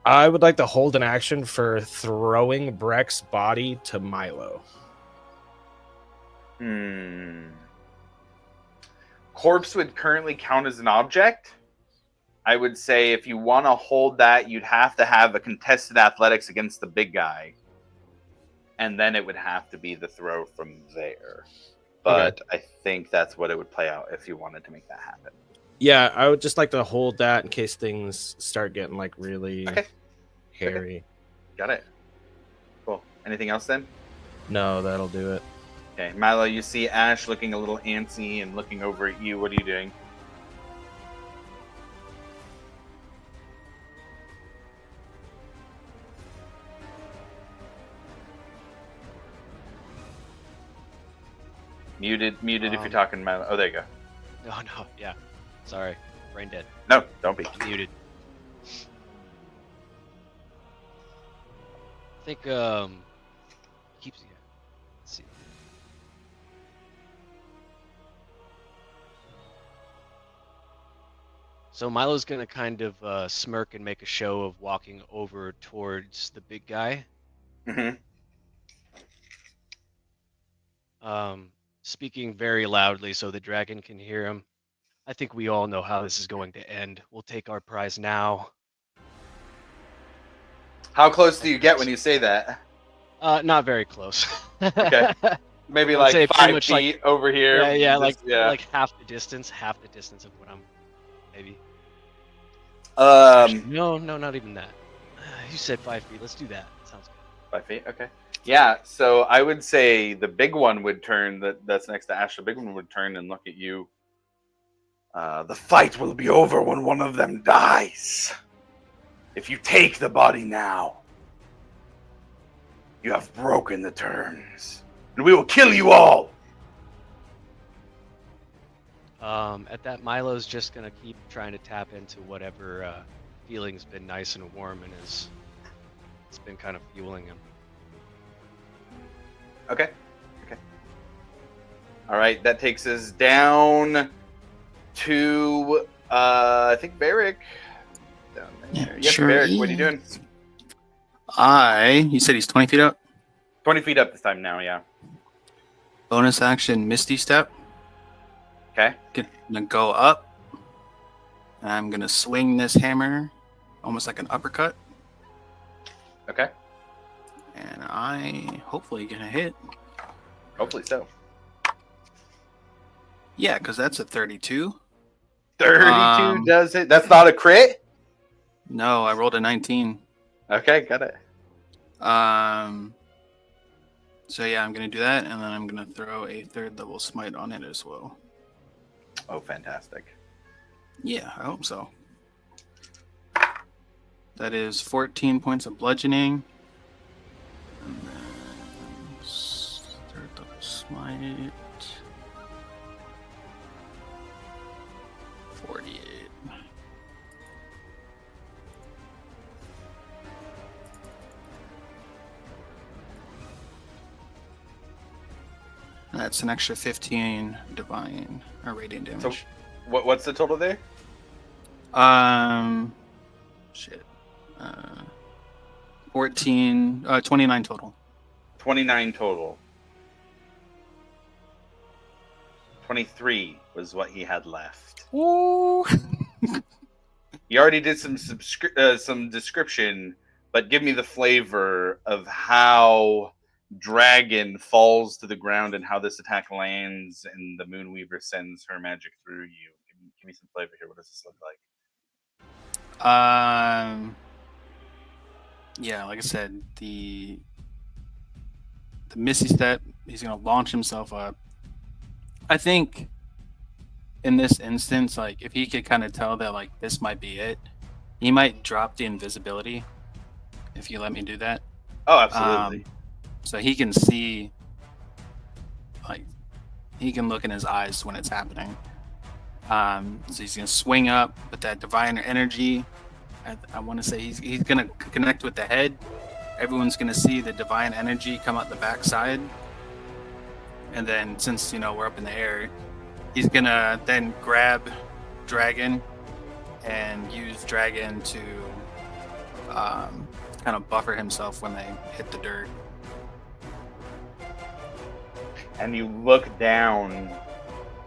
I would like to hold an action for throwing Breck's body to Milo. Corpse would currently count as an object. I would say if you want to hold that, you'd have to have a contested athletics against the big guy. And then it would have to be the throw from there. But okay. I think that's what it would play out if you wanted to make that happen. Yeah, I would just like to hold that in case things start getting like really hairy. Okay. Got it. Cool. Anything else then? No, that'll do it. Okay, Milo, you see Ash looking a little antsy and looking over at you. What are you doing? Muted if you're talking about. Oh, there you go. No, yeah. Sorry, brain dead. No, don't be. I'm muted. I think keeps. Yeah. Let's see. So Milo's gonna kind of smirk and make a show of walking over towards the big guy. Mm-hmm. Speaking very loudly so the dragon can hear him. I think we all know how this is going to end. We'll take our prize now. How close do you get when you say that? Not very close. Okay. Maybe I would like say 5 pretty much feet over here. yeah, Just- like half the distance of what I'm, maybe. No, not even that. You said 5 feet. Let's do that. Sounds good. 5 feet. Okay. Yeah. So I would say the big one would turn. That's next to Ash. The big one would turn and look at you. The fight will be over when one of them dies. If you take the body now, you have broken the terms, and we will kill you all. At that, Milo's just gonna keep trying to tap into whatever feeling's been nice and warm and it's been kind of fueling him. Okay. All right. That takes us down to I think Barrick. Down there. Yeah, Yes, sure Barrick. What are you doing? You said he's 20 feet up. 20 feet up this time now. Yeah. Bonus action, Misty Step. Okay. Gonna go up. And I'm gonna swing this hammer, almost like an uppercut. Okay. And I hopefully gonna hit. Hopefully so. Yeah, because that's a 32. 32 does it. That's not a crit. No, I rolled a 19. Okay, got it. So yeah, I'm gonna do that, and then I'm gonna throw a 3rd level smite on it as well. Oh, fantastic. Yeah, I hope so. That is 14 points of bludgeoning. And then 3rd level smite. 48. That's an extra 15 divine or radiant damage. What's the total there? Shit. 29 total. 29 total. 23 was what he had left. Ooh. You already did some description, but give me the flavor of how Dragon falls to the ground and how this attack lands and the Moonweaver sends her magic through you. Give me some flavor here. What does this look like? Yeah, like I said, the Misty Step, he's gonna launch himself up. I think in this instance, like if he could kind of tell that like this might be it, he might drop the invisibility if you let me do that. Oh, absolutely. So he can see, like, he can look in his eyes when it's happening. So he's gonna swing up with that divine energy. I want to say he's gonna connect with the head. Everyone's gonna see the divine energy come out the backside, and then since we're up in the air, he's gonna then grab Dragon and use Dragon to kind of buffer himself when they hit the dirt. And you look down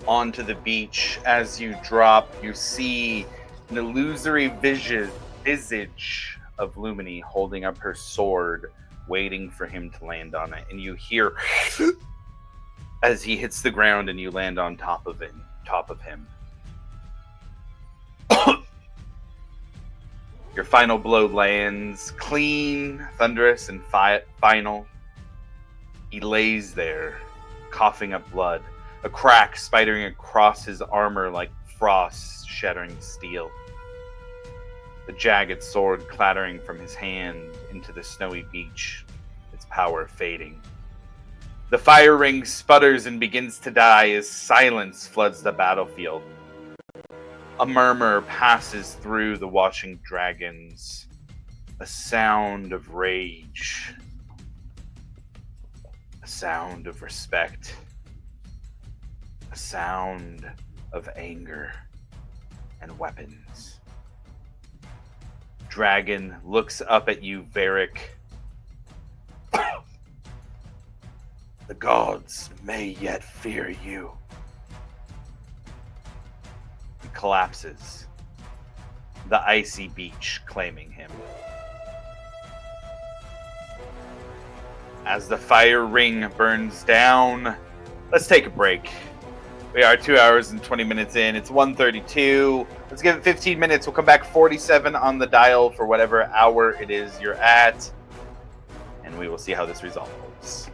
onto the beach. As you drop, you see an illusory visage of Lumini holding up her sword, waiting for him to land on it. And you hear as he hits the ground and you land on top of him. Your final blow lands clean, thunderous, and final. He lays there, coughing up blood, a crack spidering across his armor like frost shattering steel. The jagged sword clattering from his hand into the snowy beach, its power fading. The fire ring sputters and begins to die as silence floods the battlefield. A murmur passes through the watching dragons, a sound of rage, a sound of respect, a sound of anger and weapons. Dragon looks up at you, Varric. The gods may yet fear you. He collapses, the icy beach claiming him. As the fire ring burns down, let's take a break. We are 2 hours and 20 minutes in. It's 1:32. Let's give it 15 minutes. We'll come back 47 on the dial for whatever hour it is you're at. And we will see how this resolves.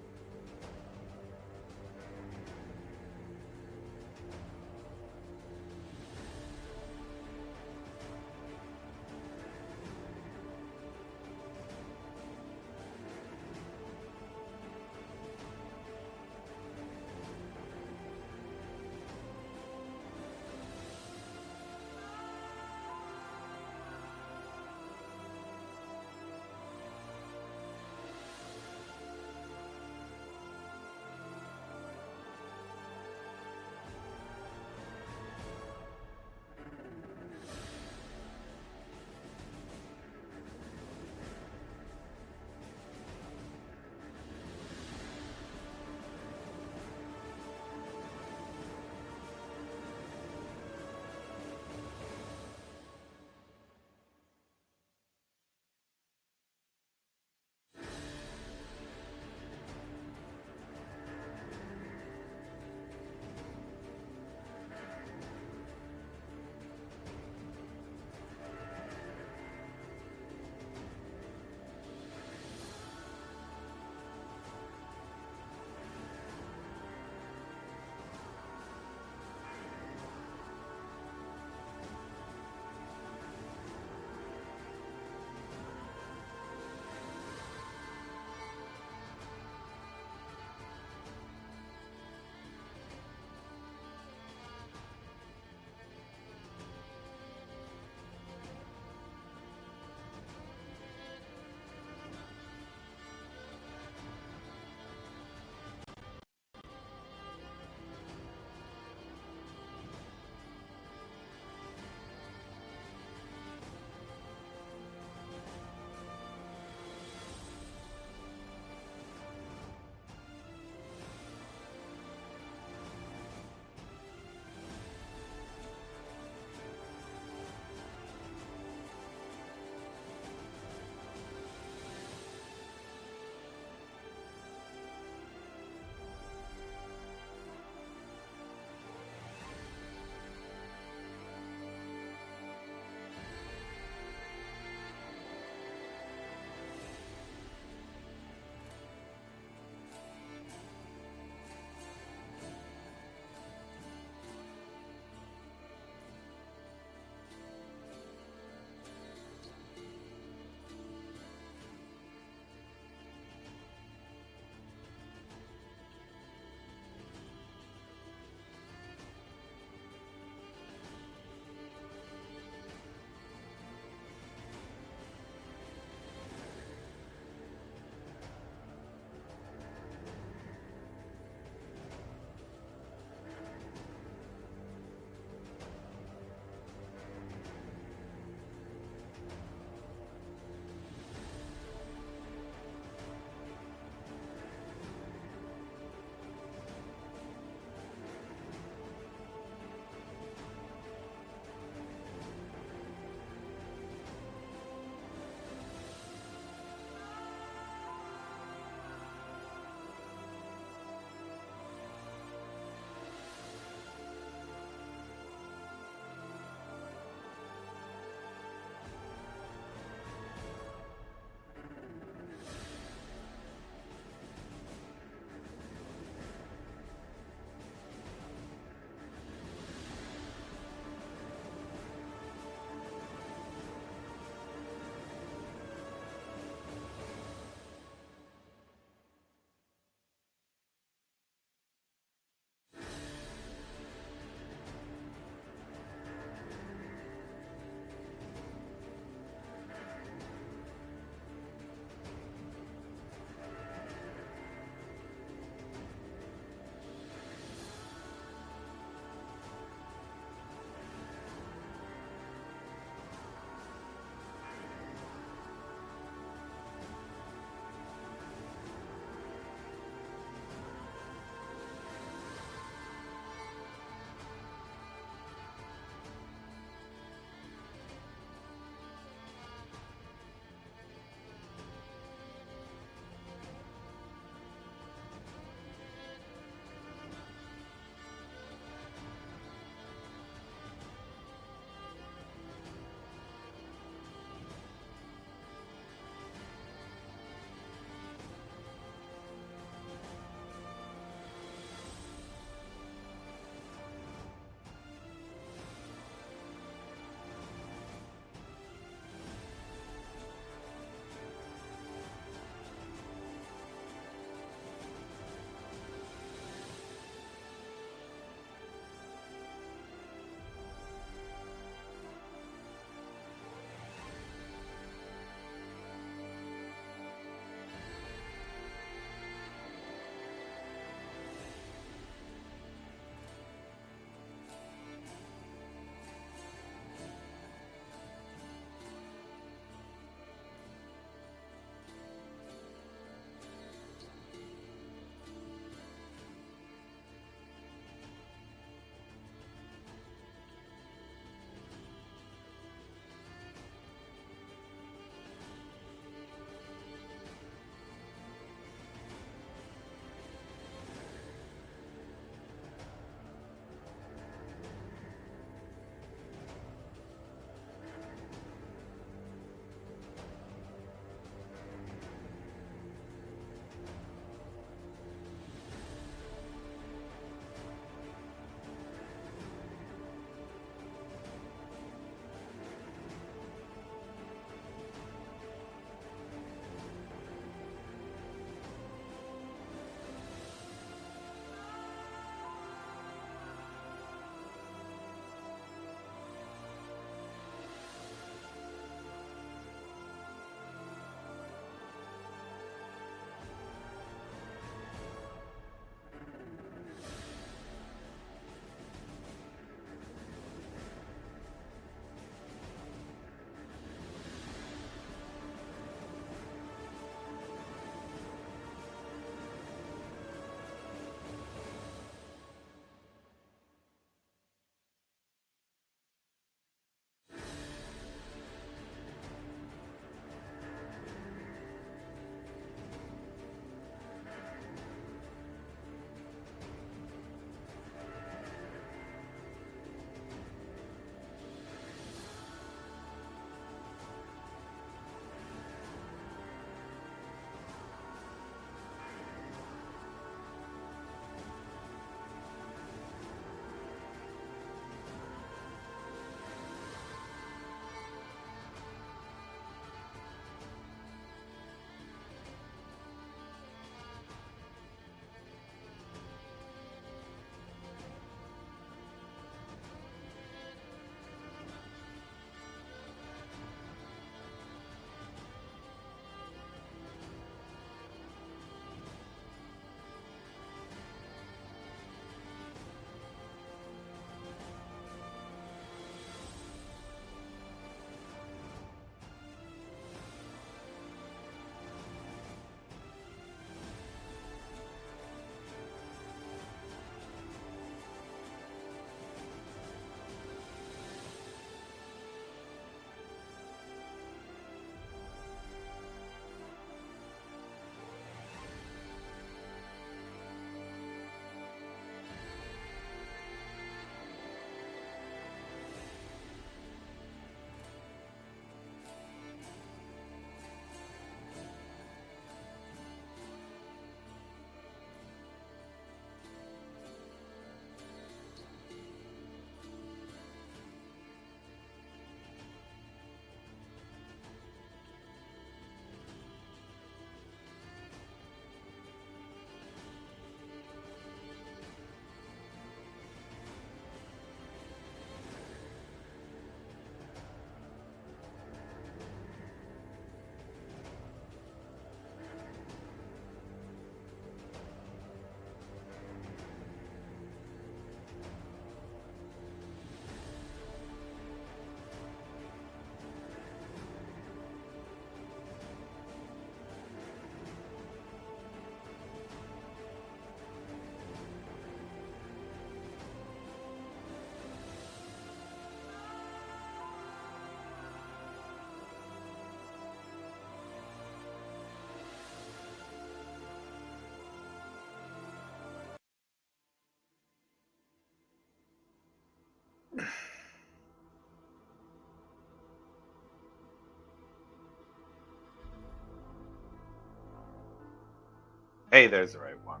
Hey, there's the right one.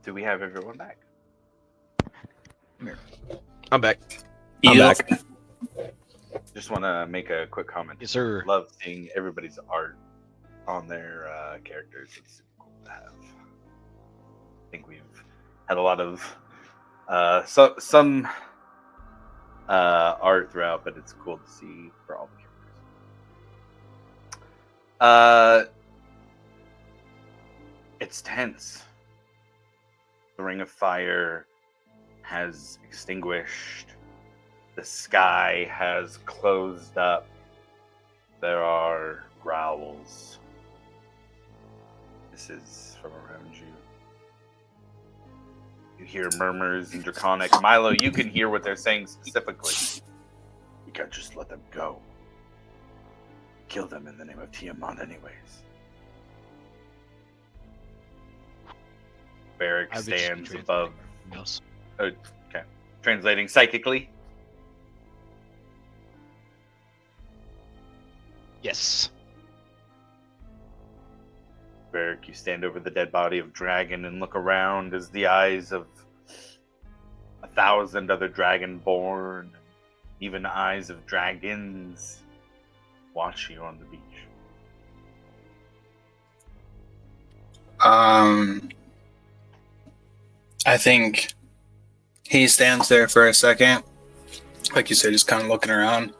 Do we have everyone back? I'm back. I'm Yep. back. Just want to make a quick comment. Yes, sir. Love seeing everybody's art on their characters. It's super cool to have. I think we've had a lot of some art throughout, but it's cool to see for all the characters. It's tense. The Ring of Fire has extinguished. The sky has closed up. There are growls. This is from around you. You hear murmurs in Draconic. Milo, you can hear what they're saying specifically. You can't just let them go. Kill them in the name of Tiamat anyways. Barrick I would just stands translate above. everything else. Okay. Translating psychically. Yes. Barrick, you stand over the dead body of dragon and look around as the eyes of 1,000 other dragonborn, even eyes of dragons, watch you on the beach. I think he stands there for a second, like you said, just kind of looking around,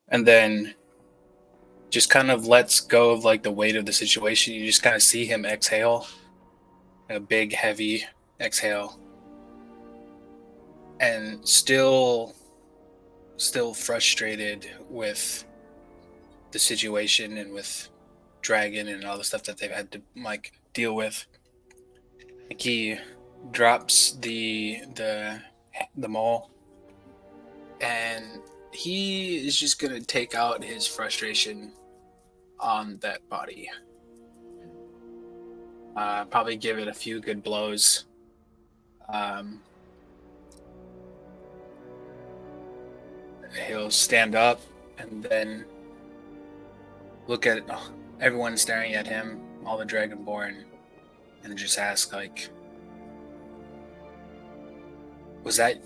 and then just kind of lets go of like the weight of the situation. You just kind of see him exhale, a big, heavy exhale, and still frustrated with the situation and with Dragon and all the stuff that they've had to like deal with. Like he drops the maul, and he is just gonna take out his frustration on that body. Probably give it a few good blows. He'll stand up and then look at everyone staring at him, all the Dragonborn, and just ask, like, was that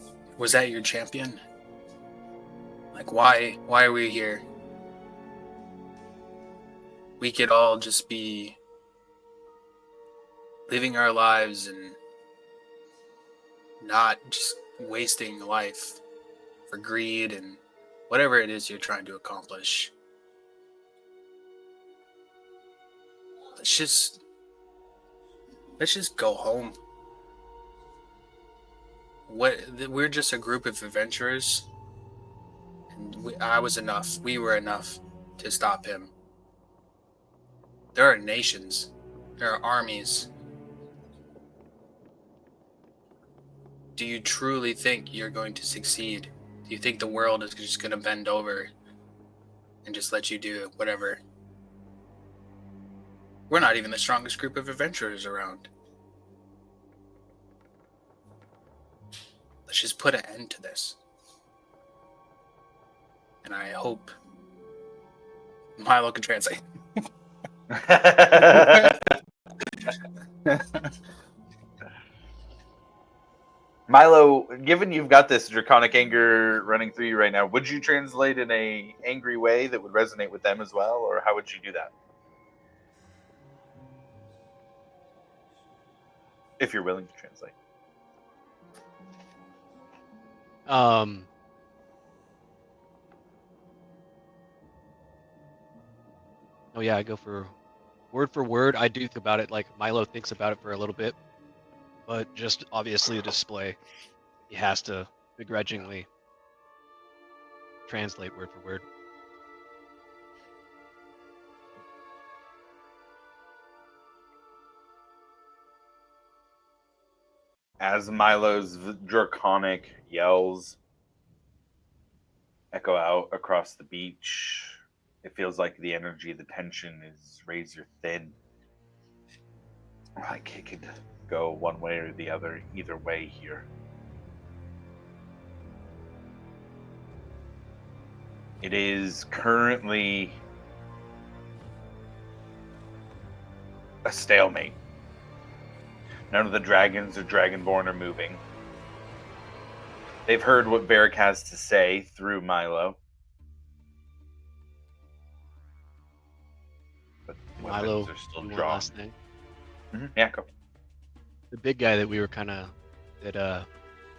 your champion? Like, why are we here? We could all just be living our lives and not just wasting life for greed and whatever it is you're trying to accomplish. Let's just go home. We're just a group of adventurers, and I was enough. We were enough to stop him. There are nations. There are armies. Do you truly think you're going to succeed? Do you think the world is just going to bend over and just let you do whatever? We're not even the strongest group of adventurers around. Let's just put an end to this. And I hope Milo can translate. Milo, given you've got this draconic anger running through you right now, would you translate in a angry way that would resonate with them as well, or how would you do that? If you're willing to translate. Oh yeah, I go for word. I do think about it like Milo thinks about it for a little bit, but just obviously a display. He has to begrudgingly translate word for word. As Milo's draconic yells echo out across the beach, it feels like the energy, the tension is razor thin. Like it could go one way or the other, either way here. It is currently a stalemate. None of the dragons or dragonborn are moving. They've heard what Varric has to say through Milo. But Milo, weapons are still one drawn. last thing. Yeah, go. The big guy that we were kind of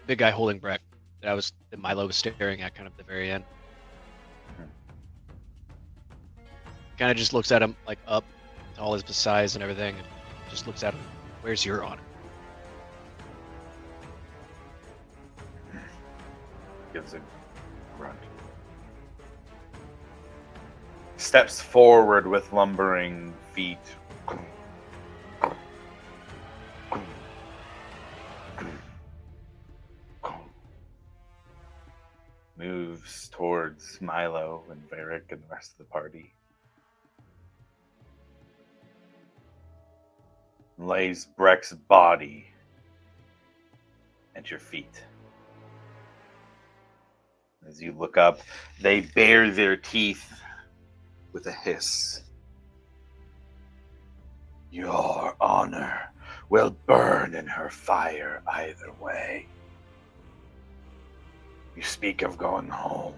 big guy holding Breck that Milo was staring at kind of at the very end. Kind of just looks at him like up to all his size and everything, and just looks at him. Where's your honor? Gives a grunt. Steps forward with lumbering feet. Moves towards Milo and Varric and the rest of the party. Lays Breck's body at your feet. As you look up, they bare their teeth with a hiss. Your honor will burn in her fire either way. You speak of going home.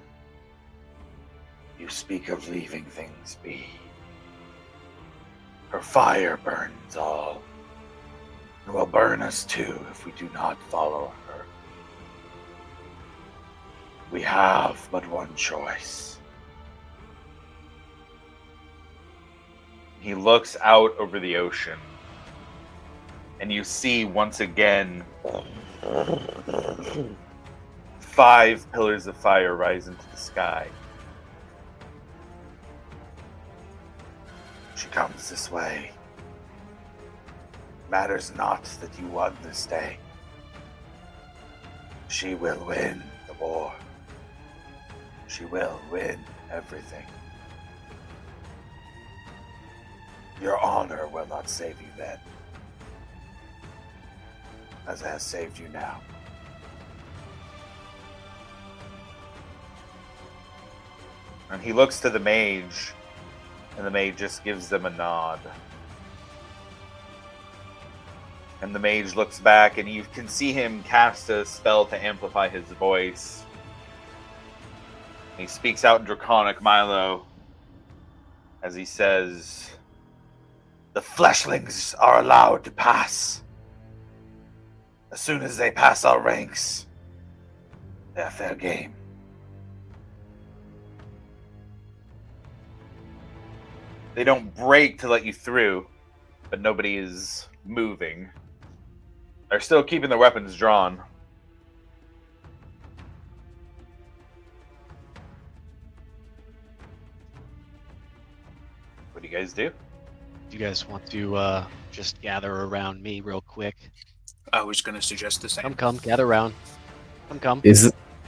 You speak of leaving things be. Her fire burns all, and will burn us too if we do not follow her. We have but one choice. He looks out over the ocean, and you see once again 5 pillars of fire rise into the sky. She comes this way. Matters not that you won this day. She will win the war. She will win everything. Your honor will not save you then, as it has saved you now. And he looks to the mage, and the mage just gives them a nod. And the mage looks back, and you can see him cast a spell to amplify his voice. He speaks out in Draconic, Milo, as he says, "The fleshlings are allowed to pass. As soon as they pass our ranks, they're fair game. They don't break to let you through, but nobody is moving. They're still keeping their weapons drawn." What do you guys do? Do you guys want to just gather around me real quick? I was going to suggest the same. Come, gather around. Come.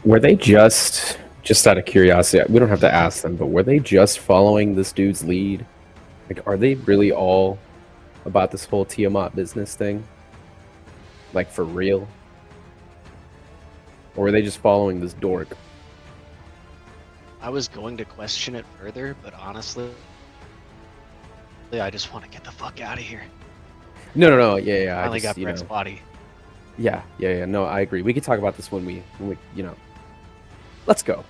Were they just out of curiosity? We don't have to ask them, but were they just following this dude's lead? Like, are they really all about this whole Tiamat business thing? Like, for real? Or were they just following this dork? I was going to question it further, but honestly, I just want to get the fuck out of here. No. Yeah. I only got Breck's body. Yeah. No, I agree. We could talk about this when we let's go.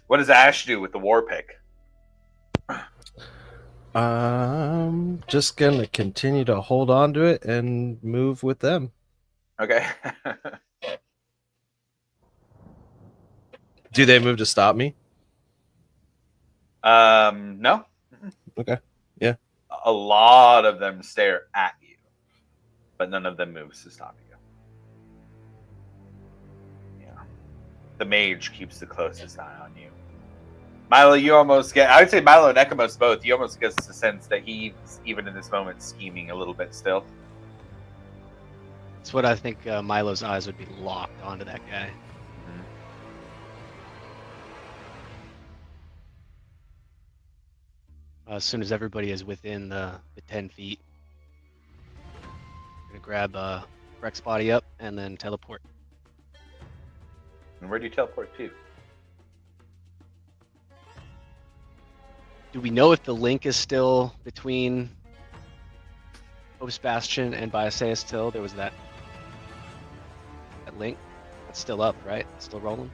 What does Ash do with the war pick? Just gonna continue to hold on to it and move with them. Okay. Do they move to stop me? No. Okay. Yeah. A lot of them stare at you, but none of them moves to stop you. Yeah. The mage keeps the closest eye on you. Milo, you almost get, I would say Milo and Ekamos both, you almost get the sense that he's, even in this moment, scheming a little bit still. That's what I think Milo's eyes would be locked onto that guy. As soon as everybody is within the 10 feet, I'm going to grab Breck's body up and then teleport. And where do you teleport to? Do we know if the link is still between Hope's Bastion and Biaseus Till? There was that link. That's still up, right? It's still rolling?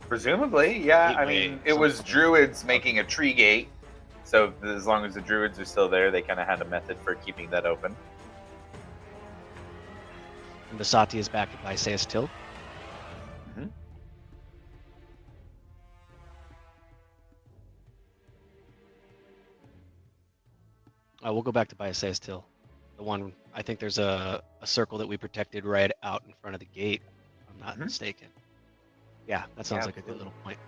Presumably, yeah. I Gateway, mean, it was something. druids making a tree gate, so as long as the druids are still there, they kind of had a method for keeping that open. And Basati is back at Biaseus Till. Mhm. We'll go back to Biaseus Till. The one, I think there's a circle that we protected right out in front of the gate, if I'm not Mhm. mistaken. Yeah, that sounds like a good Absolutely. little point.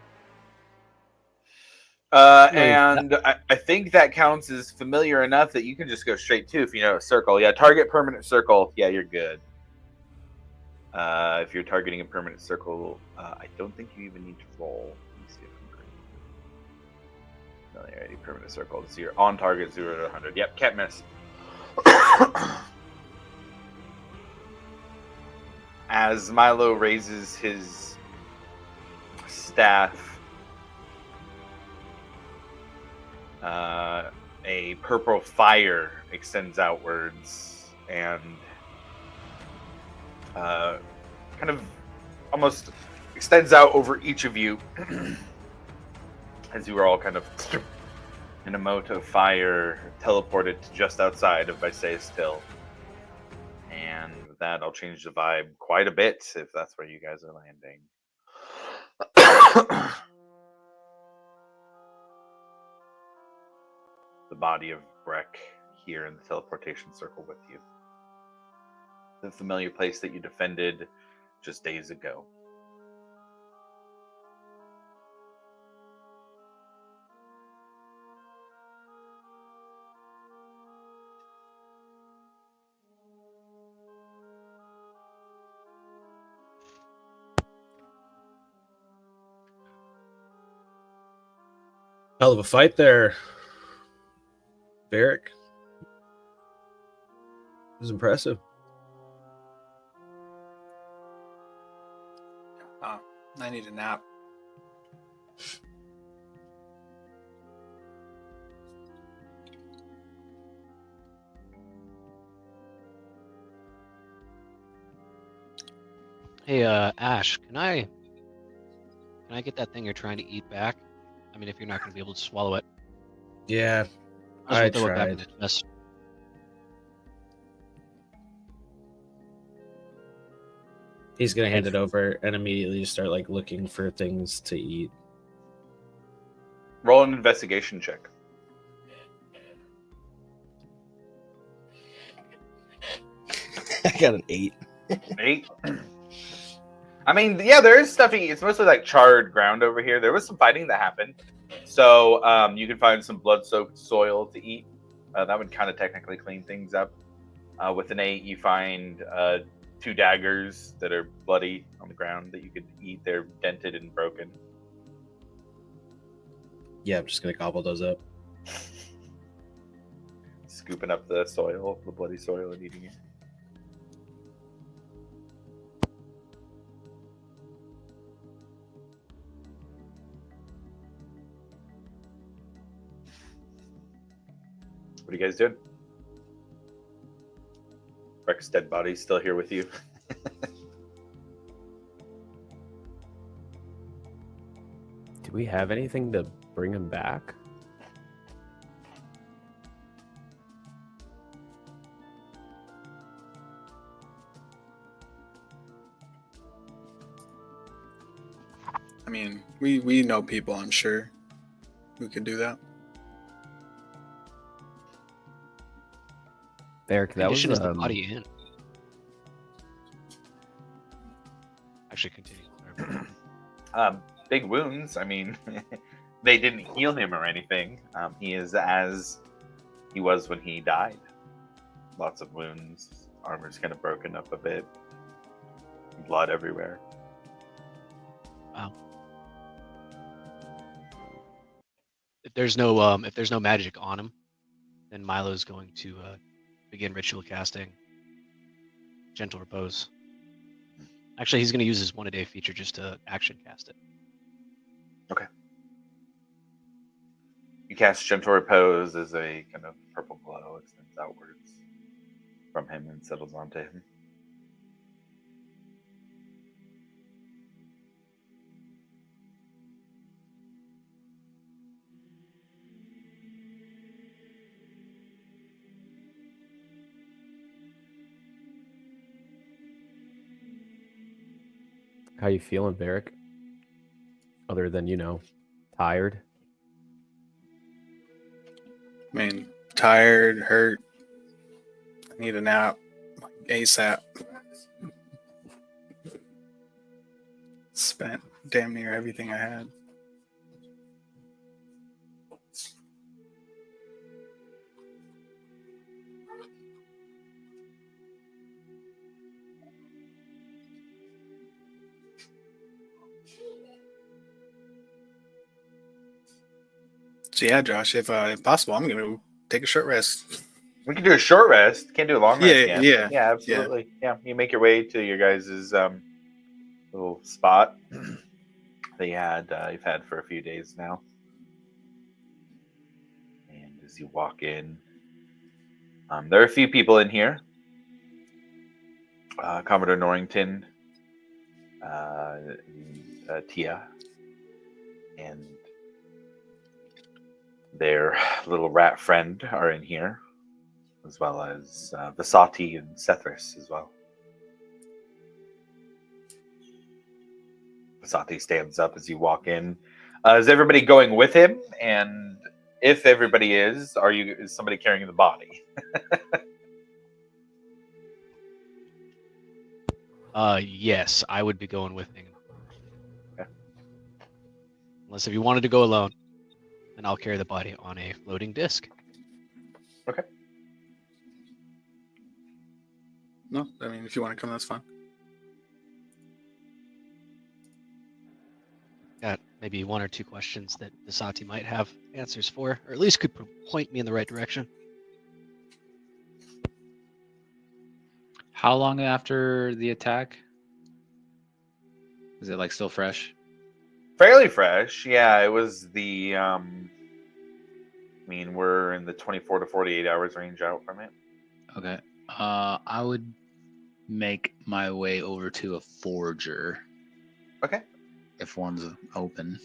And I think that counts as familiar enough that you can just go straight to if you know a circle. Yeah, target permanent circle. Yeah, you're good. If you're targeting a permanent circle, I don't think you even need to roll. Let me see if I'm correct. Familiarity permanent circle. So you're on target 0 to 100. Yep, can't miss. As Milo raises his staff, a purple fire extends outwards and kind of almost extends out over each of you as you are all kind of in a mote of fire teleported to just outside of Biaseus Till. And with that, I'll change the vibe quite a bit if that's where you guys are landing. The body of Breck here in the teleportation circle with you. The familiar place that you defended just days ago. Hell of a fight there, Varric. It was impressive. I need a nap. Hey, Ash, can I get that thing you're trying to eat back? I mean, if you're not going to be able to swallow it, Yeah, I'll I just throw it back in tried. the chest. He's gonna hand it over and immediately just start like looking for things to eat. Roll an investigation check. I got an 8. 8. I mean, yeah, there is stuff. It's mostly like charred ground over here. There was some fighting that happened, so you can find some blood-soaked soil to eat. That would kind of technically clean things up. With an 8, you find 2 daggers that are bloody on the ground that you could eat. They're dented and broken. Yeah, I'm just gonna gobble those up. Scooping up the soil, the bloody soil, and eating it. What are you guys doing? Breck's dead body's still here with you. Do we have anything to bring him back? I mean, we know people, I'm sure, who could do that. Varric, that was Condition is the body in. Actually, continue. Big wounds. I mean, they didn't heal him or anything. He is as he was when he died. Lots of wounds. Armor's kind of broken up a bit. Blood everywhere. Wow. If there's no magic on him, then Milo's going to begin ritual casting Gentle Repose. Actually, he's going to use his 1-a-day feature just to action cast it. You cast Gentle Repose as a kind of purple glow extends outwards from him and settles onto him. How you feeling, Varric? Other than, tired? I mean, tired, hurt. I need a nap, ASAP. Spent damn near everything I had. So yeah, Josh, if possible, I'm gonna take a short rest. We can do a short rest. Can't do a long rest. Yeah, yet. yeah, Absolutely. Yeah. You make your way to your guys' little spot that you've had for a few days now. And as you walk in, there are a few people in here. Commodore Norrington, Tia, and their little rat friend are in here, as well as Vasati and Sethris as well. Vasati stands up as you walk in. Is everybody going with him? And if everybody is somebody carrying the body? Yes, I would be going with him. Okay. Unless if you wanted to go alone, then I'll carry the body on a floating disc. Okay. No, I mean, if you want to come, that's fine. Got maybe 1 or 2 questions that Vasati might have answers for, or at least could point me in the right direction. How long after the attack? Is it like still fresh? Fairly fresh. Yeah, it was the we're in the 24 to 48 hours range out from it. Okay. I would make my way over to a forger. Okay. If one's open.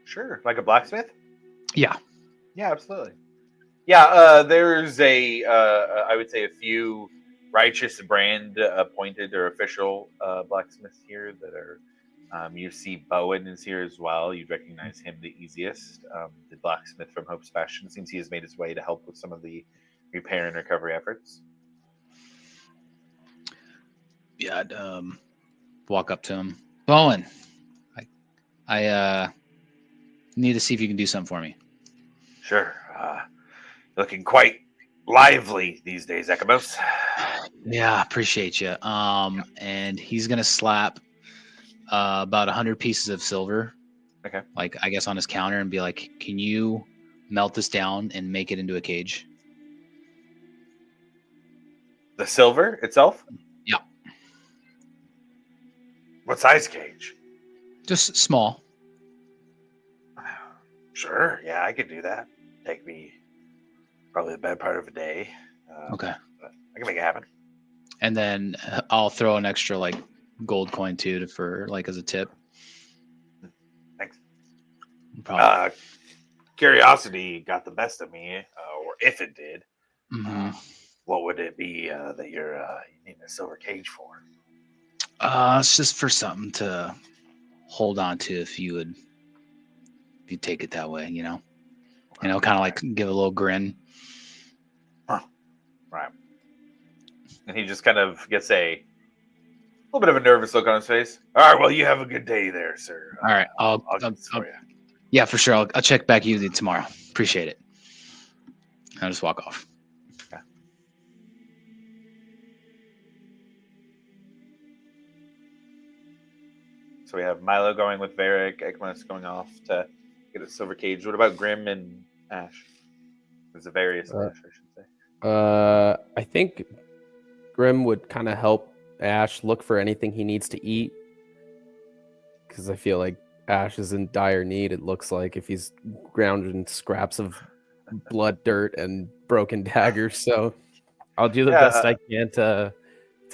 Sure. Like a blacksmith? Yeah. Yeah, absolutely. Yeah, there's I would say a few righteous brand appointed or official blacksmiths here that are, you see Bowen is here as well. You'd recognize him the easiest. The blacksmith from Hope's Bastion. Seems he has made his way to help with some of the repair and recovery efforts. Yeah, I'd walk up to him. Bowen, I need to see if you can do something for me. Sure. Looking quite lively these days, Ekamos. Yeah, appreciate you. And he's gonna slap about 100 pieces of silver. Okay. Like I guess on his counter and be like, "Can you melt this down and make it into a cage?" The silver itself? Yeah. What size cage? Just small. Sure. Yeah, I could do that. Take me probably the better part of a day. Okay. But I can make it happen. And then I'll throw an extra like gold coin too for like as a tip. Thanks. Probably. Curiosity got the best of me, or if it did, Mhm. what would it be that you need a silver cage for? It's just for something to hold on to if you take it that way, kind of like give a little grin. Right. And he just kind of gets a little bit of a nervous look on his face. All right, well, you have a good day there, sir. All right, I'll get this for you. Yeah, for sure. I'll check back with you tomorrow. Appreciate it. I'll just walk off. Okay. So we have Milo going with Varric, Ekmos going off to get a silver cage. What about Grim and Ash? There's a various Ash, I should say. I think Grim would kind of help Ash look for anything he needs to eat, because I feel like Ash is in dire need. It looks like if he's grounded in scraps of blood, dirt, and broken daggers. So I'll do the best I can to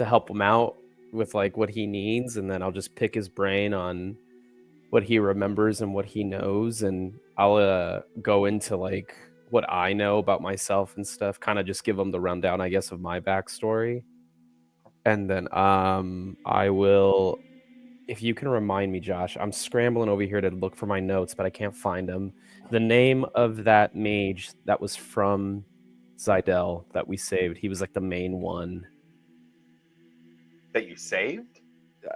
help him out with like what he needs, and then I'll just pick his brain on what he remembers and what he knows, and I'll go into like what I know about myself and stuff, kind of just give him the rundown, I guess, of my backstory. And then I will, if you can remind me, Josh, I'm scrambling over here to look for my notes, but I can't find them. The name of that mage that was from Zidel that we saved, he was like the main one. That you saved?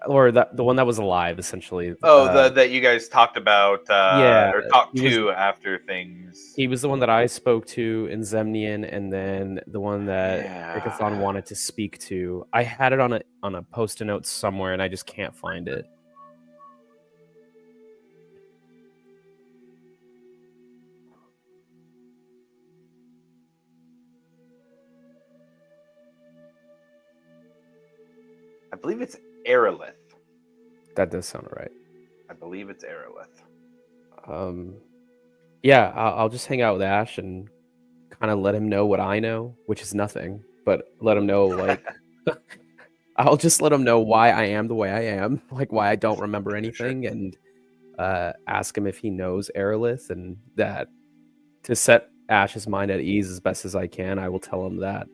Or the one that was alive, essentially. Oh, that you guys talked about, yeah, or talked he was- to after things. He was the one that I spoke to in Zemnian, and then the one that Ikathon wanted to speak to. I had it on a post-it note somewhere, and I just can't find it. I believe it's Aerolith. That does sound right. I believe it's Aerolith. Yeah, I'll just hang out with Ash and kind of let him know what I know, which is nothing, but let him know, like, I'll just let him know why I am the way I am, like why I don't remember anything, and ask him if he knows Aerolith, and that to set Ash's mind at ease as best as I can, I will tell him that.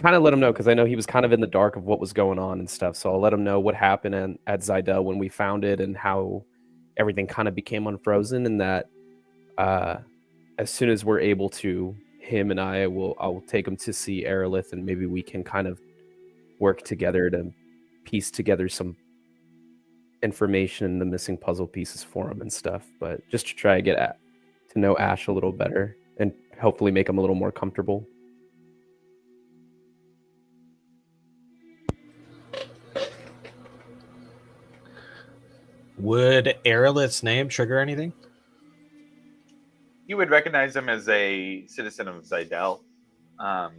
Kind of let him know, because I know he was kind of in the dark of what was going on and stuff, so I'll let him know what happened at Zidel when we found it and how everything kind of became unfrozen, and that as soon as we're able to, him and I'll take him to see Aerolith, and maybe we can kind of work together to piece together some information and the missing puzzle pieces for him and stuff, but just to try to get to know Ash a little better and hopefully make him a little more comfortable. Would Aerolith's name trigger anything? You would recognize him as a citizen of Zidel. I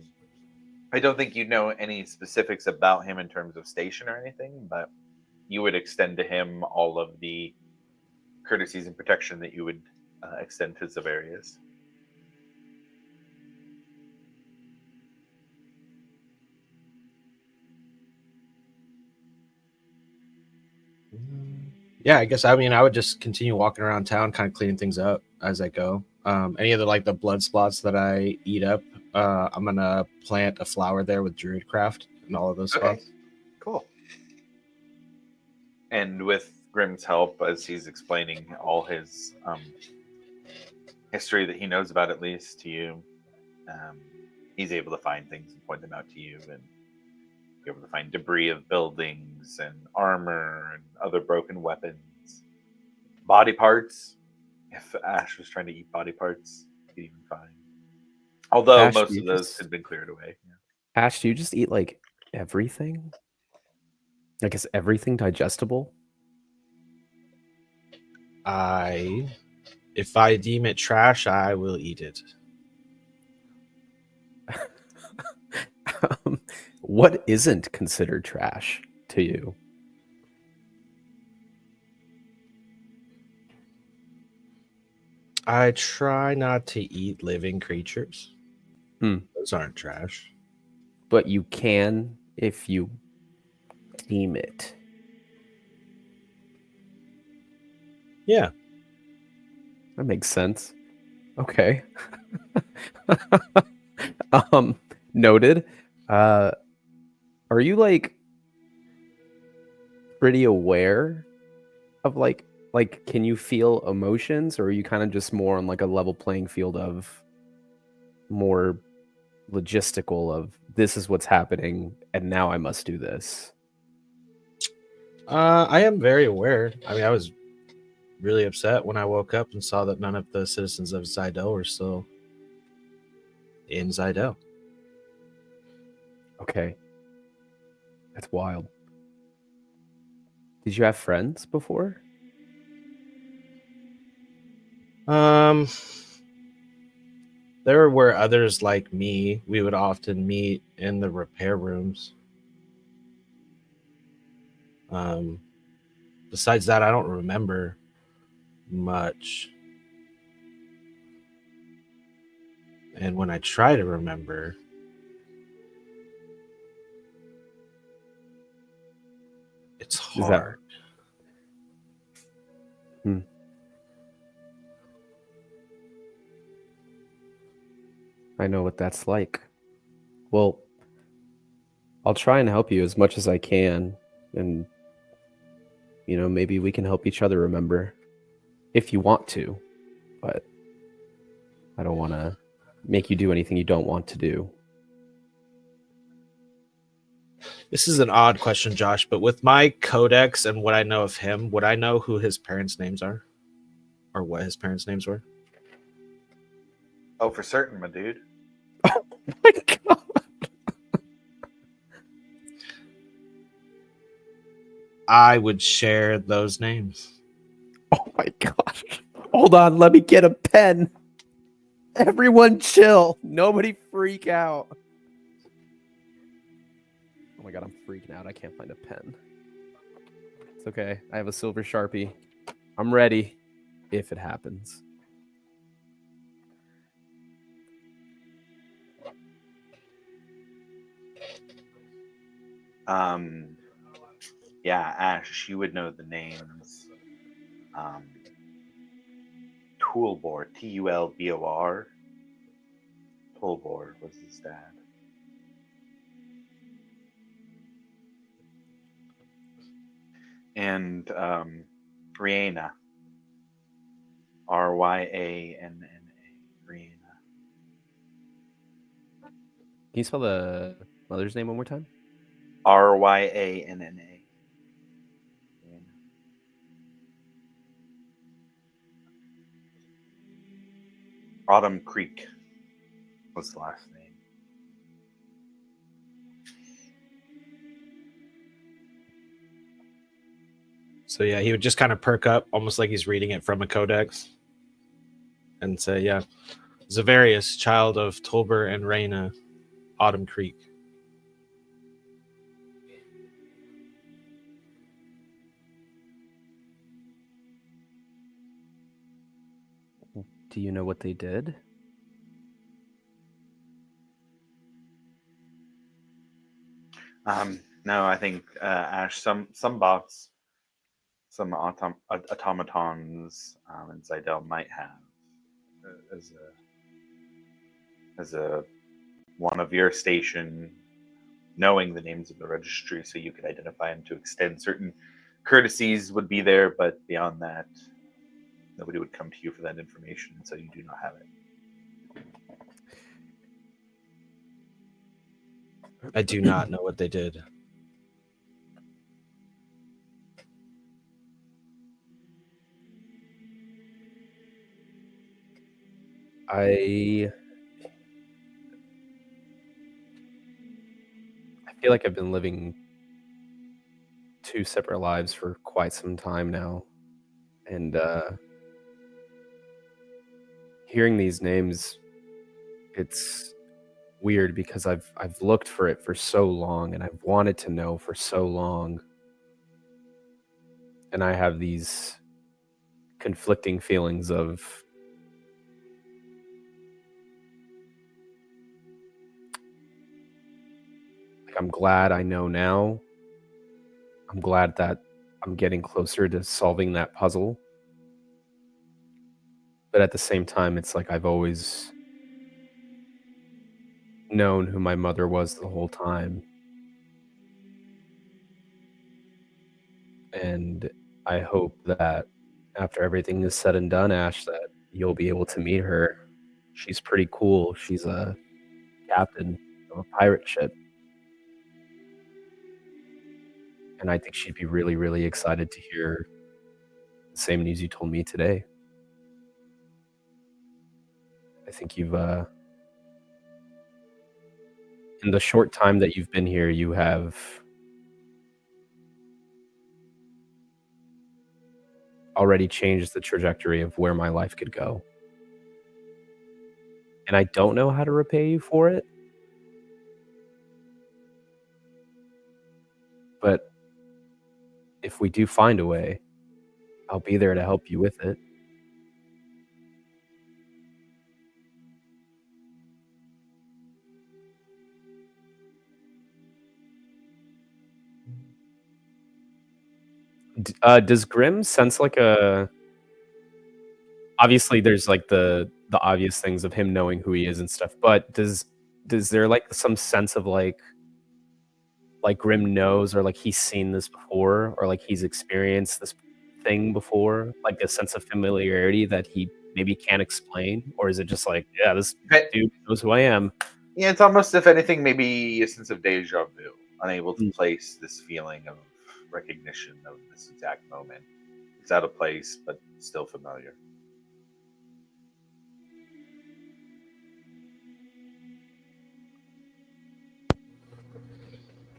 don't think you know any specifics about him in terms of station or anything, but you would extend to him all of the courtesies and protection that you would extend to Zavarius. Yeah, I guess, I mean, I would just continue walking around town, kind of cleaning things up as I go. Any of the like the blood spots that I eat up, I'm gonna plant a flower there with Druidcraft and all of those spots. Cool. And with Grimm's help, as he's explaining all his history that he knows about, at least to you, he's able to find things and point them out to you, and be able to find debris of buildings and armor and other broken weapons, body parts. If Ash was trying to eat body parts, he could even find. Although Ash, most of those had been cleared away. Yeah. Ash, do you just eat like everything? Like, is everything digestible? If I deem it trash, I will eat it. What isn't considered trash to you? I try not to eat living creatures. Those aren't trash. But you can if you deem it. Yeah. That makes sense. Okay. Noted. Are you like pretty aware of like can you feel emotions, or are you kind of just more on like a level playing field of more logistical of this is what's happening and now I must do this? I am very aware. I mean, I was really upset when I woke up and saw that none of the citizens of Zidel were still in Zidel. Okay. That's wild. Did you have friends before? There were others like me. We would often meet in the repair rooms. Besides that, I don't remember much. And when I try to remember, it's Is that- hard. I know what that's like. Well, I'll try and help you as much as I can, and maybe we can help each other remember if you want to, but I don't want to make you do anything you don't want to do. This is an odd question, Josh, but with my codex and what I know of him, would I know who his parents' names are? Or what his parents' names were? Oh, for certain, my dude. Oh my god. I would share those names. Oh my gosh. Hold on, let me get a pen. Everyone chill. Nobody freak out. Oh my god, I'm freaking out. I can't find a pen. It's okay. I have a silver Sharpie. I'm ready if it happens. Yeah, Ash, you would know the names. Toolbor, Tulbor. Toolbor was his dad. And Rihanna. Ryanna. Rihanna. Can you spell the mother's name one more time? Ryanna. Autumn Creek was the last name. So yeah, he would just kind of perk up, almost like he's reading it from a codex, and say, "Yeah, Zavarius, child of Tolber and Reyna, Autumn Creek." Do you know what they did? No, I think Ash, some bots, some automatons, and Zidel might have as a one of your station, knowing the names of the registry, so you could identify them to extend certain courtesies would be there, but beyond that, nobody would come to you for that information, so you do not have it. I do not know what they did. I feel like I've been living two separate lives for quite some time now. And hearing these names, it's weird because I've looked for it for so long and I've wanted to know for so long. And I have these conflicting feelings of like, I'm glad I know now. I'm glad that I'm getting closer to solving that puzzle. But at the same time, it's like I've always known who my mother was the whole time. And I hope that after everything is said and done, Ash, that you'll be able to meet her. She's pretty cool. She's a captain of a pirate ship. And I think she'd be really, really excited to hear the same news you told me today. I think you've, in the short time that you've been here, you have already changed the trajectory of where my life could go. And I don't know how to repay you for it. But if we do find a way, I'll be there to help you with it. Does Grim sense like a... Obviously there's like the obvious things of him knowing who he is and stuff, but does there like some sense of like Grim knows, or like he's seen this before, or like he's experienced this thing before, like a sense of familiarity that he maybe can't explain? Or is it just like, yeah, this But, dude knows who I am? yeah, it's almost, if anything, maybe a sense of deja vu, unable to place this feeling of recognition of this exact moment. It's out of place, but still familiar.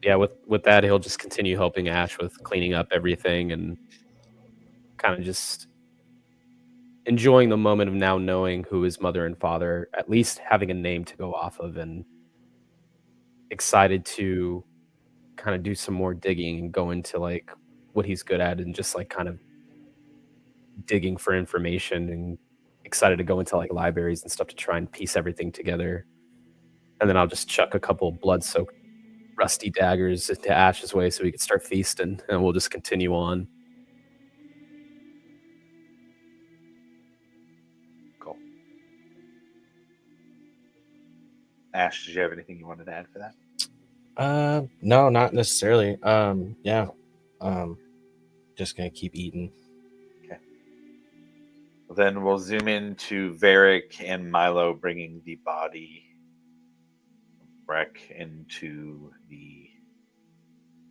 Yeah, with that, he'll just continue helping Ash with cleaning up everything and kind of just enjoying the moment of now knowing who his mother and father, at least having a name to go off of, and excited to kind of do some more digging and go into like what he's good at, and just like kind of digging for information, and excited to go into like libraries and stuff to try and piece everything together. And then I'll just chuck a couple blood-soaked rusty daggers into Ash's way so we can start feasting, and we'll just continue on. Cool. Ash, did you have anything you wanted to add for that? No, not necessarily. Yeah. Just gonna keep eating. Okay. Well, then we'll zoom into Varric and Milo bringing the body of Breck into the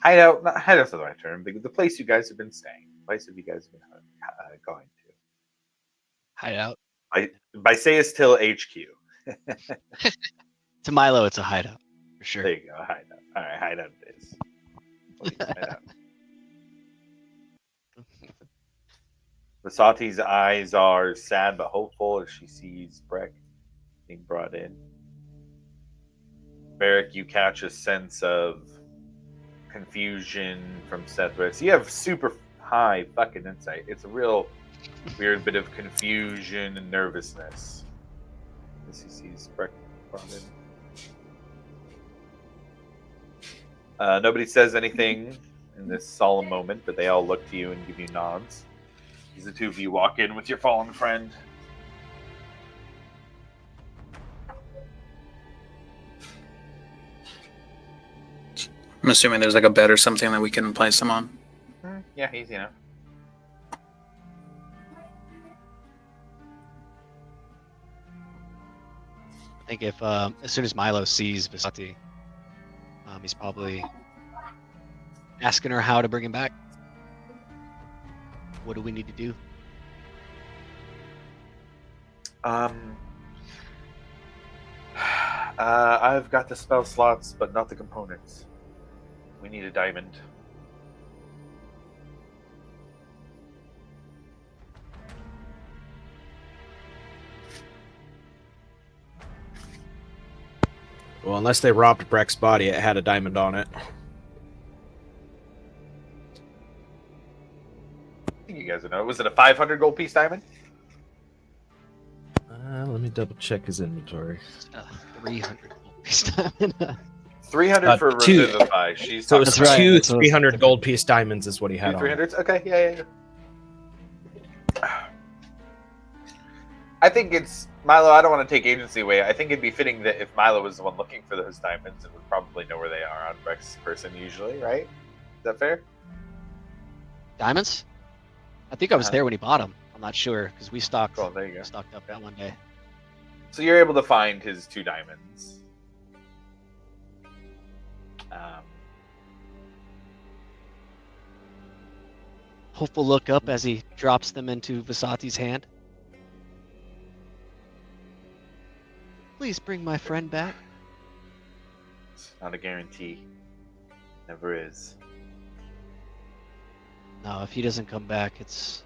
hideout. Not hideout's not the right term, but the place you guys have been staying. The place that you guys have been going to. Hideout. By Sayastil HQ. To Milo, it's a hideout for sure. There you go, hideout. All right, hideout it is. Hideout. Vasati's eyes are sad but hopeful as she sees Breck being brought in. Varric, you catch a sense of confusion from Sethris. You have super high fucking insight. It's a real weird bit of confusion and nervousness as he sees Breck brought in. Nobody says anything in this solemn moment, but they all look to you and give you nods. As the two of you walk in with your fallen friend. I'm assuming there's like a bed or something that we can place him on. Yeah, easy enough. I think if as soon as Milo sees Vasati, he's probably asking her how to bring him back. What do we need to do? I've got the spell slots, but not the components. We need a diamond. Well, unless they robbed Breck's body, it had a diamond on it. I think you guys would know. Was it a 500 gold piece diamond? Let me double check his inventory. 300 piece diamond. 300 for two. Revivify. She's So it was That's right, two that's what I was 300 thinking. gold piece diamonds is what he had two on it. 300s? Okay, yeah. I think it's Milo. I don't want to take agency away. I think it'd be fitting that if Milo was the one looking for those diamonds, it would probably know where they are on Breck's person usually, right? Is that fair? Diamonds? I think I was Uh-huh. there when he bought them. I'm not sure because we stocked Cool, there you go. stocked up that one day. So you're able to find his two diamonds. Hope will look up as he drops them into Vasati's hand. Please bring my friend back. It's not a guarantee. Never is. No, if he doesn't come back, it's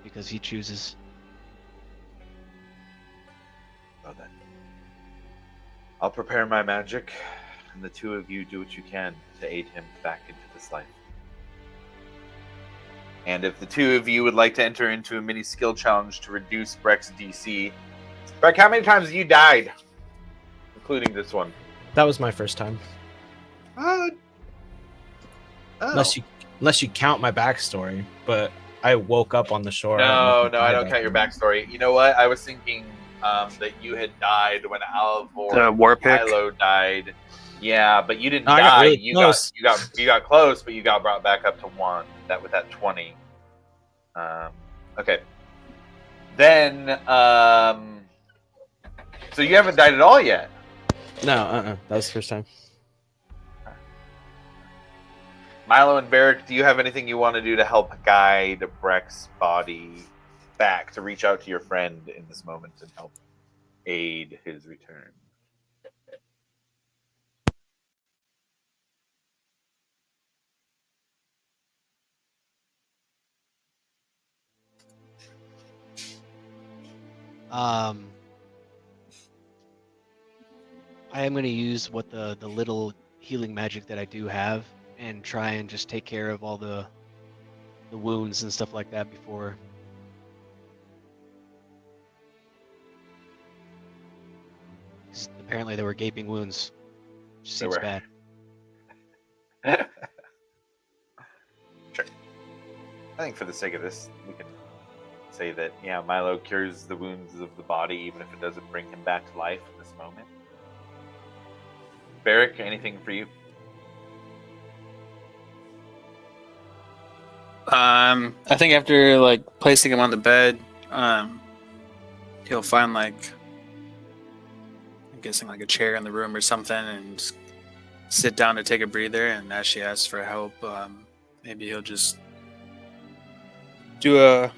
because he chooses. Well then. I'll prepare my magic, and the two of you do what you can to aid him back into this life. And if the two of you would like to enter into a mini skill challenge to reduce Breck's DC, Breck, how many times have you died, including this one? That was my first time. Unless you count my backstory, but I woke up on the shore. No, know I if don't died count your that backstory. You know what? I was thinking that you had died when Alvor The war pick. Milo died. Yeah, but you didn't No, I got die. really you close. got close, but you got brought back up to 1. That with that 20. Okay. Then so you haven't died at all yet. No, that was the first time. Milo and Varric, do you have anything you want to do to help guide Breck's body back, to reach out to your friend in this moment and help aid his return? I am going to use what the little healing magic that I do have and try and just take care of all the wounds and stuff like that before. 'Cause apparently there were gaping wounds. Which There seems were. bad. Sure. I think for the sake of this, we can say that, yeah, Milo cures the wounds of the body, even if it doesn't bring him back to life in this moment. Varric, anything for you? I think after like placing him on the bed, he'll find like, I'm guessing like a chair in the room or something, and just sit down to take a breather. And as she asks for help, maybe he'll just do a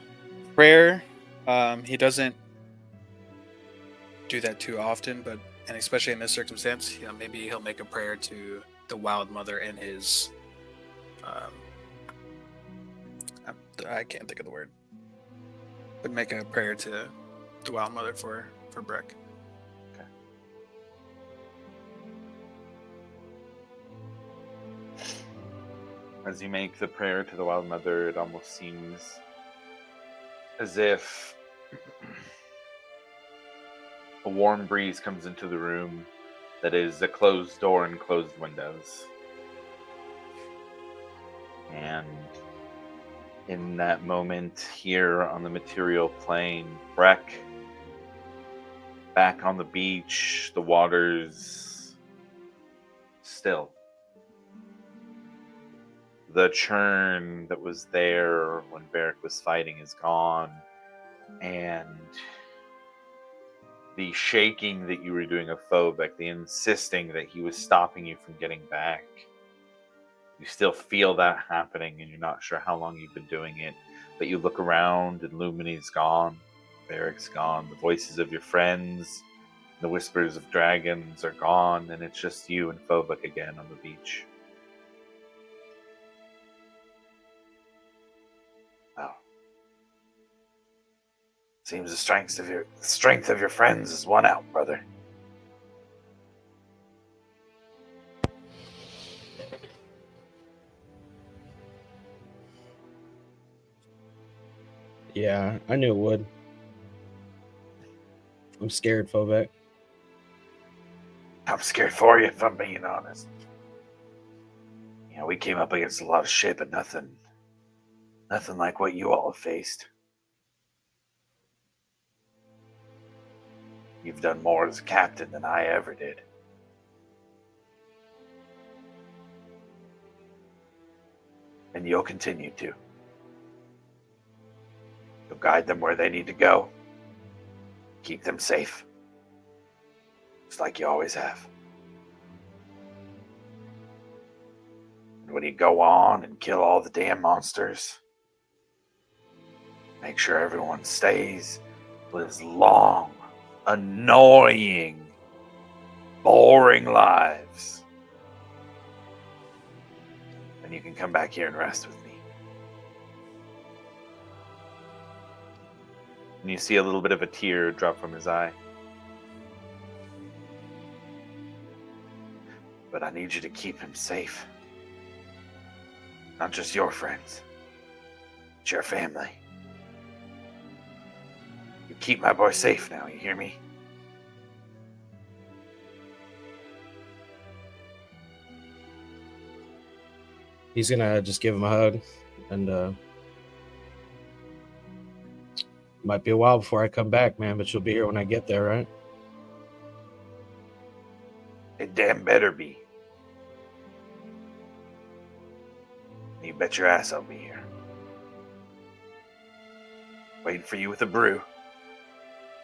prayer. He doesn't do that too often, but and especially in this circumstance, maybe he'll make a prayer to the Wild Mother in his. I can't think of the word. But make a prayer to the Wild Mother for Breck. Okay. As you make the prayer to the Wild Mother, it almost seems as if a warm breeze comes into the room that is a closed door and closed windows. And in that moment, here on the material plane, Breck, back on the beach, the water's still. The churn that was there when Varric was fighting is gone, and the shaking that you were doing of Phobek, the insisting that he was stopping you from getting back, you still feel that happening, and you're not sure how long you've been doing it. But you look around, and Lumini's gone, Varric's gone, the voices of your friends, the whispers of dragons are gone, and it's just you and Phobek again on the beach. Oh. Seems the strength of your friends is won out, brother. Yeah, I knew it would. I'm scared, Phobek. I'm scared for you, if I'm being honest. You know, we came up against a lot of shit, but nothing like what you all have faced. You've done more as a captain than I ever did. And you'll continue to. You'll guide them where they need to go. Keep them safe. Just like you always have. And when you go on and kill all the damn monsters, make sure everyone lives long, annoying, boring lives. Then you can come back here and rest with me. And you see a little bit of a tear drop from his eye. But I need you to keep him safe. Not just your friends. It's your family. You keep my boy safe now, you hear me? He's gonna just give him a hug, and might be a while before I come back, man, but you'll be here when I get there, right? It damn better be. You bet your ass I'll be here. Waiting for you with a brew.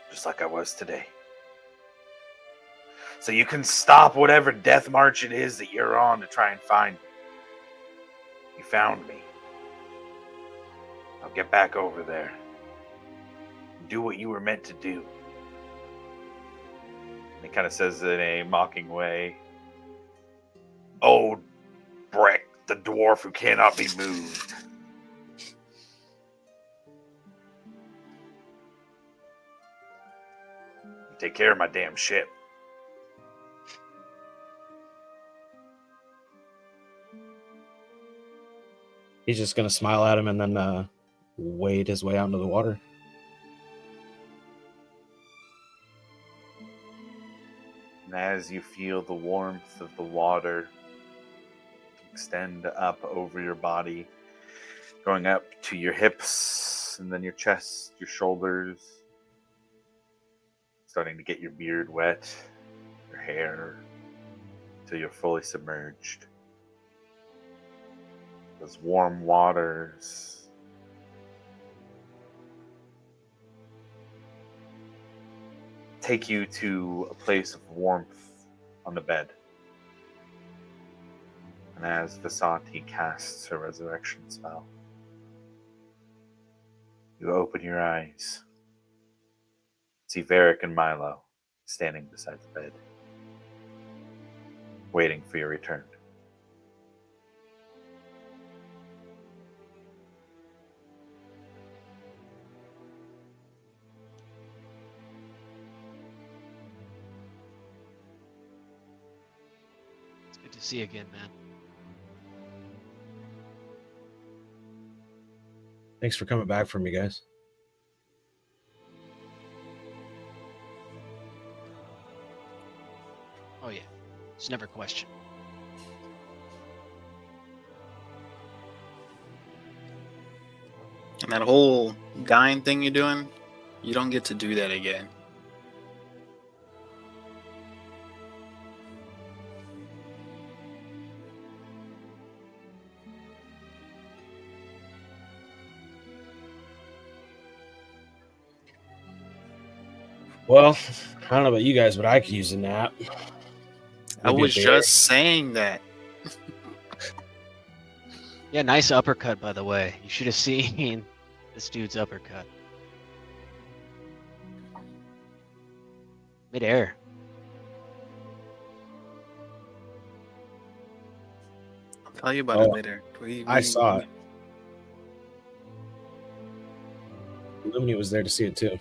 Just like I was today. So you can stop whatever death march it is that you're on to try and find me. You found me. Now get back over there. Do what you were meant to do. And he kind of says it in a mocking way. Oh, Breck, the dwarf who cannot be moved. Take care of my damn ship. He's just gonna smile at him and then wade his way out into the water. And as you feel the warmth of the water extend up over your body, going up to your hips and then your chest, your shoulders, starting to get your beard wet, your hair, until you're fully submerged. Those warm waters take you to a place of warmth on the bed. And as Vasati casts her resurrection spell, you open your eyes, see Varric and Milo standing beside the bed, waiting for your return. It's good to see you again, man. Thanks for coming back for me, guys. Oh yeah, it's never a question. And that whole dying thing you're doing, you don't get to do that again. Well, I don't know about you guys, but I could use a nap. I Maybe a was beer. just saying that. Yeah, nice uppercut, by the way. You should have seen this dude's uppercut. Midair. I'll tell you about it Oh, later. I saw it. Lumini was there to see it too.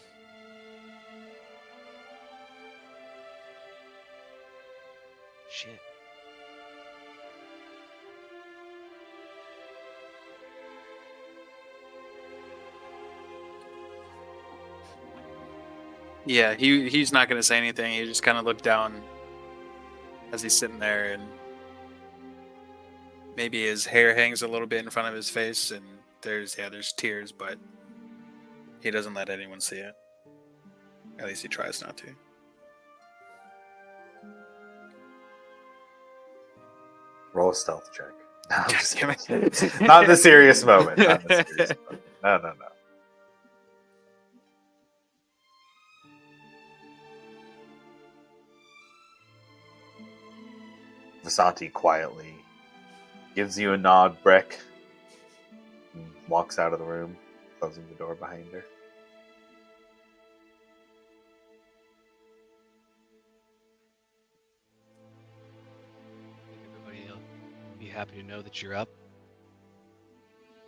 Shit. Yeah, he's not gonna say anything. He just kind of looked down as he's sitting there, and maybe his hair hangs a little bit in front of his face, and there's tears, but he doesn't let anyone see it. At least he tries not to. Roll a stealth check. No, I'm God just damn kidding. it. Not in the serious moment. Not in the serious moment. No. Vasati quietly gives you a nod, Breck, and walks out of the room, closing the door behind her. I think everybody will be happy to know that you're up.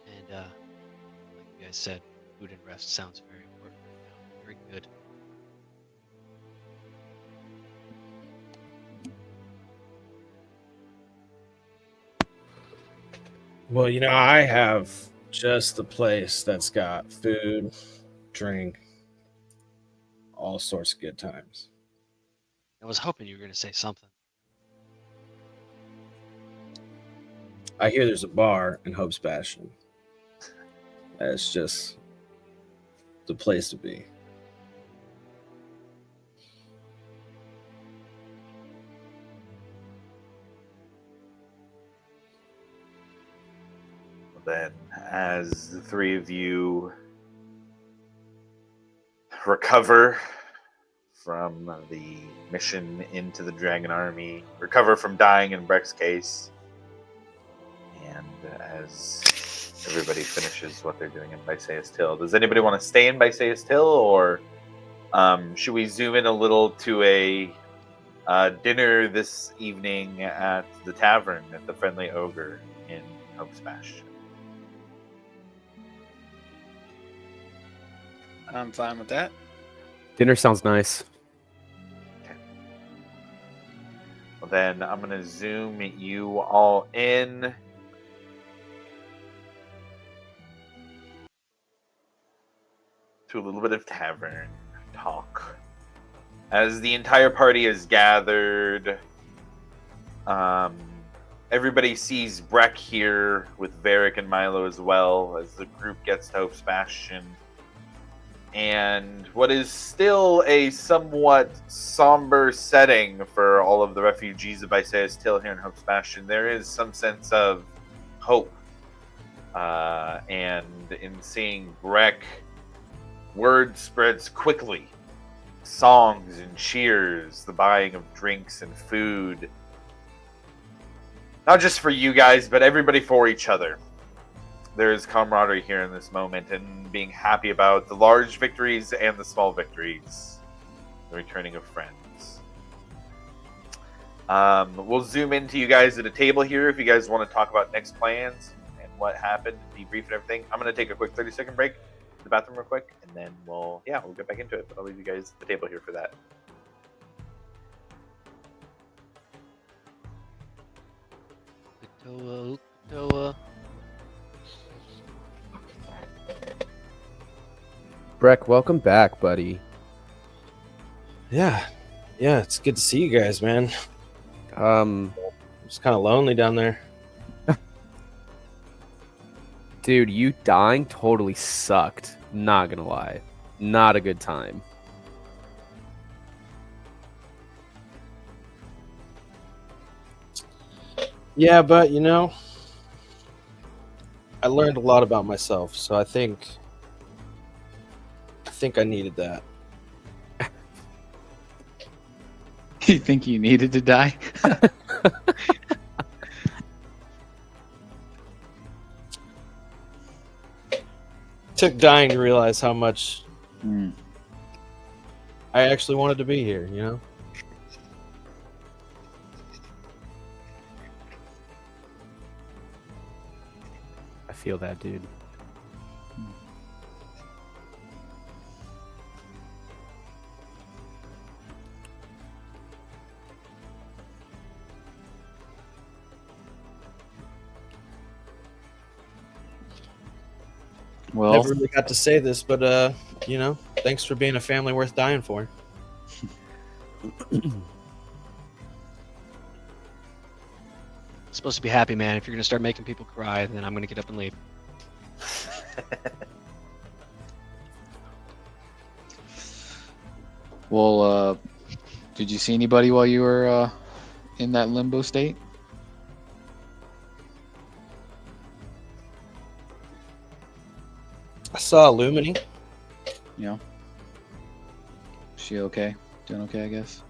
And like you guys said, food and rest sounds very important right now. Very good. Well, I have Just the place that's got food, drink, all sorts of good times. I was hoping you were going to say something. I hear there's a bar in Hope's Bastion. That's just the place to be. Then, as the three of you recover from the mission into the Dragon Army, recover from dying in Breck's case, and as everybody finishes what they're doing in Bysaeus Till, does anybody want to stay in Bysaeus Till, or should we zoom in a little to a dinner this evening at the tavern at the Friendly Ogre in Hope's Bastion? I'm fine with that. Dinner sounds nice. Well, then I'm going to zoom you all in to a little bit of tavern talk. As the entire party is gathered, everybody sees Breck here with Varric and Milo as well as the group gets to Hope's Bastion. And what is still a somewhat somber setting for all of the refugees of Bysaeus Till here in Hope's Bastion, there is some sense of hope. And in seeing Breck, word spreads quickly. Songs and cheers, the buying of drinks and food. Not just for you guys, but everybody for each other. There is camaraderie here in this moment, and being happy about the large victories and the small victories. The returning of friends. We'll zoom into you guys at a table here if you guys want to talk about next plans and what happened, debrief and everything. I'm going to take a quick 30-second break to the bathroom real quick, and then we'll get back into it. But I'll leave you guys at the table here for that. Breck, welcome back, buddy. Yeah, it's good to see you guys, man. It's kind of lonely down there. Dude, you dying totally sucked. Not gonna lie. Not a good time. Yeah, but I learned a lot about myself, so I think I needed that. You think you needed to die? Took dying to realize how much Hmm. I actually wanted to be here, I feel that, dude. Well, Never really got to say this, but thanks for being a family worth dying for. Supposed to be happy, man. If you're gonna start making people cry, then I'm gonna get up and leave. well, did you see anybody while you were in that limbo state? I saw Illumini. Yeah. She okay? Doing okay, I guess.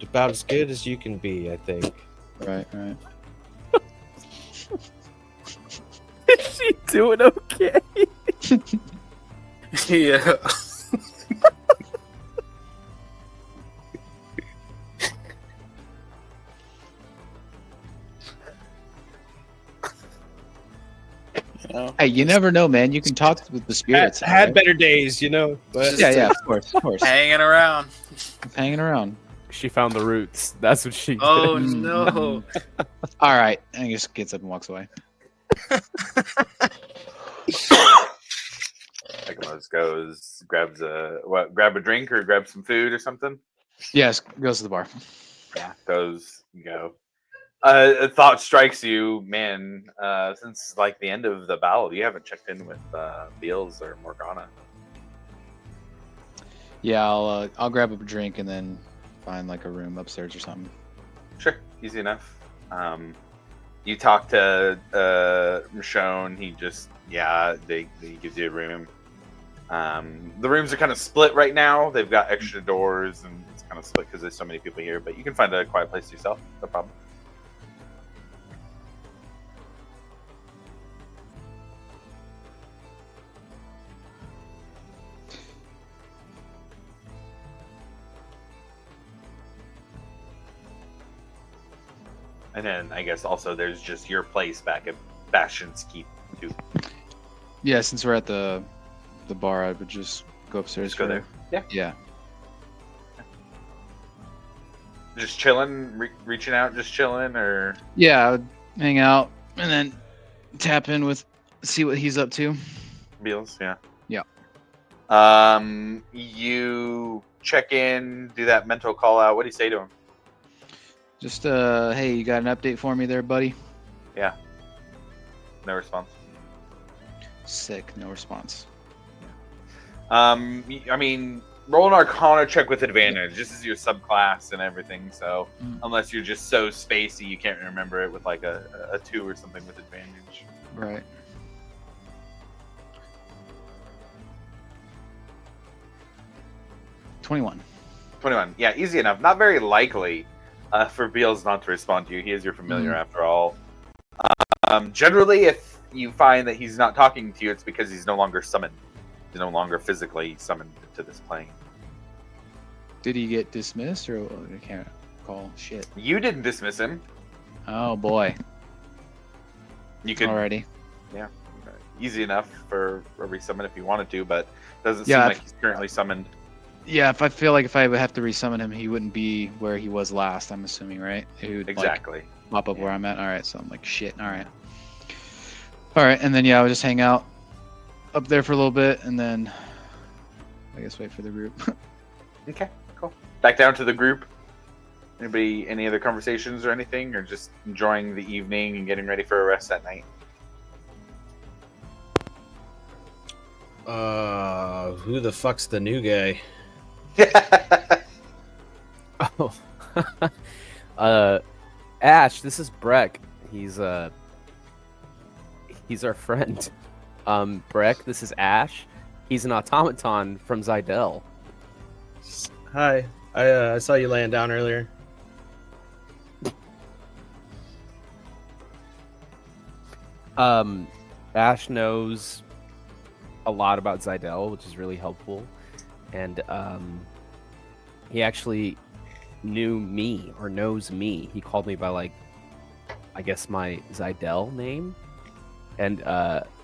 About as good as you can be, I think. Right. Is she doing okay? Yeah. Hey, you never know, man. You can talk with the spirits. Had right? better days, but Yeah, of course. Hanging around. Hanging around. She found the roots. That's what she did. Oh no. All right. I just gets up and walks away. Ekamos goes, grabs grab a drink or grab some food or something. Yes, goes to the bar. Yeah, goes, go. A thought strikes you, man. Since like the end of the battle, you haven't checked in with Beals or Morgana. Yeah, I'll grab a drink and then find like a room upstairs or something. Sure, easy enough. You talk to Michonne. He just, they gives you a room. The rooms are kind of split right now. They've got extra doors and it's kind of split because there's so many people here. But you can find a quiet place yourself. No problem. And then I guess also there's just your place back at Bastion's Keep too. Yeah, since we're at the bar, I would just go upstairs. Just go there. Yeah. Yeah. Just chilling, reaching out, just chilling, or Yeah, I would hang out and then tap in with, see what he's up to. Beals, yeah. Yeah. You check in, do that mental call out. What do you say to him? Just hey, you got an update for me there, buddy? No response. Sick, no response. I mean, roll an Arcana check with advantage. This is your subclass and everything, so unless you're just so spacey you can't remember it with like a 2 or something with advantage. Right. $21. 21. Yeah, easy enough. Not very likely for Beals not to respond to you. He is your familiar after all. Generally, if you find that he's not talking to you, it's because he's no longer summoned. He's no longer physically summoned to this plane. Did he get dismissed or I can't recall? Shit. You didn't dismiss him. Oh boy. You could Alrighty. easy enough for a resummon if you wanted to, but doesn't Yeah, seem like he's currently summoned. Yeah, if I feel like if I would have to resummon him, he wouldn't be where he was last. I'm assuming, right? He would Exactly. like, pop up where I'm at. All right, so I'm like shit. All right. All right, and then I would just hang out up there for a little bit, and then I guess wait for the group. Okay, cool. Back down to the group. Anybody, any other conversations or anything, or just enjoying the evening and getting ready for a rest at night? Who the fuck's the new guy? Oh, Ash, this is Breck. He's our friend. Breck, this is Ash. He's an automaton from Zydell. Hi. I saw you laying down earlier. Ash knows a lot about Zydell, which is really helpful. And he actually knew me or knows me. He called me by like, I guess my Zydell name. And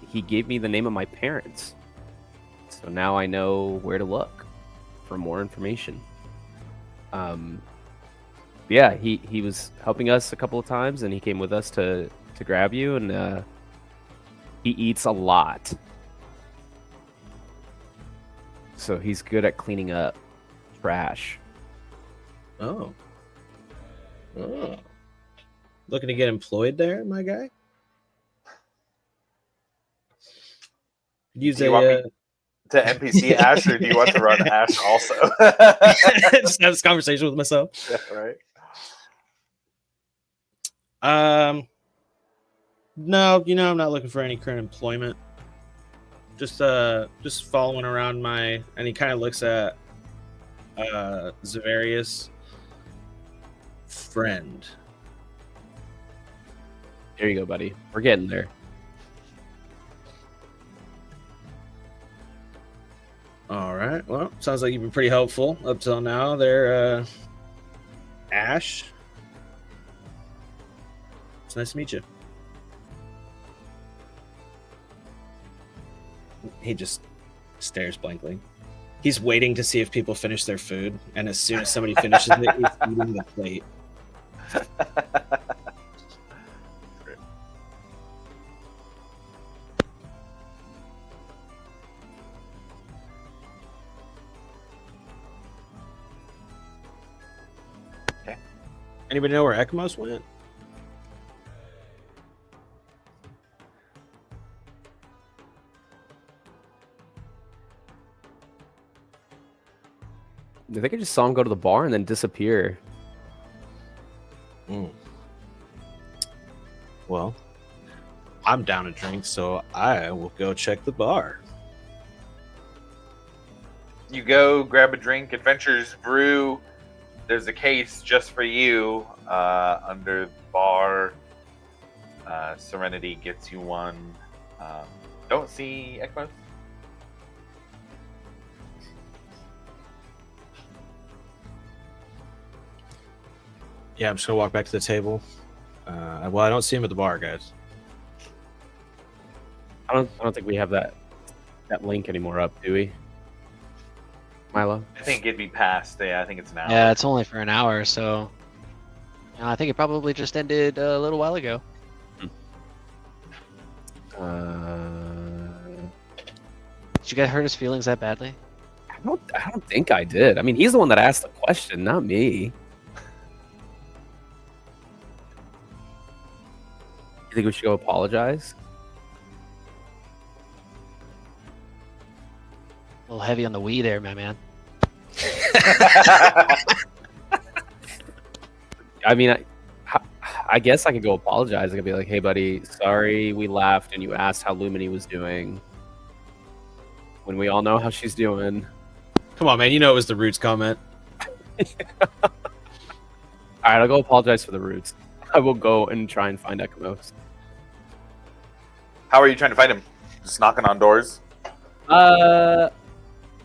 he gave me the name of my parents. So now I know where to look for more information. Yeah, he was helping us a couple of times, and he came with us to grab you, and he eats a lot. So he's good at cleaning up trash. Oh. Looking to get employed there, my guy? Use Do you want me to NPC Ash, or do you want to run Ash also? just have this conversation with myself. Yeah, right. No, I'm not looking for any current employment. Just following around and he kind of looks at Zavarius' friend. There you go, buddy. We're getting there. All right. Well, sounds like you've been pretty helpful up till now. There, Ash. It's nice to meet you. He just stares blankly. He's waiting to see if people finish their food, and as soon as somebody finishes it, he's eating the plate. Anybody know where Ekmos went? I think I just saw him go to the bar and then disappear. Well, I'm down a drink, so I will go check the bar. You go grab a drink. Adventures Brew. There's a case just for you under the bar. Serenity gets you one. Don't see Ekmos. Yeah, I'm just gonna walk back to the table. Well, I don't see him at the bar, guys. I don't think we have that link anymore up, do we? Milo? I think it'd be past. Yeah, I think it's now. Yeah, it's only for an hour, so I think it probably just ended a little while ago. Did you guys hurt his feelings that badly? I don't think I did. I mean, he's the one that asked the question, not me. You think we should go apologize? A little heavy on the Wii there, my man. I mean, I guess I could go apologize. I could be like, hey, buddy, sorry we laughed and you asked how Lumini was doing. When we all know how she's doing. Come on, man. You know it was the Roots comment. All right, I'll go apologize for the Roots. I will go and try and find Ekmos. How are you trying to find him? Just knocking on doors?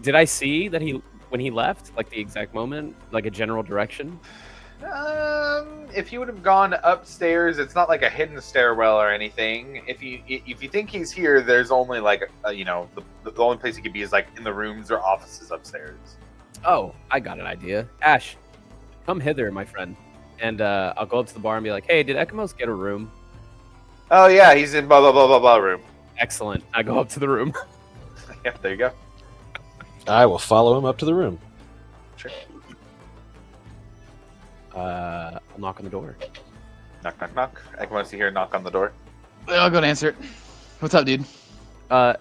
Did I see that when he left, like the exact moment, like a general direction? If you would have gone upstairs, it's not like a hidden stairwell or anything. If you think he's here, there's only like the only place he could be is like in the rooms or offices upstairs. Oh, I got an idea. Ash, come hither, my friend, and I'll go up to the bar and be like, hey, did Ekmos get a room? Oh yeah, he's in blah blah blah blah blah room. Excellent. I go up to the room. Yep, there you go. I will follow him up to the room. Sure. I'll knock on the door. Knock knock knock. Ekmos, you hear a knock on the door? I'll go to answer it. What's up, dude?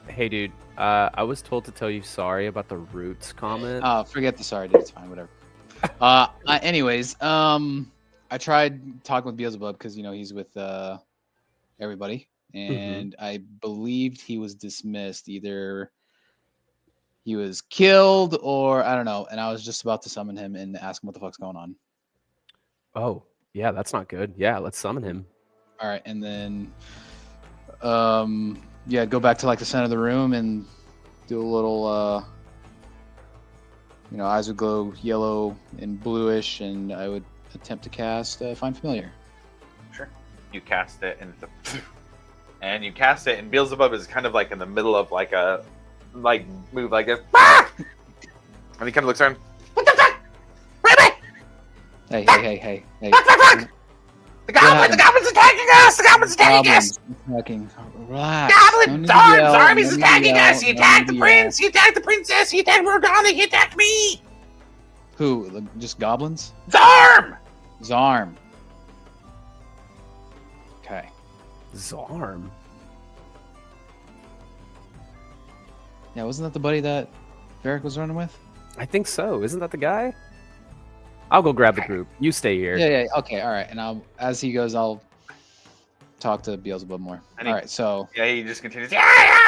Hey, dude. I was told to tell you sorry about the Roots comment. Forget the sorry, dude. It's fine. Whatever. Anyways, I tried talking with Beelzebub because he's with everybody, and I believed he was dismissed. Either he was killed or I don't know. And I was just about to summon him and ask him what the fuck's going on. Oh, yeah, that's not good. Yeah, let's summon him. All right, and then go back to like the center of the room and do a little eyes would glow yellow and bluish, and I would attempt to cast Find Familiar. Sure. You cast it and Beelzebub is kind of like in the middle of like a move like this. Ah! And he kind of looks around. What the fuck? Hey. The goblin's attacking us! The goblin's attacking us! Attacking. Relax. Goblins! Arms! Armies attacking us! He attacked the prince! He attacked the princess! He attacked Morgana! He attacked me! Who? Just goblins? Zarm! Zarm. Okay. Zarm? Yeah, wasn't that the buddy that Varric was running with? I think so. Isn't that the guy? I'll go grab the group. You stay here. Yeah. Okay, all right. And as he goes, I'll talk to Beelzebub more. All right, so yeah, he just continues. Yeah,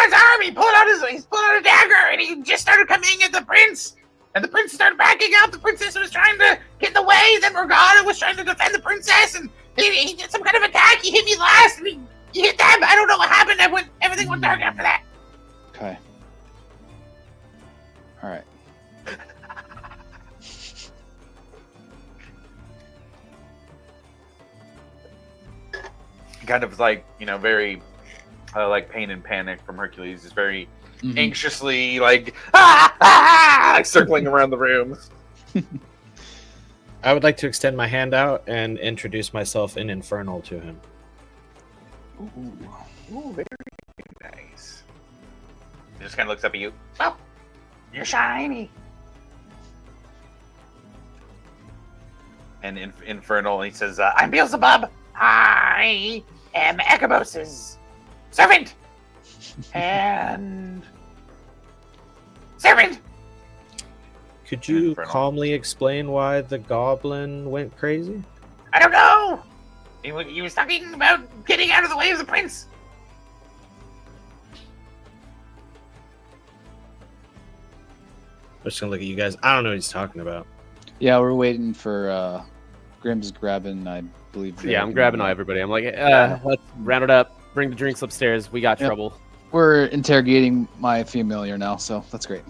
Zarm! He's pulling out a dagger, and he just started coming at the prince. And the prince started backing out. The princess was trying to get in the way. Then Morgana was trying to defend the princess, and he did some kind of attack. He hit me last, and he hit them. I don't know what happened. Everything went dark after that. Okay. All right. Kind of like very like Pain and Panic from Hercules is very anxiously like circling around the room. I would like to extend my hand out and introduce myself in Infernal to him. Ooh, very nice. He just kind of looks up at you. Oh, you're shiny. and infernal, and he says, "I'm Beelzebub. I am Echabos's servant and servant." Could you Infernal. calmly explain why the goblin went crazy? I don't know. He was talking about getting out of the way of the prince. I'm just gonna look at you guys. I don't know what he's talking about. Yeah, we're waiting for Grimm's grabbing, I believe. Yeah, I'm grabbing everybody. I'm like, let's round it up. Bring the drinks upstairs. We got Yep. trouble. We're interrogating my familiar now, so that's great.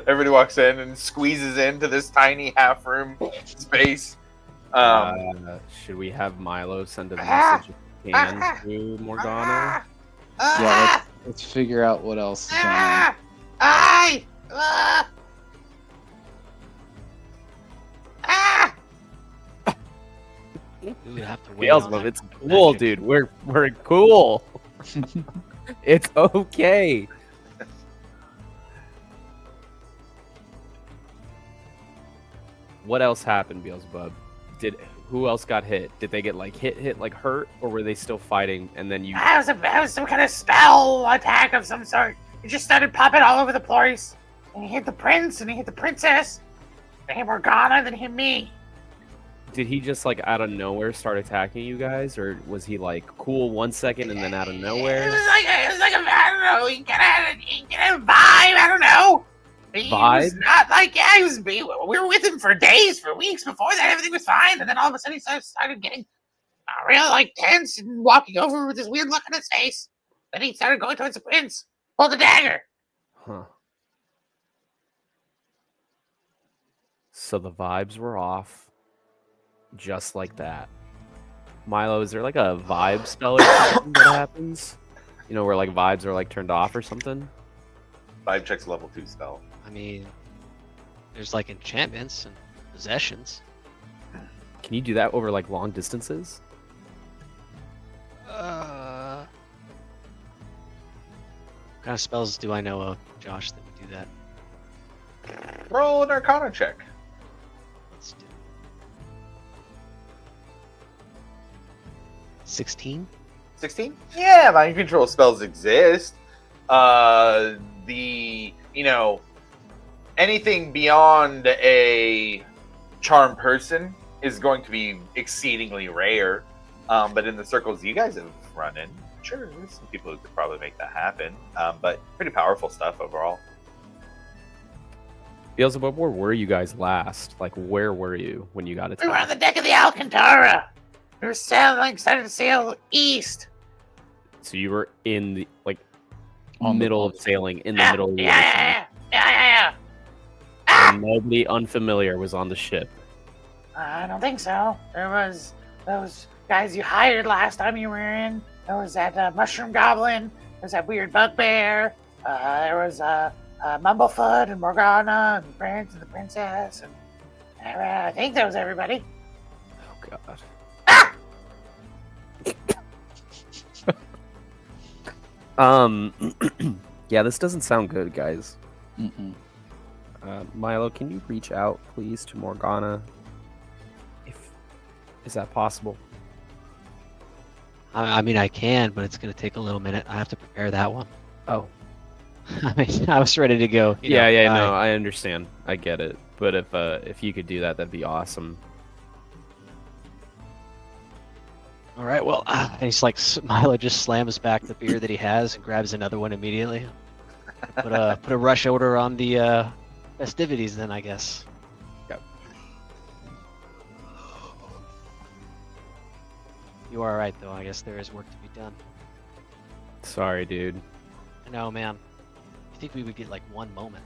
Everybody walks in and squeezes into this tiny half-room space. Should we have Milo send a message if he can to Morgana? Yeah, let's figure out what else is going on. We would have to wait. Beelzebub, it's cool, dude. We're cool. It's okay. What else happened, Beelzebub? Who else got hit? Did they get like hit like hurt, or were they still fighting? And then you That was some kind of spell attack of some sort. It just started popping all over the place. And he hit the prince, and he hit the princess. Then he hit Morgana, then he hit me. did he just like out of nowhere start attacking you guys, or was he like cool 1 second and then out of It nowhere? was like I don't know. He kind of had a vibe. I don't know. He was Vibe? not like we were with him for days, for weeks. Before that, everything was fine, and then all of a sudden he started getting real like tense and walking over with this weird look on his face. Then he started going towards the prince. Pulled the dagger. Huh. So the vibes were off, just like that. Milo, is there like a vibe spell or something that happens? You know, where like vibes are like turned off or something? 5 checks level 2 spell. I mean, there's like enchantments and possessions. Can you do that over like long distances? What kind of spells do I know of, Josh, that would do that? Roll an Arcana check. Let's do 16? 16? Yeah, mind control spells exist. Anything beyond a charm person is going to be exceedingly rare. But in the circles you guys have run in, sure, there's some people who could probably make that happen. But pretty powerful stuff overall. Beelzebub, where were you guys last? Like, where were you when you got We were on attacked? the deck of the Alcantara. We were started to sail east. So you were in the like On the middle of boat. sailing in the Yeah, middle of the ocean. yeah. And nobody unfamiliar was on the ship. I don't think so. There was those guys you hired last time you were in. There was that mushroom goblin. There was that weird bugbear. There was Mumblefoot and Morgana and the prince and the princess. And I think that was everybody. Oh god. Yeah, this doesn't sound good, guys. Mm-mm. Milo, can you reach out, please, to Morgana? Is that possible? I mean, I can, but it's going to take a little minute. I have to prepare that one. Oh, I mean, I was ready to go. you know, no, I understand. I get it. But if you could do that, that'd be awesome. All right, well, and he's like, Milo just slams back the beer that he has and grabs another one immediately. Put a rush order on the festivities then, I guess. Yep. You are right, though. I guess there is work to be done. Sorry, dude. I know, man. I think we would get like one moment.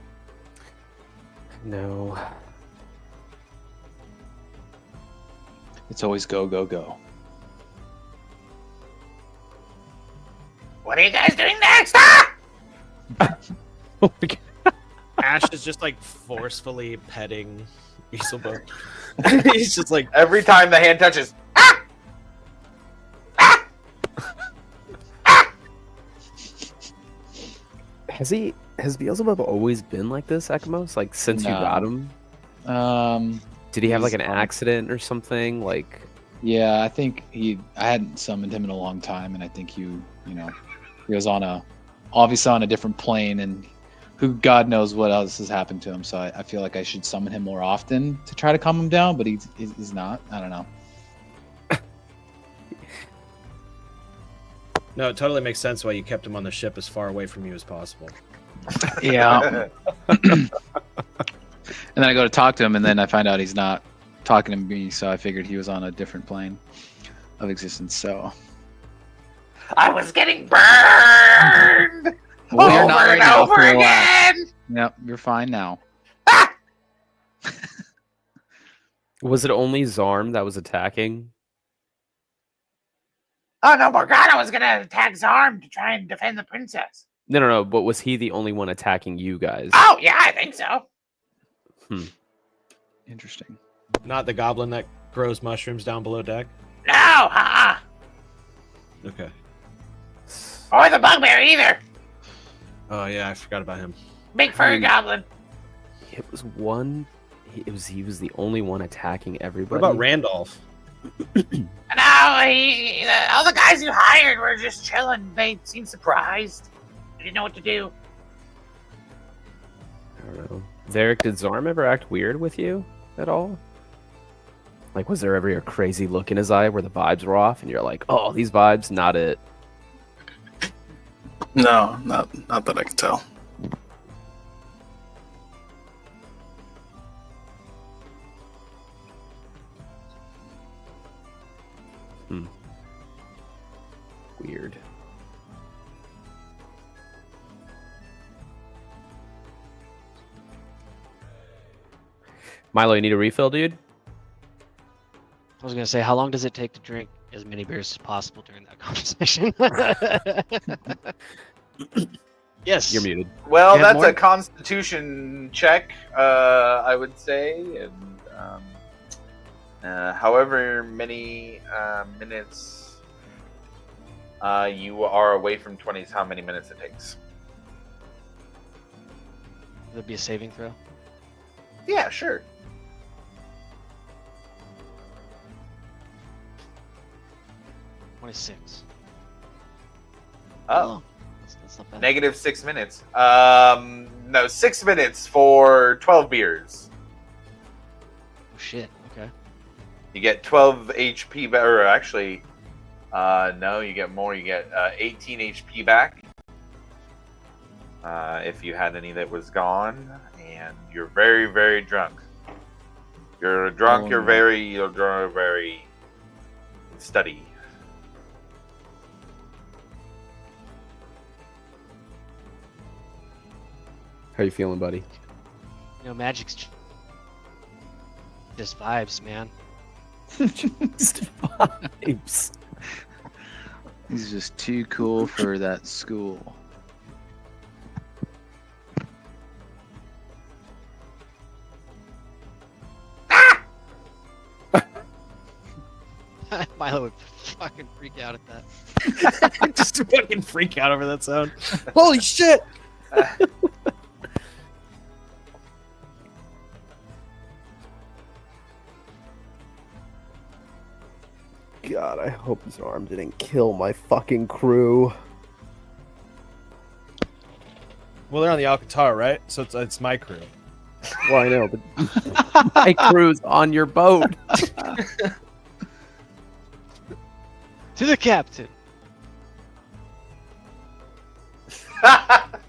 No. It's always go, go, go. What are you guys doing next? Ah! Ash is just like forcefully petting Beelzebub. He's just like, Every time the hand touches, Has Beelzebub always been like this, Ekmos? Like since you No. got him? Did he have like He's, an accident or something? Like, Yeah, I think I hadn't summoned him in a long time, and I think he was obviously on a different plane, and who God knows what else has happened to him. So I feel like I should summon him more often to try to calm him down, but he's not. I don't know. No, it totally makes sense why you kept him on the ship as far away from you as possible. Yeah. And then I go to talk to him, and then I find out he's not talking to me. So I figured he was on a different plane of existence. So I was getting burned well, you're over not right and now over for a while. again. Yep, you're fine now. Ah! was it only Zarm that was attacking? Oh no, Morgana was gonna attack Zarm to try and defend the princess. No. But was he the only one attacking you guys? Oh yeah, I think so. Interesting. Not the goblin that grows mushrooms down below deck? No, Okay. or the bugbear either. Oh, yeah, I forgot about him. Big furry goblin. It was one. He was the only one attacking everybody. What about Randolph? No, all the guys you hired were just chilling. They seemed surprised. They didn't know what to do. I don't know. Varric, did Zarm ever act weird with you at all? Like, was there ever a crazy look in his eye where the vibes were off and you're like, oh, these vibes, not it? No, not that I can tell. Weird. Milo, you need a refill, dude? I was gonna say, how long does it take to drink as many beers as possible during that conversation? Yes. You're muted. Well, You have that's more? a constitution check, I would say, and however many minutes you are away from 20 is how many minutes it takes. Would it be a saving throw? Yeah, sure. 26. Oh, That's not bad. negative 6 minutes. No, 6 minutes for 12 beers. Oh shit. Okay. You get 12 HP back, or actually, no, you get more. You get 18 HP back. If you had any that was gone, and you're very, very drunk. You're drunk. Oh, You're no. very steady. How you feeling, buddy? You know, magic's just vibes, man. Vibes. He's just too cool for that school. Milo would fucking freak out at that. Just fucking freak out over that sound. Holy shit! God, I hope his arm didn't kill my fucking crew. Well, they're on the Alcantara, right? So it's my crew. Well, I know, but my crew's on your boat. To the captain.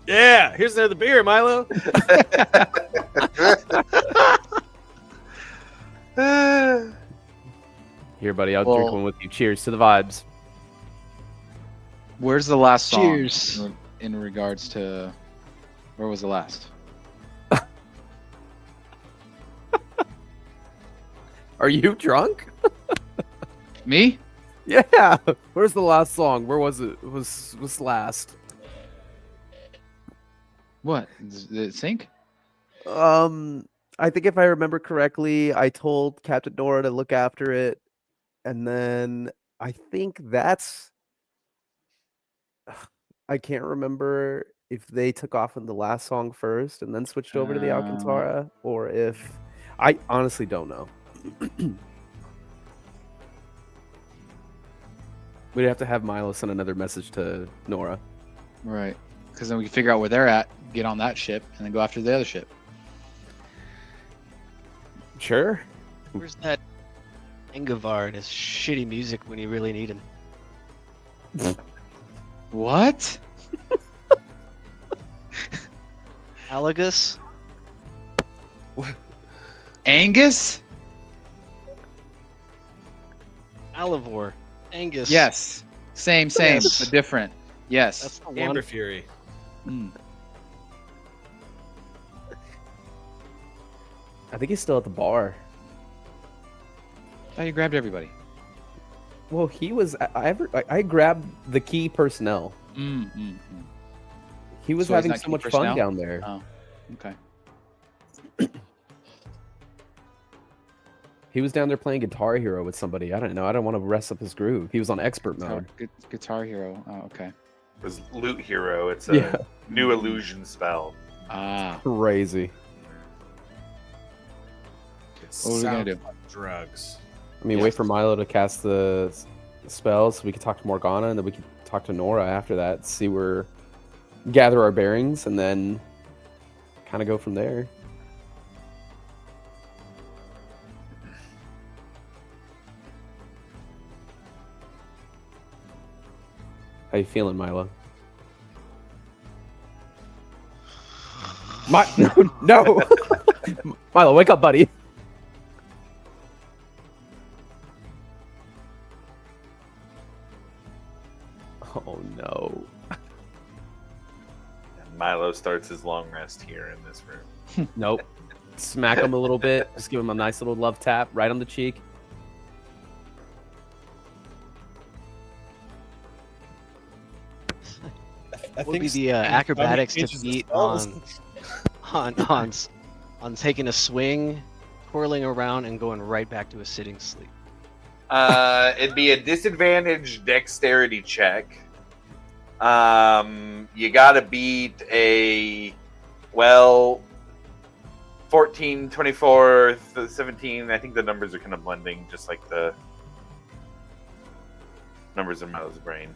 Yeah, here's another beer, Milo. Here, buddy, I'll drink Well- one with you. Cheers to the vibes. Where's the last song? Cheers. In regards to, where was the last? Are you drunk? Me? Yeah. Where's the last song? Where was it? Was last? What? Did it sync? I think if I remember correctly, I told Captain Nora to look after it, and then I think that's. I can't remember if they took off on the last song first and then switched over to the Alcantara, or if I honestly don't know. We'd have to have Milo send another message to Nora. Right. Because then we can figure out where they're at, get on that ship, and then go after the other ship. Sure. Where's that Engavar and his shitty music when you really need him? What? Alagus? Angus? Alivor. Angus. Yes. Same, Yes. but different. Yes. That's the Amber one. Fury. Mm. I think he's still at the bar. Oh, you grabbed everybody. Well, he was. I grabbed the key personnel. He was So he's having not so key much personnel? fun down there. Oh, okay. He was down there playing Guitar Hero with somebody. I don't know. I don't want to mess up his groove. He was on expert mode. Guitar Hero. Oh, okay. It was Loot Hero. It's a Yeah. new illusion spell. Ah. Crazy. What are we gonna do? Drugs. I mean, wait for Milo to cast the spells so we could talk to Morgana, and then we could talk to Nora after that, see where, gather our bearings, and then kind of go from there. How you feeling, Milo? No! Milo, wake up, buddy. Oh no. And Milo starts his long rest here in this room. Nope. Smack him a little bit. Just give him a nice little love tap right on the cheek. What would be the acrobatics to changes the beat spells. on taking a swing, twirling around, and going right back to a sitting sleep? It'd be a disadvantage dexterity check. You gotta beat a 14, 24, 17. I think the numbers are kind of blending, just like the numbers in Milo's brain.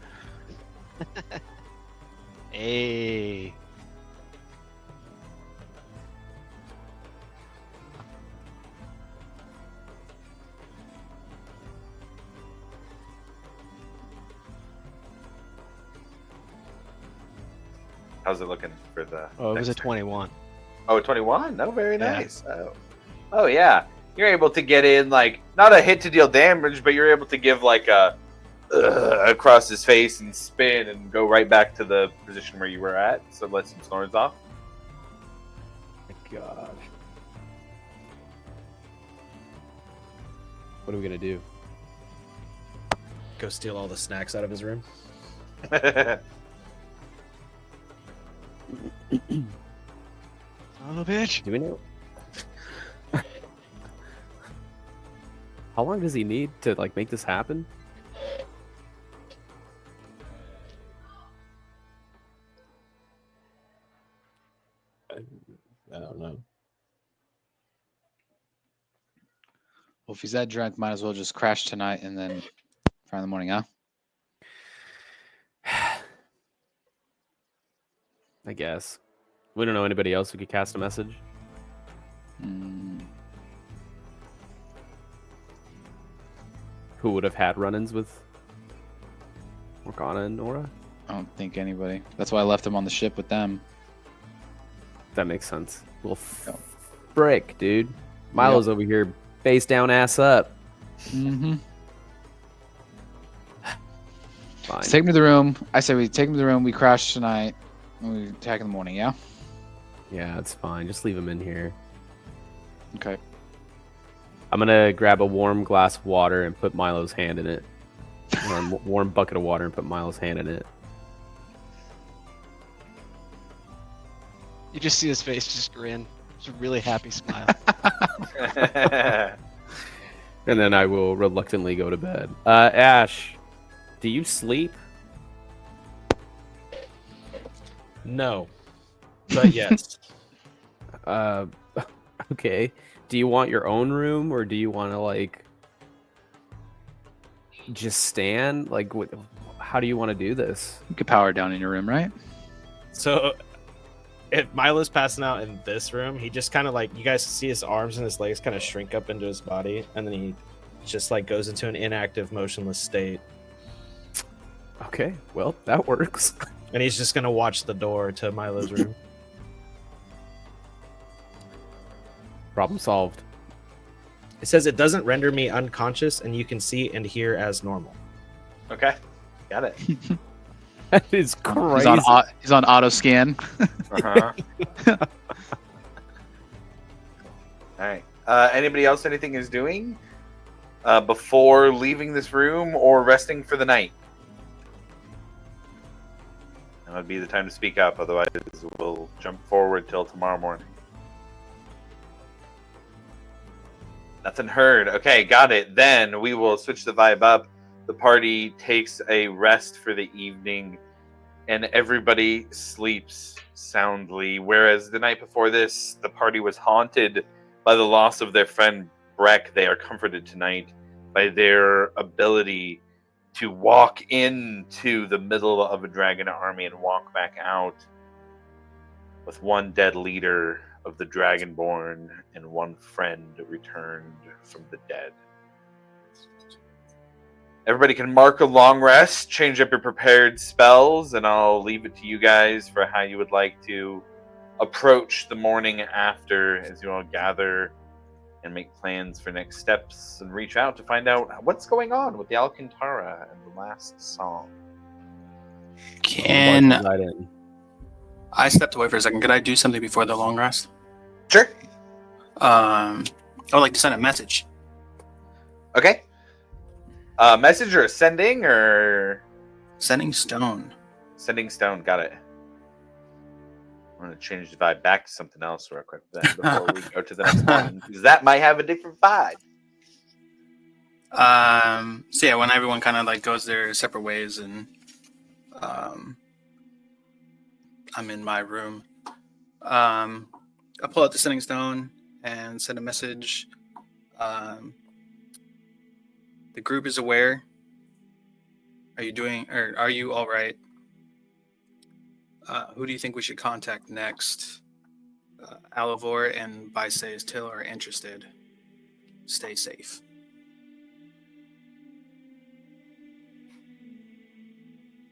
Hey. How's it looking for the? Oh, it was a dexterity? 21. Oh, 21? Oh, very Yeah. nice. Oh, yeah. You're able to get in, like, not a hit to deal damage, but you're able to give, like, a across his face and spin and go right back to the position where you were at. So let some snores off. My God. What are we gonna do? Go steal all the snacks out of his room. Oh, bitch. Do we know? How long does he need to like make this happen? I don't know. Well, if he's that drunk, might as well just crash tonight and then try in the morning, huh? I guess. We don't know anybody else who could cast a message. Mm, Who would have had run-ins with Morgana and Nora? I don't think anybody. That's why I left him on the ship with them. That makes sense. Well, Yep. frick, dude. Milo's over here, face down, ass up. Mm-hmm. Fine. Take him to the room. I say we take him to the room. We crash tonight. And we attack in the morning. Yeah. Yeah, it's fine. Just leave him in here. Okay. I'm gonna grab a warm glass of water and put Milo's hand in it. Or a warm bucket of water and put Milo's hand in it. You just see his face just grin. It's a really happy smile. And then I will reluctantly go to bed. Ash, do you sleep? No. But yes. Okay. Do you want your own room, or do you want to like just stand? Like, how do you want to do this? You could power down in your room, right? So if Milo's passing out in this room, he just kind of like, you guys see his arms and his legs kind of shrink up into his body, and then he just like goes into an inactive, motionless state, Okay, well, that works. and he's just gonna watch the door to Milo's room. Problem solved. It says it doesn't render me unconscious, and you can see and hear as normal. Okay, got it. That is crazy. He's on auto scan. Uh-huh. All right. Anybody else anything is doing before leaving this room or resting for the night? That would be the time to speak up. Otherwise, we'll jump forward till tomorrow morning. Nothing heard. Okay, got it. Then we will switch the vibe up. The party takes a rest for the evening, and everybody sleeps soundly. Whereas the night before this, the party was haunted by the loss of their friend Breck. They are comforted tonight by their ability to walk into the middle of a dragon army and walk back out with one dead leader of the Dragonborn and one friend returned from the dead. Everybody can mark a long rest, change up your prepared spells, and I'll leave it to you guys for how you would like to approach the morning after as you all gather and make plans for next steps and reach out to find out what's going on with the Alcantara and the last song. Can Right in. I stepped away for a second? Could I do something before the long rest? Sure. I would like to send a message. Okay. Message or sending or Sending stone. sending stone. Got it. I'm going to change the vibe back to something else real quick then before we go to the next one, because that might have a different vibe. So yeah, when everyone kind of like goes their separate ways, and I'm in my room, I pull out the sending stone and send a message. The group is aware. Are you all right? Who do you think we should contact next? Alivor and Bisays Till are interested. Stay safe.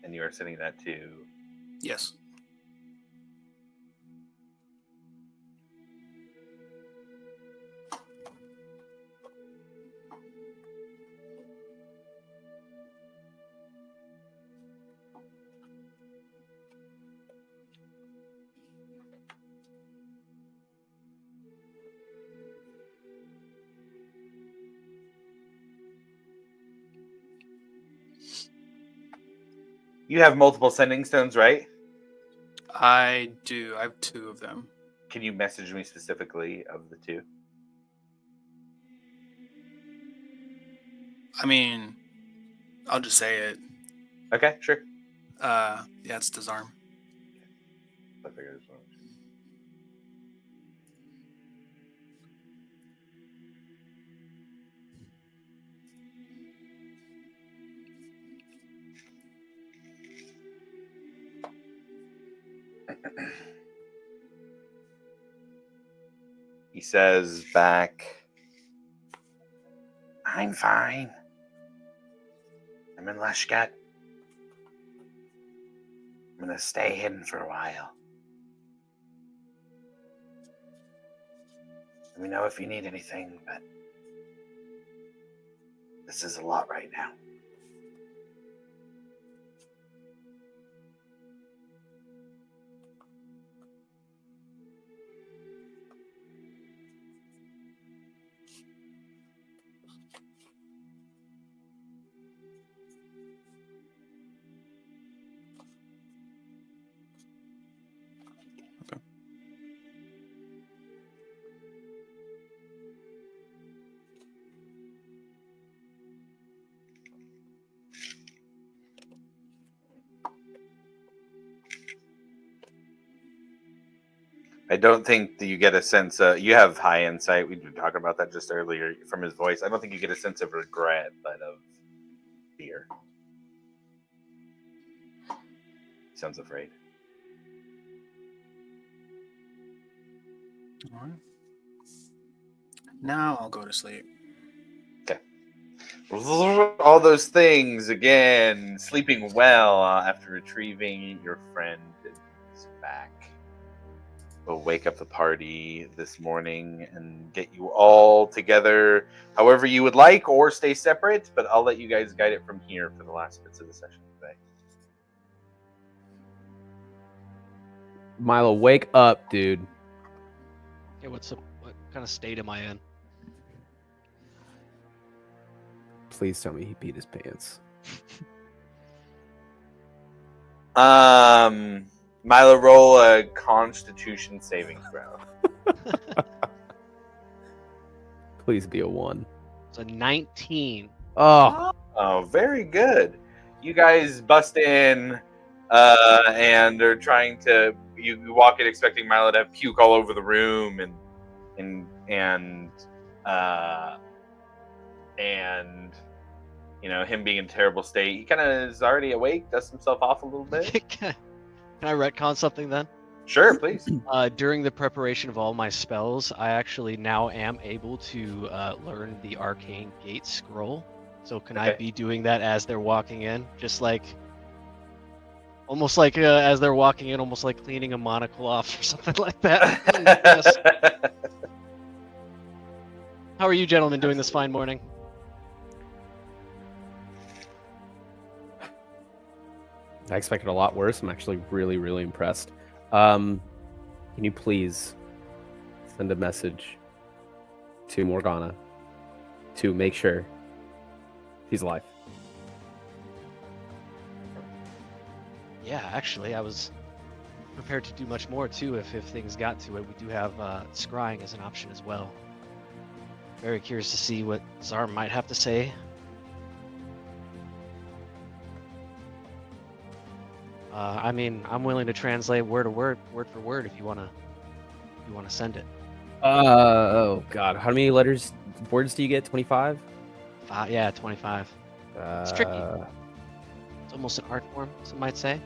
And you are sending that to... Yes. You have multiple sending stones, right? I do. I have 2 of them. Can you message me specifically of the 2? I mean, I'll just say it. Okay, sure. Yeah, it's disarm. I figured as well. He says back, I'm fine. I'm in Leshkat. I'm gonna stay hidden for a while. Let me know if you need anything, but this is a lot right now. I don't think that you get a sense of, you have high insight. We were talking about that just earlier from his voice. I don't think you get a sense of regret, but of fear. He sounds afraid. All right. Now I'll go to sleep. All those things again. Sleeping well after retrieving your friend is back. We'll wake up the party this morning and get you all together however you would like, or stay separate, but I'll let you guys guide it from here for the last bits of the session today. Milo, wake up, dude. Okay, what kind of state am I in? Please tell me he peed his pants. Milo, roll a Constitution saving throw. Please be a 1. It's a 19. Oh, Oh, very good. You guys bust in and are trying to. You walk in expecting Milo to have puke all over the room and you know, him being in a terrible state. He kind of is already awake, dusts himself off a little bit. Can I retcon something then? Sure, please. During the preparation of all my spells, I actually now am able to learn the Arcane Gate scroll. So can I Okay. be doing that as they're walking in? Just like, almost like as they're walking in, almost like cleaning a monocle off or something like that. Yes. How are you gentlemen doing this fine morning? I expected a lot worse. I'm actually really, really impressed. Can you please send a message to Morgana to make sure he's alive? Yeah, actually, I was prepared to do much more too if things got to it. We do have scrying as an option as well. Very curious to see what Zar might have to say. I mean, I'm willing to translate word to word for word if you wanna send it. Oh God, how many words do you get? 25? Yeah, 25. It's tricky. It's almost an art form, some might say.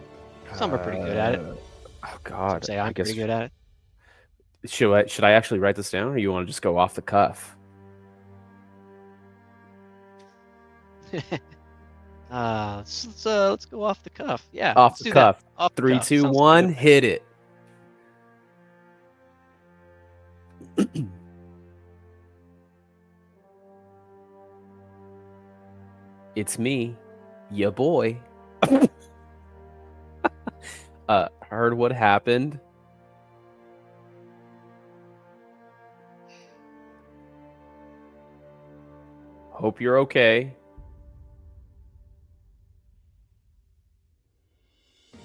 Some are pretty good at it. Oh God, Say I'm pretty good at Should I actually write this down, or you want to just go off the cuff? it. Let's go off the cuff. Yeah, Off let's the do that. cuff. Off the 3, cuff. 2, Sounds 1, good. hit it. It's me, ya boy. Heard what happened. Hope you're okay.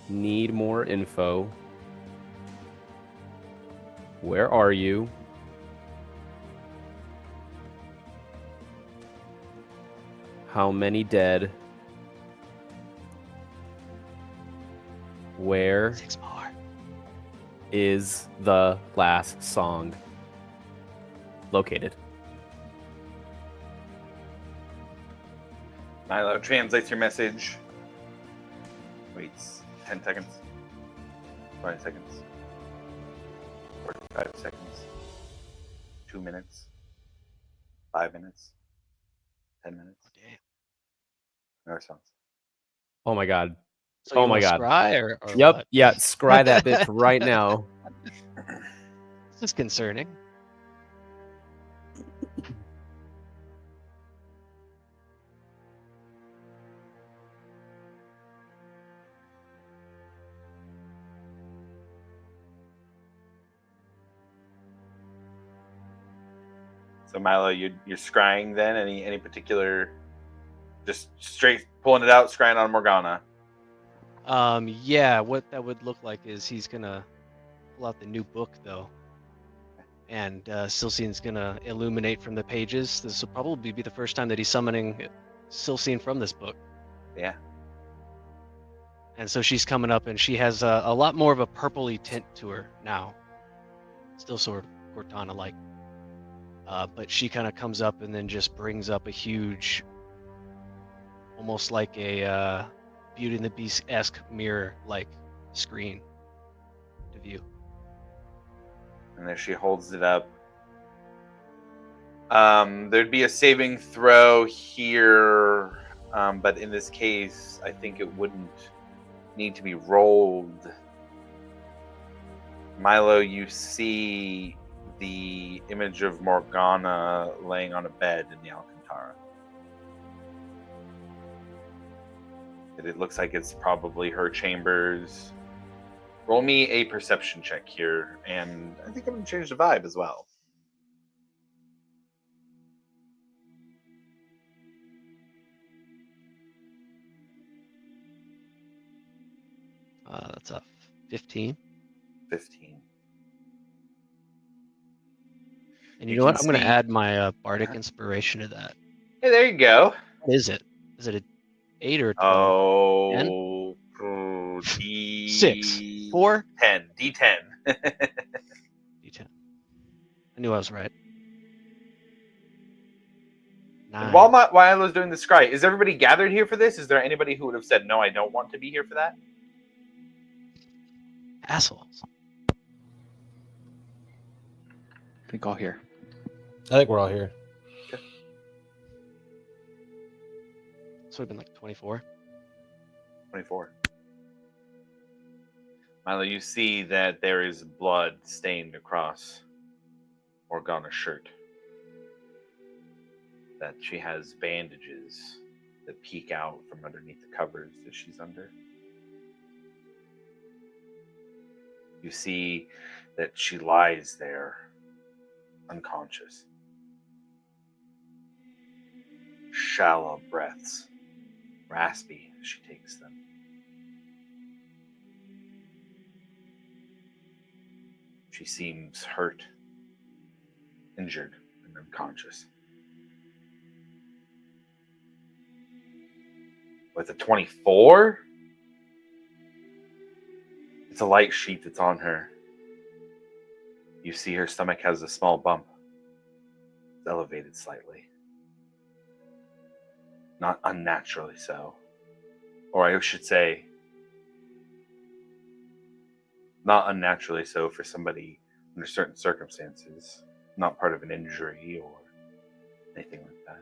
Need more info. Where are you? How many dead? Where 6 more. is the last song located? Milo translates your message. Waits 10 seconds. 20 seconds. 45 seconds. 2 minutes. 5 minutes. 10 minutes. Oh, damn. No response. Oh my God. So you Oh my want God. Scry or Yep. what? Yeah. Scry that bitch right now. This is concerning. So Milo, you're scrying then? Any particular, just straight pulling it out, scrying on Morgana. Yeah, what that would look like is he's gonna pull out the new book though, and Silcian's gonna illuminate from the pages. This will probably be the first time that he's summoning Silcian from this book, Yeah. and so she's coming up, and she has a lot more of a purpley tint to her now. still sort of Cortana-like. But she kind of comes up and then just brings up a huge, almost like a Beauty and the Beast-esque mirror-like screen to view. And there she holds it up. There'd be a saving throw here, but in this case, I think it wouldn't need to be rolled. Milo, you see the image of Morgana laying on a bed in the Alcantara. It looks like it's probably her chambers. Roll me a perception check here, and I think I'm going to change the vibe as well. That's a 15. 15. And you You know what? can I'm going to see- add my bardic inspiration to that. Hey, there you go. What is it? Is it a 8 or a 12? Oh, D 6. 4? 10. D10. D10. I knew I was right. 9. While Milo's doing the scry, is everybody gathered here for this? Is there anybody who would have said, no, I don't want to be here for that? Assholes. I think all here. I think we're all here. This would have been like 24. 24. Milo, you see that there is blood stained across Morgana's shirt. That she has bandages that peek out from underneath the covers that she's under. You see that she lies there unconscious. Shallow breaths, raspy as she takes them. She seems hurt, injured, and unconscious. With a 24, it's a light sheet that's on her. You see her stomach has a small bump. It's elevated slightly. Not unnaturally so. Or I should say, not unnaturally so for somebody under certain circumstances. Not part of an injury or anything like that.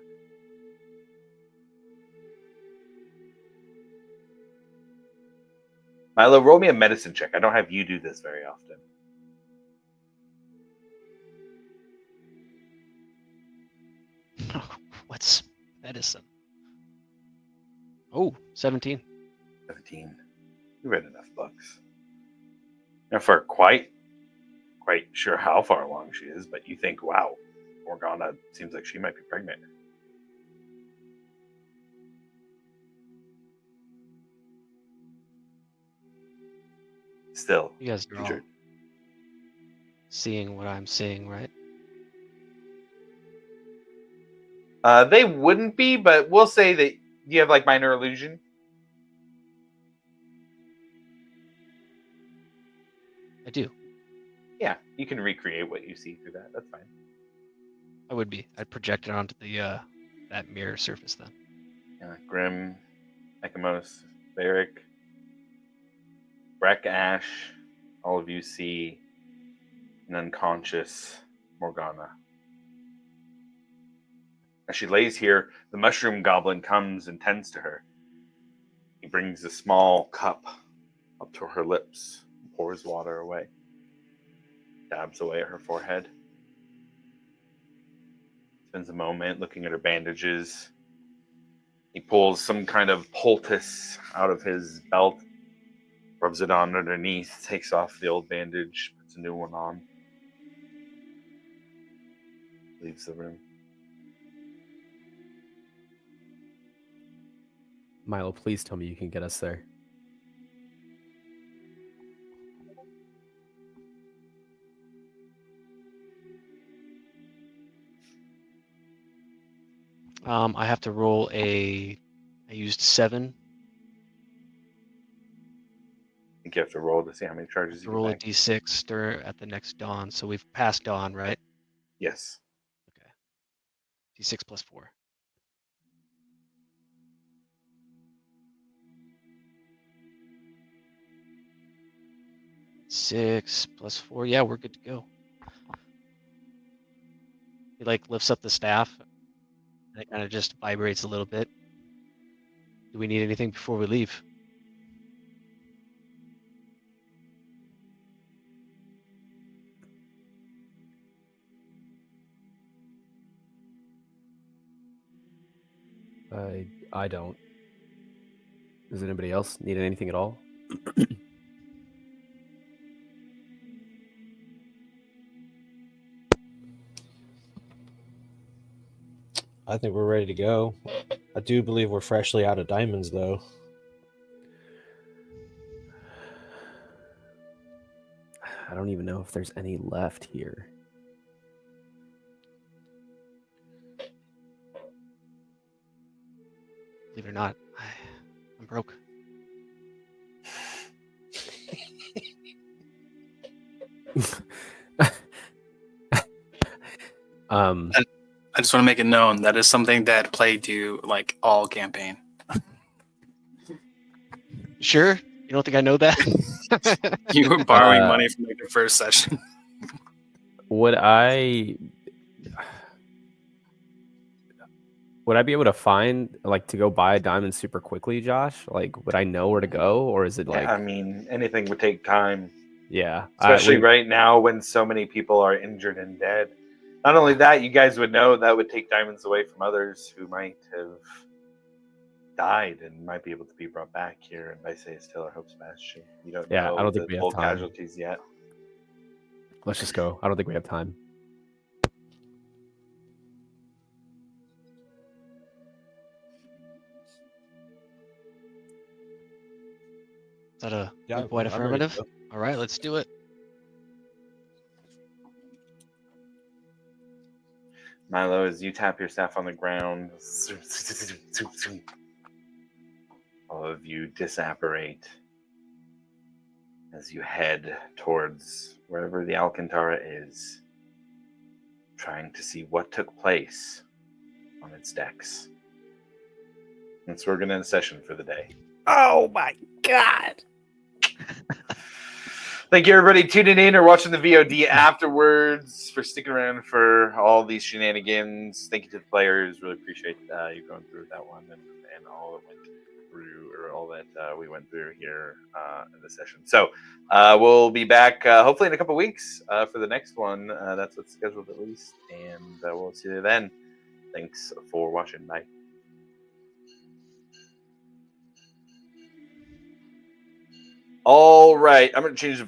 Milo, roll me a medicine check. I don't have you do this very often. What's medicine? Oh, 17. 17. You read enough books. Now, for quite sure how far along she is, but you think, wow, Morgana seems like she might be pregnant. Still, You guys are all injured. seeing what I'm seeing, right? They wouldn't be, but we'll say that you have like minor illusion. I do. Yeah, you can recreate what you see through that. That's fine. I would be. I'd project it onto the that mirror surface then. Yeah, Grim, Ekamos, Varric, Breck, Ash, all of you see an unconscious Morgana. As she lays here, the mushroom goblin comes and tends to her. He brings a small cup up to her lips and pours water away. Dabs away at her forehead. Spends a moment looking at her bandages. He pulls some kind of poultice out of his belt, rubs it on underneath, takes off the old bandage, puts a new one on. Leaves the room. Milo, please tell me you can get us there. I have to roll I used 7. I think you have to roll to see how many charges you Roll a can take. d6 at the next dawn. So we've passed dawn, right? Yes. Okay. D6 plus 4. 6 plus 4. Yeah, we're good to go. He like lifts up the staff and it kind of just vibrates a little bit. Do we need anything before we leave? I don't. Does anybody else need anything at all? I think we're ready to go. I do believe we're freshly out of diamonds, though. I don't even know if there's any left here. Believe it or not, I'm broke. I just want to make it known that is something that plagued you like all campaign. Sure? You don't think I know that? You were borrowing money from like the first session. Would I be able to find like to go buy a diamond super quickly, Josh? Like, would I know where to go, or is it like? Yeah, I mean, anything would take time, Yeah, especially right now when so many people are injured and dead. Not only that, you guys would know that would take diamonds away from others who might have died and might be able to be brought back here in Vice Hill or Hope's Bastion. You don't Yeah, know I don't think the we have full time. casualties yet. Let's just go. I don't think we have time. Is that a Yeah, white I'm ready to affirmative? go. All right, let's do it. Milo, as you tap your staff on the ground, all of you disapparate as you head towards wherever the Alcantara is, trying to see what took place on its decks. And so we're going to end the session for the day. Oh my god! Thank you, everybody, tuning in or watching the VOD afterwards, for sticking around for all these shenanigans. Thank you to the players. Really appreciate you going through that one and all that went through, or all that we went through here in the session. So we'll be back hopefully in a couple weeks for the next one. That's what's scheduled at least. And we'll see you then. Thanks for watching. Bye. All right. I'm going to change the